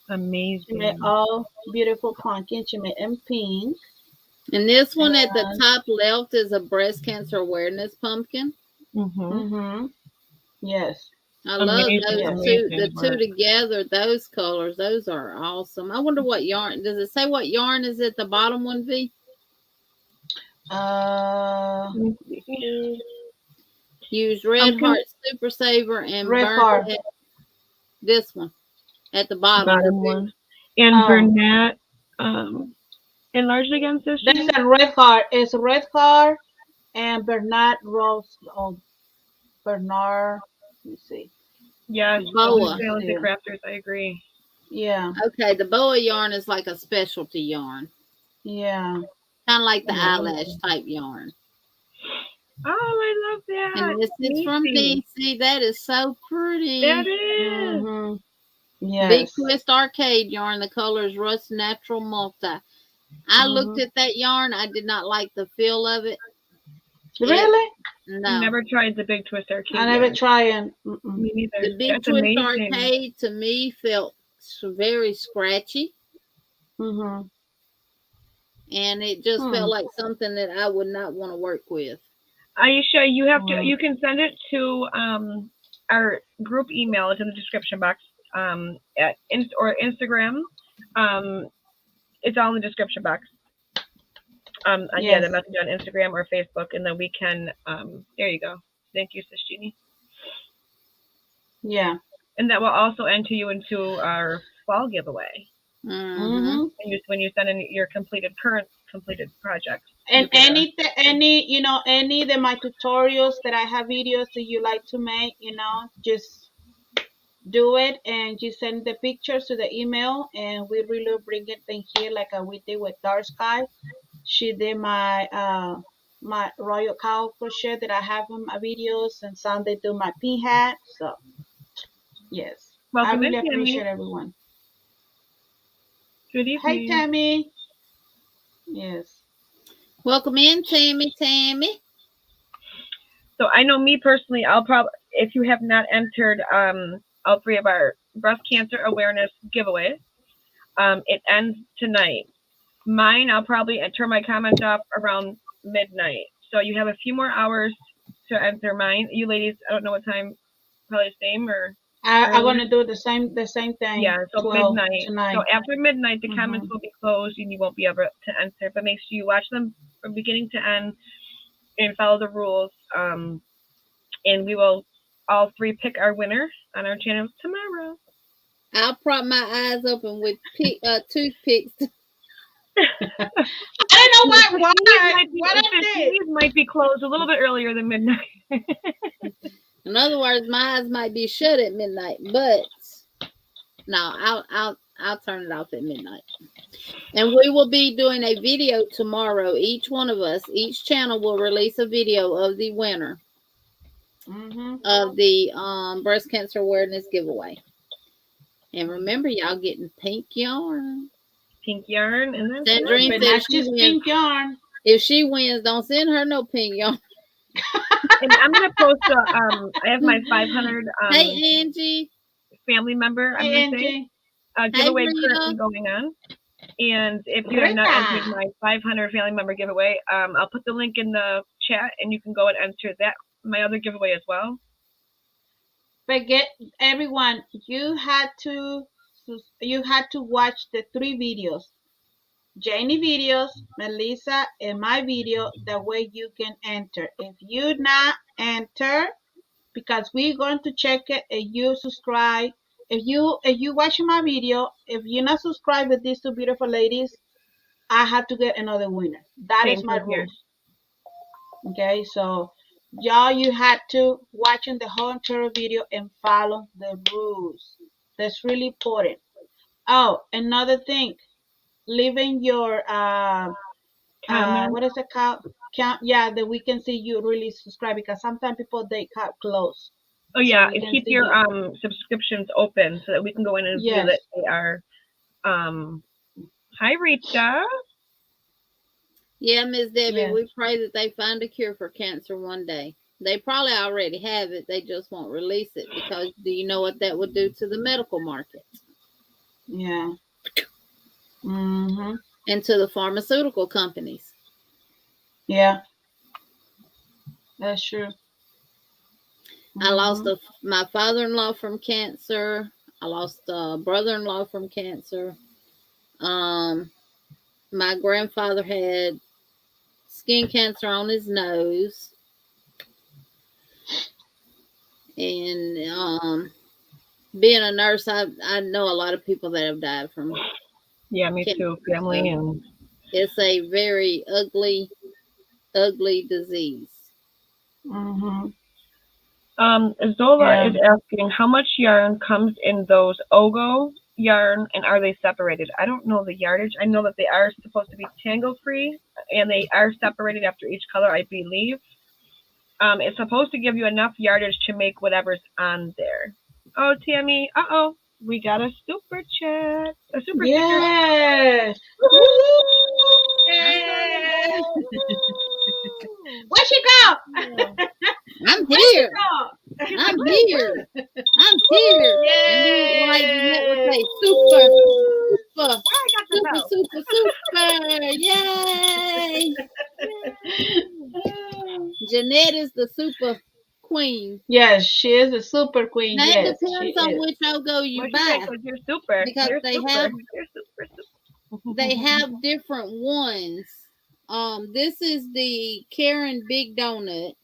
Amazing. She made all beautiful pumpkin. She made in pink. And this one at the top left is a breast cancer awareness pumpkin. Yes. I love those two. The two together, those colors, those are awesome. I wonder what yarn. Does it say what yarn is at the bottom one, V? Use Red Heart Supersaver and Red Heart. This one at the bottom. Bottom one. And Bernat, enlarged again, sister. That's a Red Heart. It's Red Heart and Bernat Rose. Oh, Bernard. Let me see. Yeah, boa. Talented crafters. I agree. Yeah. Okay, the boa yarn is like a specialty yarn. Yeah. Kind of like the eyelash type yarn. Oh, I love that. And this is from DC. That is so pretty. That is. Mm-hmm. Yes. Big Twist Arcade yarn. The color is Rust Natural Multi. I looked at that yarn. I did not like the feel of it. Really? No. I never tried the Big Twist Arcade. I never tried. Me neither. The Big Twist Arcade to me felt very scratchy. Mm-hmm. And it just felt like something that I would not want to work with. Aisha, you have to. You can send it to our group email. It's in the description box. At or Instagram. It's all in the description box. Yeah, the message on Instagram or Facebook, and then we can. There you go. Thank you, Sis Jeannie. Yeah. And that will also enter you into our fall giveaway. Mm-hmm. When you send in your current completed projects. And any of my tutorials that I have videos that you like to make, just do it and just send the pictures to the email, and we really bring it in here like we did with Dark Sky. She did my my Royal Cow crochet that I have in my videos, and some they do my pin hat. So yes, I really appreciate everyone. Good evening. Hi, Tammy. Yes. Welcome in, Tammy. So I know me personally, I'll probably, if you have not entered all three of our breast cancer awareness giveaways, it ends tonight. Mine, I'll probably turn my comments off around midnight. So you have a few more hours to enter mine. You ladies, I don't know what time, probably the same or. I want to do the same thing. Yeah, so midnight. Tonight. So after midnight, the comments will be closed and you won't be able to enter. But make sure you watch them from beginning to end and follow the rules. And we will all three pick our winner on our channel tomorrow. I'll prop my eyes open with toothpicks. I don't know why. These might be closed a little bit earlier than midnight. In other words, my eyes might be shut at midnight, but no, I'll turn it off at midnight. And we will be doing a video tomorrow. Each one of us, each channel will release a video of the winner of the breast cancer awareness giveaway. And remember, y'all getting pink yarn. Pink yarn, and then Sandrine said pink yarn. If she wins, don't send her no pink yarn. And I'm gonna post I have my 500 hey Angie, family member. I'm gonna say giveaway currently going on. And if you have not entered my 500 family member giveaway, I'll put the link in the chat, and you can go and enter that my other giveaway as well. Forget everyone. You had to watch the 3 videos. Jeannie videos, Melissa, and my video. That way you can enter. If you not enter, because we're going to check it, and you subscribe. If you watch my video, if you're not subscribed with these 2 beautiful ladies, I have to get another winner. That is my rules. Okay, so y'all, you had to watch the whole entire video and follow the rules. That's really important. Oh, another thing. Leaving your what is it called? Count, yeah, that we can see you really subscribe, because sometimes people they cut close. Oh yeah, so keep your subscriptions open so that we can go in and see that they are. Hi Rita. Yeah, Miss Debbie, we pray that they find a cure for cancer one day. They probably already have it. They just won't release it, because do you know what that would do to the medical market? Yeah. And to the pharmaceutical companies. Yeah. That's true. I lost my father-in-law from cancer. I lost a brother-in-law from cancer. My grandfather had skin cancer on his nose. And being a nurse, I know a lot of people that have died from me too. Family and it's a very ugly disease. Zola is asking how much yarn comes in those Ogo yarn and are they separated? I don't know the yardage. I know that they are supposed to be tangle free and they are separated after each color, I believe. It's supposed to give you enough yardage to make whatever's on there. Oh, Tammy, we got a super chat. A super yes. Yay! Where'd she go? I'm here. I'm here. I'm here. Yay! And we, like Jeanette would say, super. Yay! Jeanette is the super queen. Yes, she is a super queen. Now Yes, it depends on which Ogo you buy. You're super. Because they have different ones. This is the Karen Big Donut.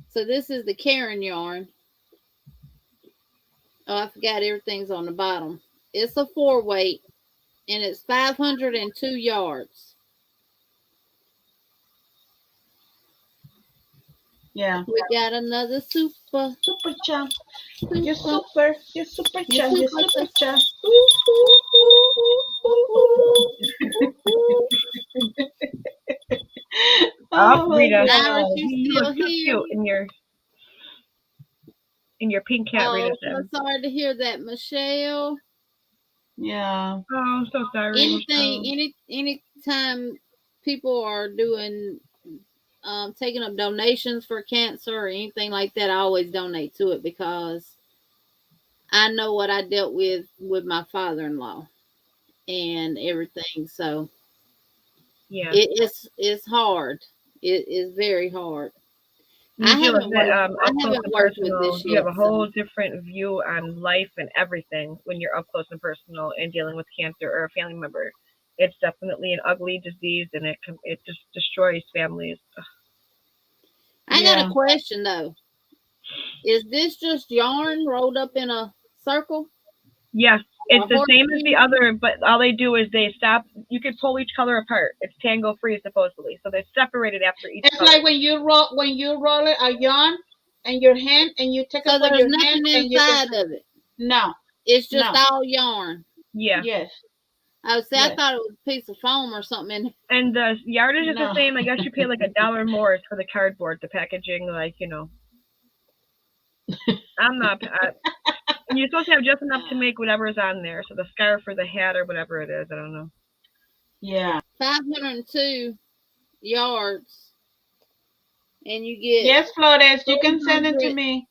So this is the Karen yarn. Oh, I forgot everything's on the bottom. It's a 4-weight and it's 502 yards. Yeah. We got another super chump. You're super chump. You're super chump. Rita, you look so cute in your pink cat. Rita said. I'm sorry to hear that, Michelle. Yeah. Oh, I'm so sorry. Anytime people are doing taking up donations for cancer or anything like that, I always donate to it because I know what I dealt with my father-in-law and everything. So yeah, it's hard. It is very hard. I haven't worked with this yet. You have a whole different view on life and everything when you're up close and personal and dealing with cancer or a family member. It's definitely an ugly disease, and it just destroys families. I got a question though. Is this just yarn rolled up in a circle? Yes, it's the same as the other, but all they do is they stop. You can pull each color apart. It's tangle free supposedly, so they're separated after each. It's color. Like when you roll it a yarn in your hand and you take it with your hand and you inside of it. No, it's just all yarn. Yeah. Yes. I thought it was a piece of foam or something. And the yardage is the same. I guess you pay like $1 more for the cardboard, the packaging, I'm not. And you're supposed to have just enough to make whatever's on there. So the scarf or the hat or whatever it is, I don't know. Yeah. 502 yards, and you get. Yes, Flores, you can send it to me.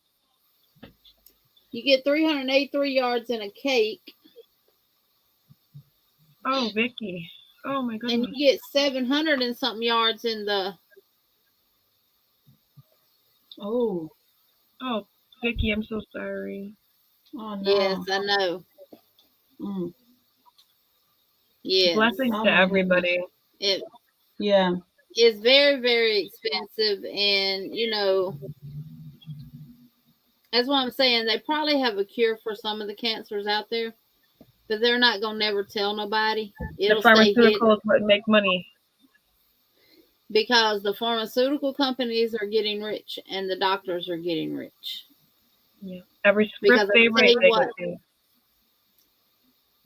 You get 383 yards in a cake. Oh, Vicky. Oh, my goodness. And you get 700 and something yards in the... Oh, Vicky, I'm so sorry. Oh, no. Yes, I know. Yeah. Blessings to everybody. Yeah. It's very, very expensive. And, that's what I'm saying. They probably have a cure for some of the cancers out there. But they're not going to never tell nobody. The pharmaceuticals would make money. Because the pharmaceutical companies are getting rich and the doctors are getting rich. Yeah. Every script they write, they get paid.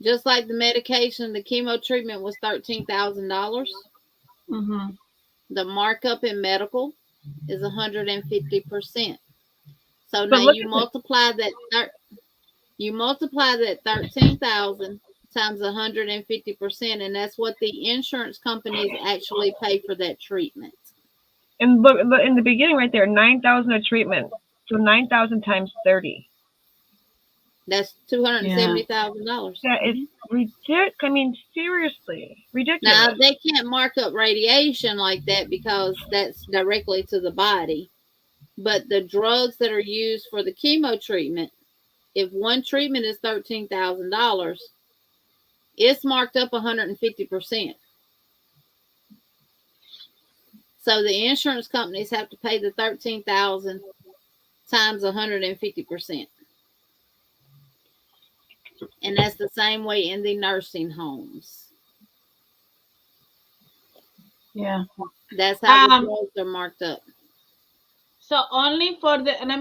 Just like the medication, the chemo treatment was $13,000. Mm-hmm. The markup in medical is 150%. So now you multiply that. You multiply that 13,000 times 150%, and that's what the insurance companies actually pay for that treatment. And look in the beginning, right there, 9,000 a treatment. So 9,000 times 30. That's $270,000. That is ridiculous. I mean, seriously, ridiculous. Now they can't mark up radiation like that because that's directly to the body. But the drugs that are used for the chemo treatment, if one treatment is $13,000, it's marked up 150%. So the insurance companies have to pay the $13,000 times 150%. And that's the same way in the nursing homes. Yeah. That's how the roles are marked up. So only for the let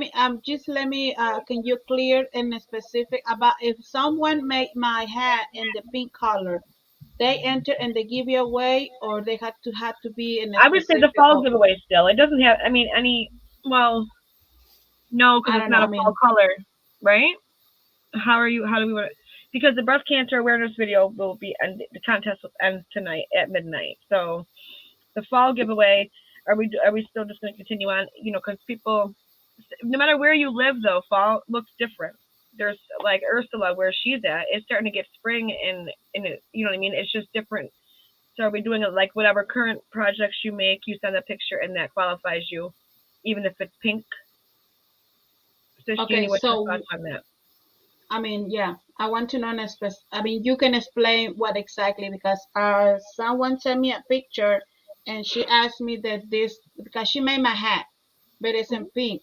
me can you clear in a specific about if someone make my hat in the pink color, they enter and they give you away, or they had to be in a I would say the specific fall giveaway still. It doesn't have. I mean, well, no, because I it's don't not know. a fall color, right? How do we want to? Because the breast cancer awareness video will be, and the contest ends tonight at midnight. So the fall giveaway, are we still just going to continue on? You know, because people, no matter where you live, though, fall looks different. There's like Ursula, where she's at, it's starting to get spring in it. You know what I mean? It's just different. So are we doing it like whatever current projects you make, you send a picture and that qualifies you, even if it's pink? So Okay, Jeannie, what's so your thoughts on that? I mean, yeah, I want to know I mean, you can explain what exactly because someone sent me a picture and she asked me that this because she made my hat, but it's in pink,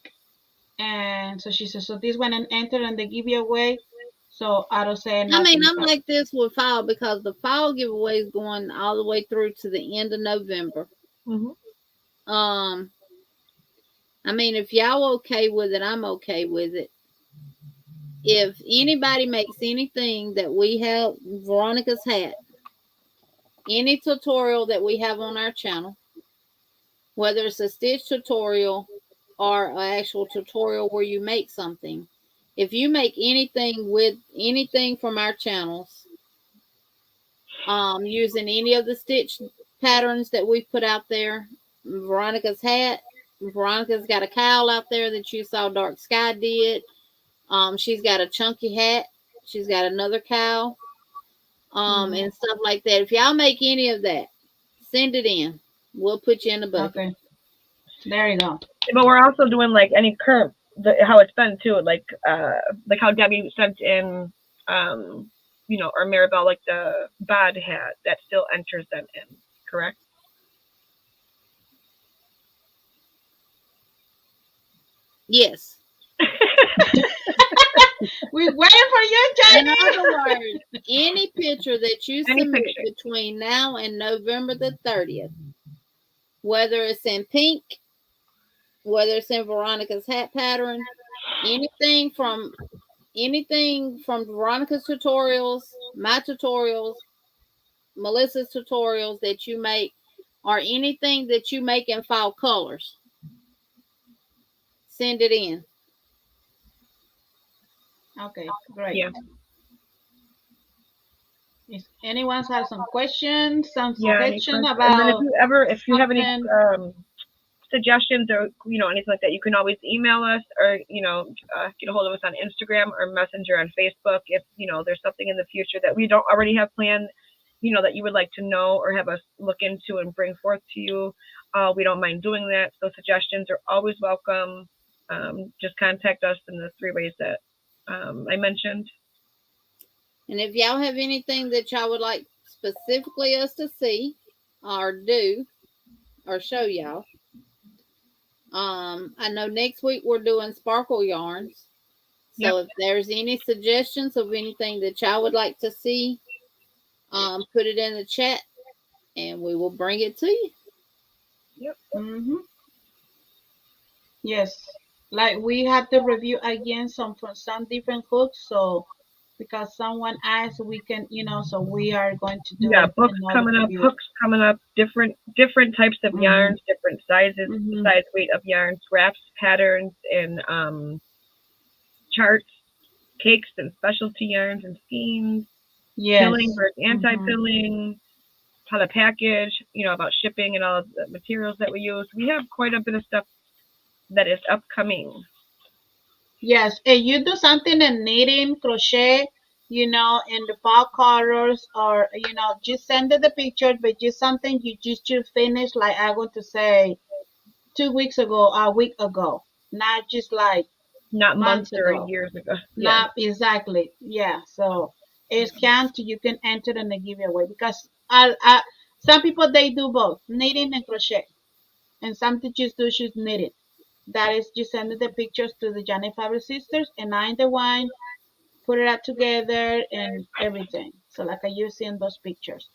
and so she said, so this one and enter and they give you away. So I don't say I nothing. mean, I'm like this with fall because the fall giveaway is going all the way through to the end of November. I mean, if y'all okay with it, I'm okay with it. If anybody makes anything that we have, Veronica's hat, any tutorial that we have on our channel, whether it's a stitch tutorial or an actual tutorial where you make something, if you make anything with anything from our channels, using any of the stitch patterns that we've put out there, Veronica's hat, Veronica's got a cowl out there that you saw Dark Sky did. She's got a chunky hat. She's got another cowl. And stuff like that. If y'all make any of that, send it in. We'll put you in the bucket. Okay. There you go. But we're also doing like any current, how it's been too, like how Debbie sent in, you know, or Maribel, like the bod hat that still enters them in, correct? Yes. We're waiting for you, Jeannie. In other words, any picture that you submit between now and November the 30th, whether it's in pink, whether it's in Veronica's hat pattern, anything from Veronica's tutorials, my tutorials, Melissa's tutorials that you make, or anything that you make in fall colors, send it in. Okay, great. Yeah. If anyone has some questions, some suggestions about, and then if you have any suggestions or anything like that, you can always email us or get a hold of us on Instagram or Messenger on Facebook. If there's something in the future that we don't already have planned, that you would like to know or have us look into and bring forth to you, we don't mind doing that. So suggestions are always welcome. Just contact us in the 3 ways that I mentioned. And if y'all have anything that y'all would like specifically us to see or do or show y'all, I know next week we're doing sparkle yarns. So if there's any suggestions of anything that y'all would like to see, put it in the chat and we will bring it to you. Yep. Yes. Like we had to review again some different hooks, so because someone asked, we can, so we are going to do books coming up, hooks coming up, different types of yarns, different sizes, size, weight of yarn, scraps, patterns, and charts, cakes and specialty yarns and schemes, pilling versus anti-pilling, how to package, about shipping and all of the materials that we use. We have quite a bit of stuff that is upcoming. Yes, and you do something in knitting, crochet, in the fall colors, or just send it the picture, but just something you just finish, like I want to say 2 weeks ago, a week ago, not just like not months or ago. years ago. Not exactly. Yeah. So it's can't you can enter in the giveaway because some people they do both knitting and crochet, and some teachers do just knitting. that is, you send the pictures to the Yarny Fiber Sisters, and I'm the one put it out together and everything. So like you see in those pictures.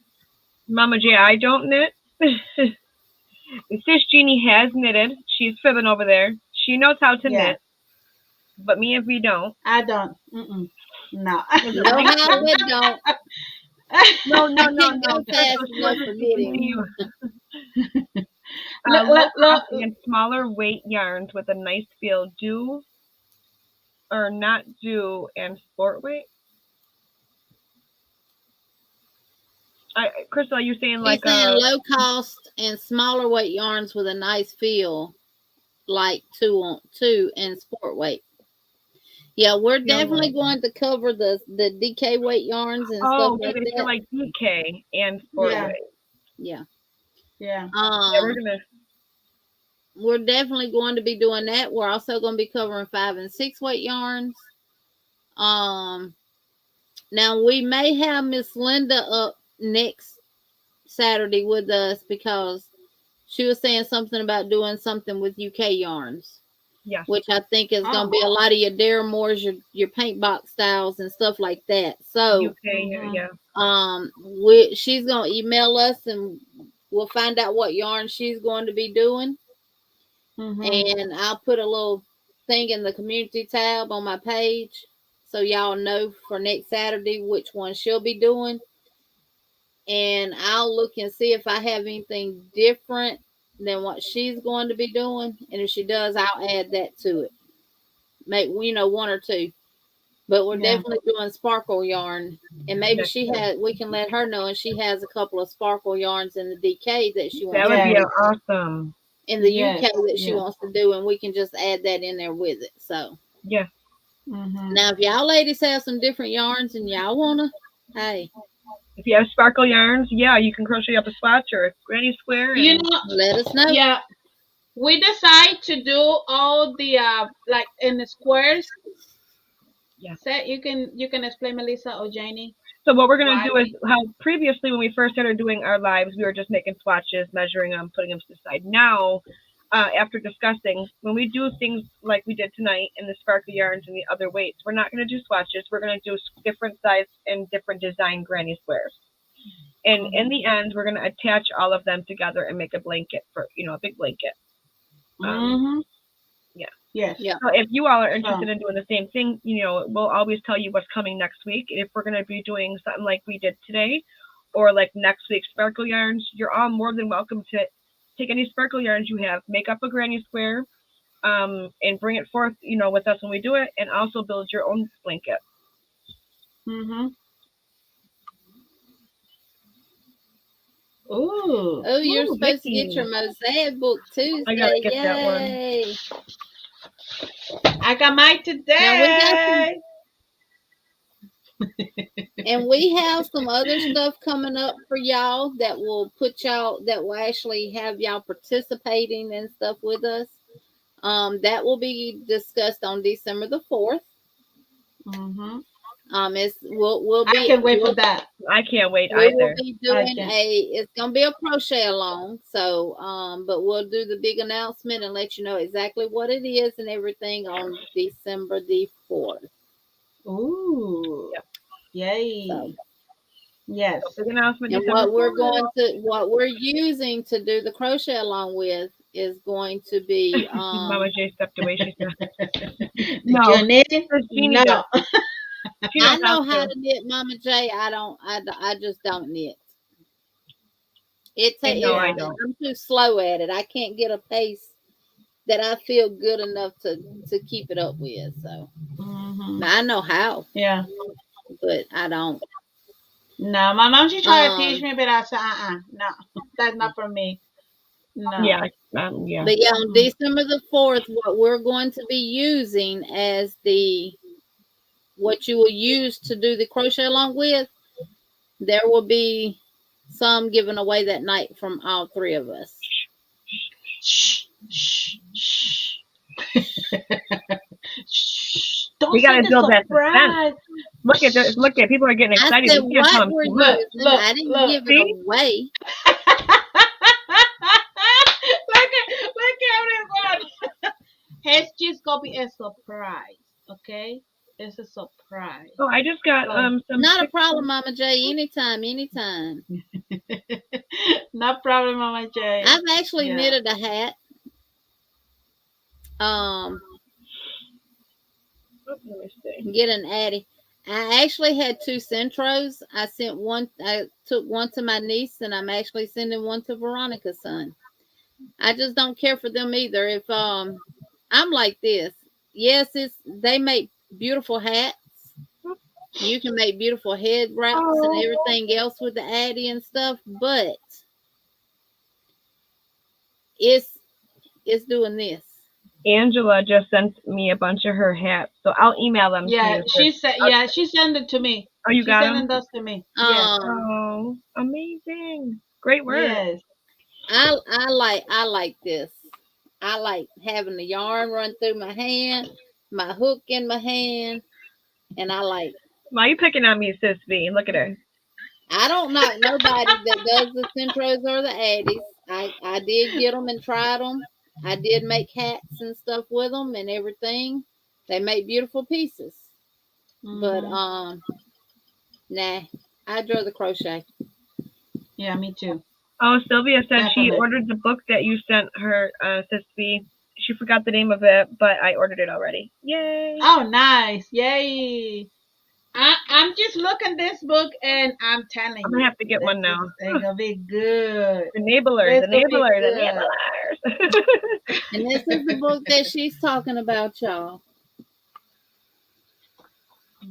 Mama J, I don't knit. Sis Jeannie has knitted. She's fibbing over there. She knows how to knit. But me and V don't. I don't. No. No, how we don't. No. Fast enough for knitting. Look, and smaller weight yarns with a nice feel. Do or not do and sport weight. Crystal, you're saying like low cost and smaller weight yarns with a nice feel, like 2 and sport weight. Yeah, we're definitely going to cover the DK weight yarns and stuff like that. Like DK and sport weight. Yeah. We're definitely going to be doing that. We're also going to be covering 5 and 6 weight yarns. Now we may have Miss Linda up next Saturday with us because she was saying something about doing something with UK yarns. Yeah. Which I think is going to be a lot of your Daramores, your paint box styles and stuff like that. So UK, she's going to email us and we'll find out what yarn she's going to be doing. And I'll put a little thing in the community tab on my page so y'all know for next Saturday which one she'll be doing. And I'll look and see if I have anything different than what she's going to be doing. And if she does, I'll add that to it. Make, 1 or 2. But we're definitely doing sparkle yarn. And maybe we can let her know, and she has a couple of sparkle yarns in the DK that she wants to do. That would be awesome. In the UK that she wants to do, and we can just add that in there with it. So now if y'all ladies have some different yarns and y'all wanna, if you have sparkle yarns, you can crochet up a swatch or a granny square and let us know. We decide to do all the like in the squares. So you can explain, Melissa or Jeannie. So what we're going to do is how previously when we first started doing our lives, we were just making swatches, measuring them, putting them to the side. Now, after discussing, when we do things like we did tonight in the sparkly yarns and the other weights, we're not going to do swatches. We're going to do different size and different design granny squares. And in the end, we're going to attach all of them together and make a blanket for, a big blanket. So if you all are interested in doing the same thing, we'll always tell you what's coming next week. If we're going to be doing something like we did today or like next week's sparkle yarns, you're all more than welcome to take any sparkle yarns you have, make up a granny square, and bring it forth, with us when we do it, and also build your own blanket. Oh, you're supposed to get your mosaic book too. I gotta get that one. I got mine today. And we have some other stuff coming up for y'all that will actually have y'all participating and stuff with us. That will be discussed on December the 4th. We'll be. I can't wait for that. I can't wait either. We'll be doing it's gonna be a crochet along. So, but we'll do the big announcement and let you know exactly what it is and everything on December the 4th. Ooh. Yay. So, yes. So big announcement. And what we're using to do the crochet along with is going to be Mama J stepped away. She said no. No. I know how to knit, Mama J. I just don't knit. I don't. I'm too slow at it. I can't get a pace that I feel good enough to keep it up with. So I know how. Yeah. But I don't. No, my mom, she tried to teach me, but I said, no, that's not for me. No. Yeah. But on December the 4th, what we're going to be using as what you will use to do the crochet along with, there will be some given away that night from all 3 of us. Don't we gotta build that suspense. Look at people are getting excited. I said, what we're using. I didn't give it away. Look at everyone. it's just gonna be a surprise. Okay, it's a surprise. Oh, I just got some. Not a problem, Mama J. Anytime, anytime. No problem, Mama J. I've actually knitted a hat. Let me see. Get an Addy. I actually had 2 Centros. I sent one. I took one to my niece, and I'm actually sending one to Veronica's son. I just don't care for them either. If I'm like this, yes, they make beautiful hats. You can make beautiful head wraps and everything else with the Addy and stuff, but it's doing this. Angela just sent me a bunch of her hats, so I'll email them. Yeah, to you. she said. Yeah, she sent it to me. Oh, you got them? Sending those to me. Yeah. Oh, amazing! Great work. Yes. I like this. I like having the yarn run through my hand, my hook in my hand, and I like. Why are you picking on me, Sis V? Look at her. I don't knock nobody that does the Centros or the Addies. I did get them and tried them. I did make hats and stuff with them and everything. They make beautiful pieces. But nah, I'd rather crochet. Yeah, me too. Oh, Sylvia said Definitely. she ordered the book that you sent her, Sis V. She forgot the name of it, but I ordered it already. Yay! Oh, nice! Yay! I'm just looking this book, and I'm telling you, I'm gonna have to get one now. It's gonna be good. Enablers. And this is the book that she's talking about, y'all.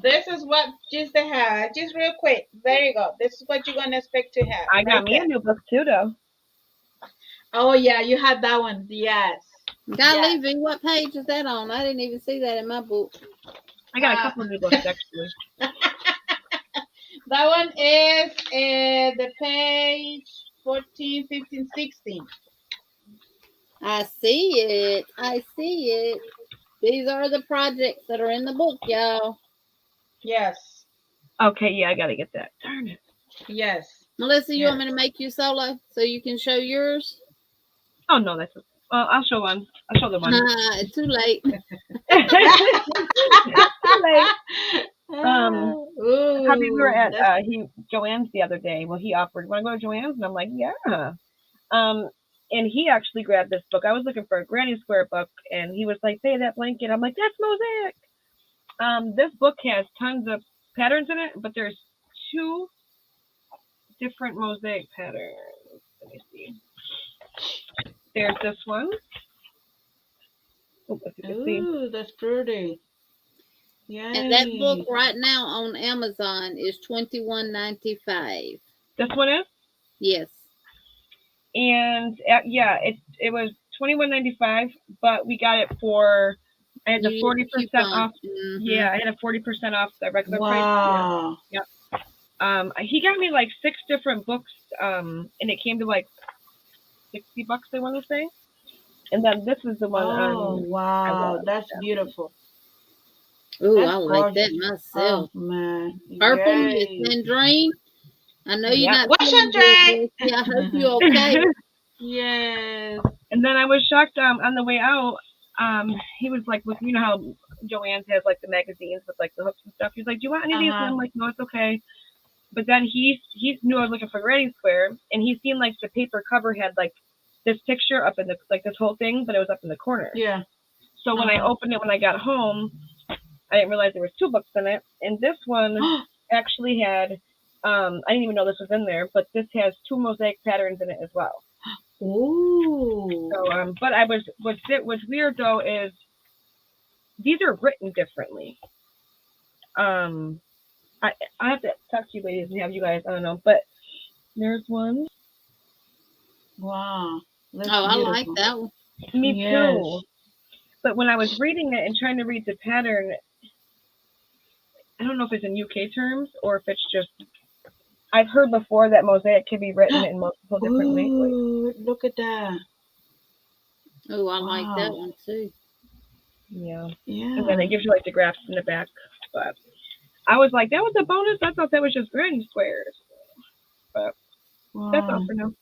This is what just they have. Just real quick. There you go. This is what you're gonna expect to have. I got me a new book too, though. Oh yeah, you had that one. Yes. Golly, V, what page is that on? I didn't even see that in my book. I got a couple of new books actually. That one is the page 14, 15, 16. I see it. I see it. These are the projects that are in the book, y'all. Yes. Okay, yeah, I gotta get that. Darn it. Yes. Melissa, you want me to make you solo so you can show yours? Oh no, that's well. I'll show one. I'll show the one. Too late. Too late. Ooh, Hubby, we were at JoAnn's the other day. Well, he offered, "Want to go to JoAnn's?" And I'm like, "Yeah." And he actually grabbed this book. I was looking for a Granny Square book, and he was like, "Say that blanket." I'm like, "That's mosaic." This book has tons of patterns in it, but there's 2 different mosaic patterns. Let me see. There's this one. Oh, if you can see. Ooh, that's pretty. Yeah. And that book right now on Amazon is $21.95. This one is? Yes. And yeah, it was $21.95, but we got it for I had the 40% off. Mm-hmm. Yeah, I had a 40% off the regular price. Wow. Yeah. He got me like 6 different books, and it came to like $60, I want to say. And then this is the one. Oh wow, that's beautiful. Ooh, I like that myself. Oh man. Purple, Miss Sandrine. I know you're not. What's your drink? Yeah, I hope you're okay. Yes. And then I was shocked on the way out. He was like, "Look, you know how JoAnn's has like the magazines with like the hooks and stuff." He's like, "Do you want any of these?" And I'm like, "No, it's okay." But then he knew I was looking for Granny Square, and he seen like the paper cover had like this picture up in the like this whole thing, but it was up in the corner. Yeah. So when I opened it when I got home, I didn't realize there was 2 books in it, and this one actually had. I didn't even know this was in there, but this has 2 mosaic patterns in it as well. Ooh. So, but what's weird though is these are written differently. I have to talk to you ladies and have you guys. I don't know, but there's one. Wow. That's I beautiful. like that one. Me too. But when I was reading it and trying to read the pattern, I don't know if it's in UK terms or if it's just. I've heard before that mosaic can be written in multiple different ways. Ooh, look at that. Oh, I like that one too. Yeah. Yeah. And then it gives you like the graphs in the back. But I was like, that was a bonus. I thought that was just Granny Squares. But that's all for now.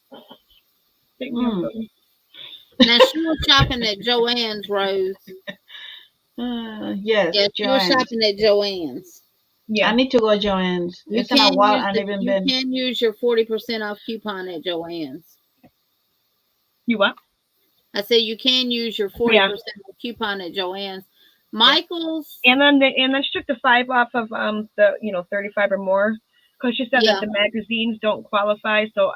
Now she was shopping at JoAnn's, Rose. Yes, Yeah, she was JoAnn's. shopping at JoAnn's. Yeah. I need to go JoAnn's. It's been a while. I haven't been. You can use your 40% off coupon at JoAnn's. You what? I said you can use your 40% off coupon at JoAnn's. Michael's. And then she took the 5 off of the 35 or more, because she said that the magazines don't qualify. So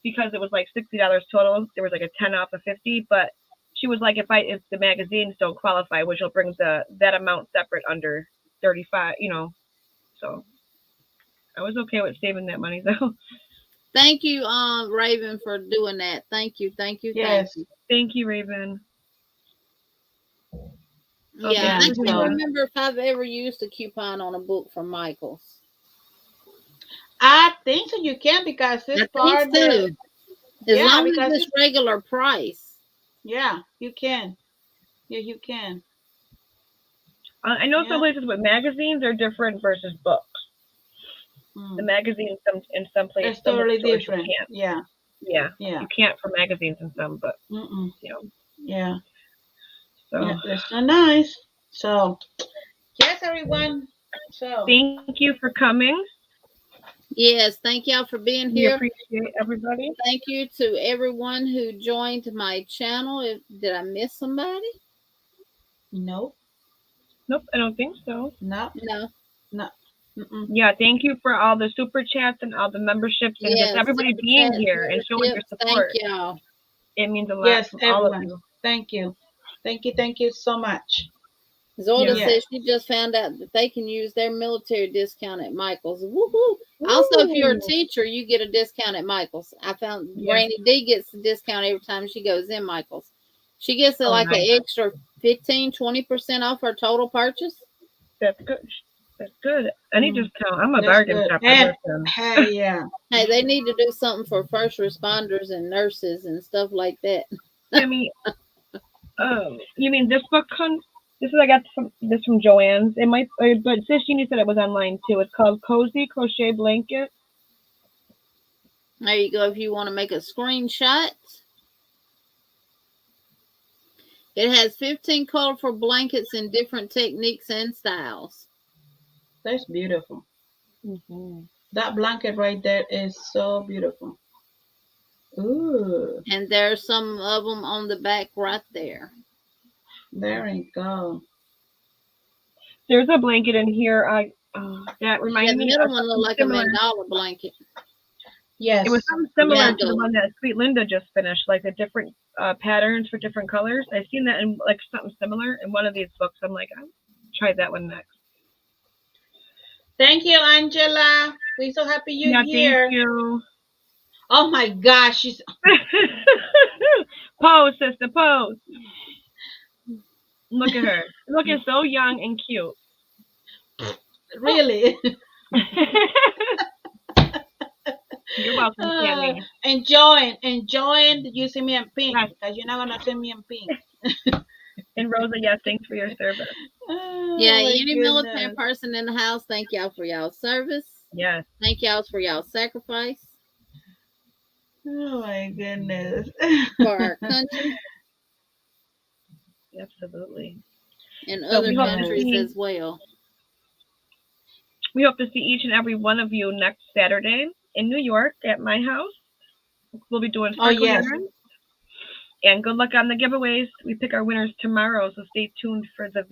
because it was like $60 total, there was like a 10 off of 50. But she was like, if the magazines don't qualify, which will bring that amount separate under 35, So I was okay with saving that money though. Thank you, Raven, for doing that. Thank you. Yes. Thank you, Raven. Yeah, I can't remember if I've ever used a coupon on a book from Michael's. I think so. You can, because it's part of the. As long as it's regular price. Yeah, you can. Yeah, you can. I know some places with magazines are different versus books. The magazines in some places it's totally different. Yeah. You can't for magazines in some, but Yeah. So that's so nice. So yes, everyone. So thank you for coming. Yes, thank y'all for being here. We appreciate everybody. Thank you to everyone who joined my channel. Did I miss somebody? Nope, I don't think so. No. Yeah, thank you for all the super chats and all the memberships and just everybody being here and showing your support. Thank y'all. It means a lot. Yes, from everyone. All of you. Thank you. Thank you so much. Zorda says she just found out that they can use their military discount at Michael's. Woohoo! Also, if you're a teacher, you get a discount at Michael's. I found Granny D gets a discount every time she goes in Michael's. She gets an extra 15-20% off her total purchase. That's good. That's good. Any discount. I'm a bargain shopper. Hey, yeah. Hey, they need to do something for first responders and nurses and stuff like that. I mean, you mean this book? I got this from JoAnn's. It might, but sis Jeannie said it was online too. It's called Cozy Crochet Blanket. There you go. If you want to make a screenshot, it has 15 colorful blankets in different techniques and styles. That's beautiful. That blanket right there is so beautiful. Ooh. And there's some of them on the back right there. There you go. There's a blanket in here. That reminds me. The middle one looked like a mandala blanket. Yes. It was something similar to the one that Sweet Linda just finished, like the different patterns for different colors. I've seen that in like something similar in one of these books. I'm like, I'll try that one next. Thank you, Angela. We're so happy you're here. Thank you. Oh my gosh, she's pose, sister, pose. Look at her, looking so young and cute. Really. You're welcome, Jeannie. Enjoying you see me in pink, because you're not gonna see me in pink. And Rosa, yes, thanks for your service. Any military person in the house, thank y'all for y'all service. Yes. Thank y'all for y'all sacrifice. Oh my goodness. For our country. Absolutely. And other countries as well. We hope to see each and every one of you next Saturday in New York at my house. We'll be doing yarns. And good luck on the giveaways. We pick our winners tomorrow, so stay tuned for the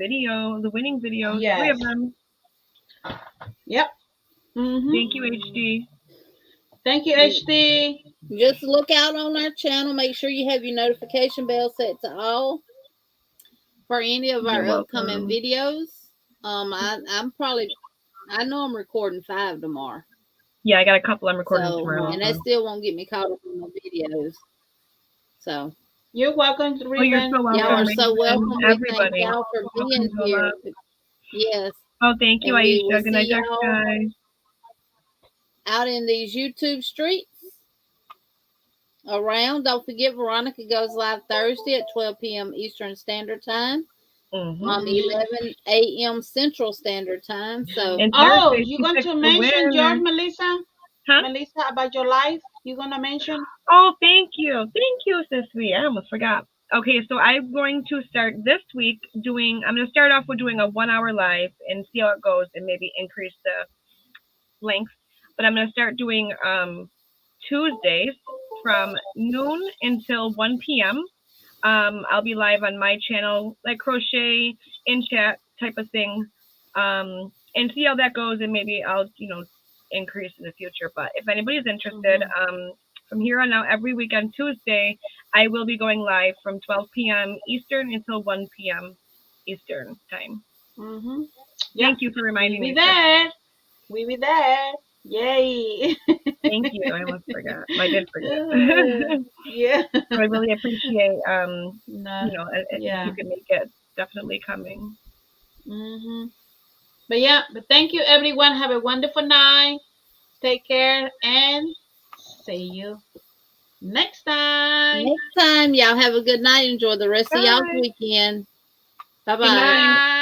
winning video. Yes. 3 of them. Yep. Thank you, HD. Thank you, HD. Just look out on our channel. Make sure you have your notification bell set to all for any of our upcoming videos. I know I'm recording 5 tomorrow. Yeah, I got a couple I'm recording tomorrow. And that still won't get me caught up on my videos. So you're welcome to you're so welcome. Y'all are so welcome. Everybody. Thank y'all for being here. Yes. Oh, thank you, Aisha. Good night, guys. Out in these YouTube streets around. Don't forget, Veronica goes live Thursday at 12 p.m. Eastern Standard Time. 11 a.m. Central Standard Time. So, you're going to mention George, Melissa? Huh? Melissa, about your life? You're going to mention? Oh, thank you. Thank you, sis. I almost forgot. Okay, so I'm going to start this week doing, I'm going to start off with doing a 1 hour live and see how it goes and maybe increase the length. But I'm going to start doing Tuesdays from noon until 1 p.m. I'll be live on my channel, like crochet, in chat type of thing, and see how that goes, and maybe I'll, increase in the future. But if anybody's interested, from here on out, every week on Tuesday, I will be going live from 12 p.m. Eastern until 1 p.m. Eastern time. Thank you for reminding me. We'll be there. Yay. Thank you. I almost forgot. I did forget. Yeah. So I really appreciate, if you can make it, definitely coming. But thank you, everyone. Have a wonderful night. Take care and see you next time. Next time, y'all have a good night. Enjoy the rest of y'all's weekend. Bye-bye.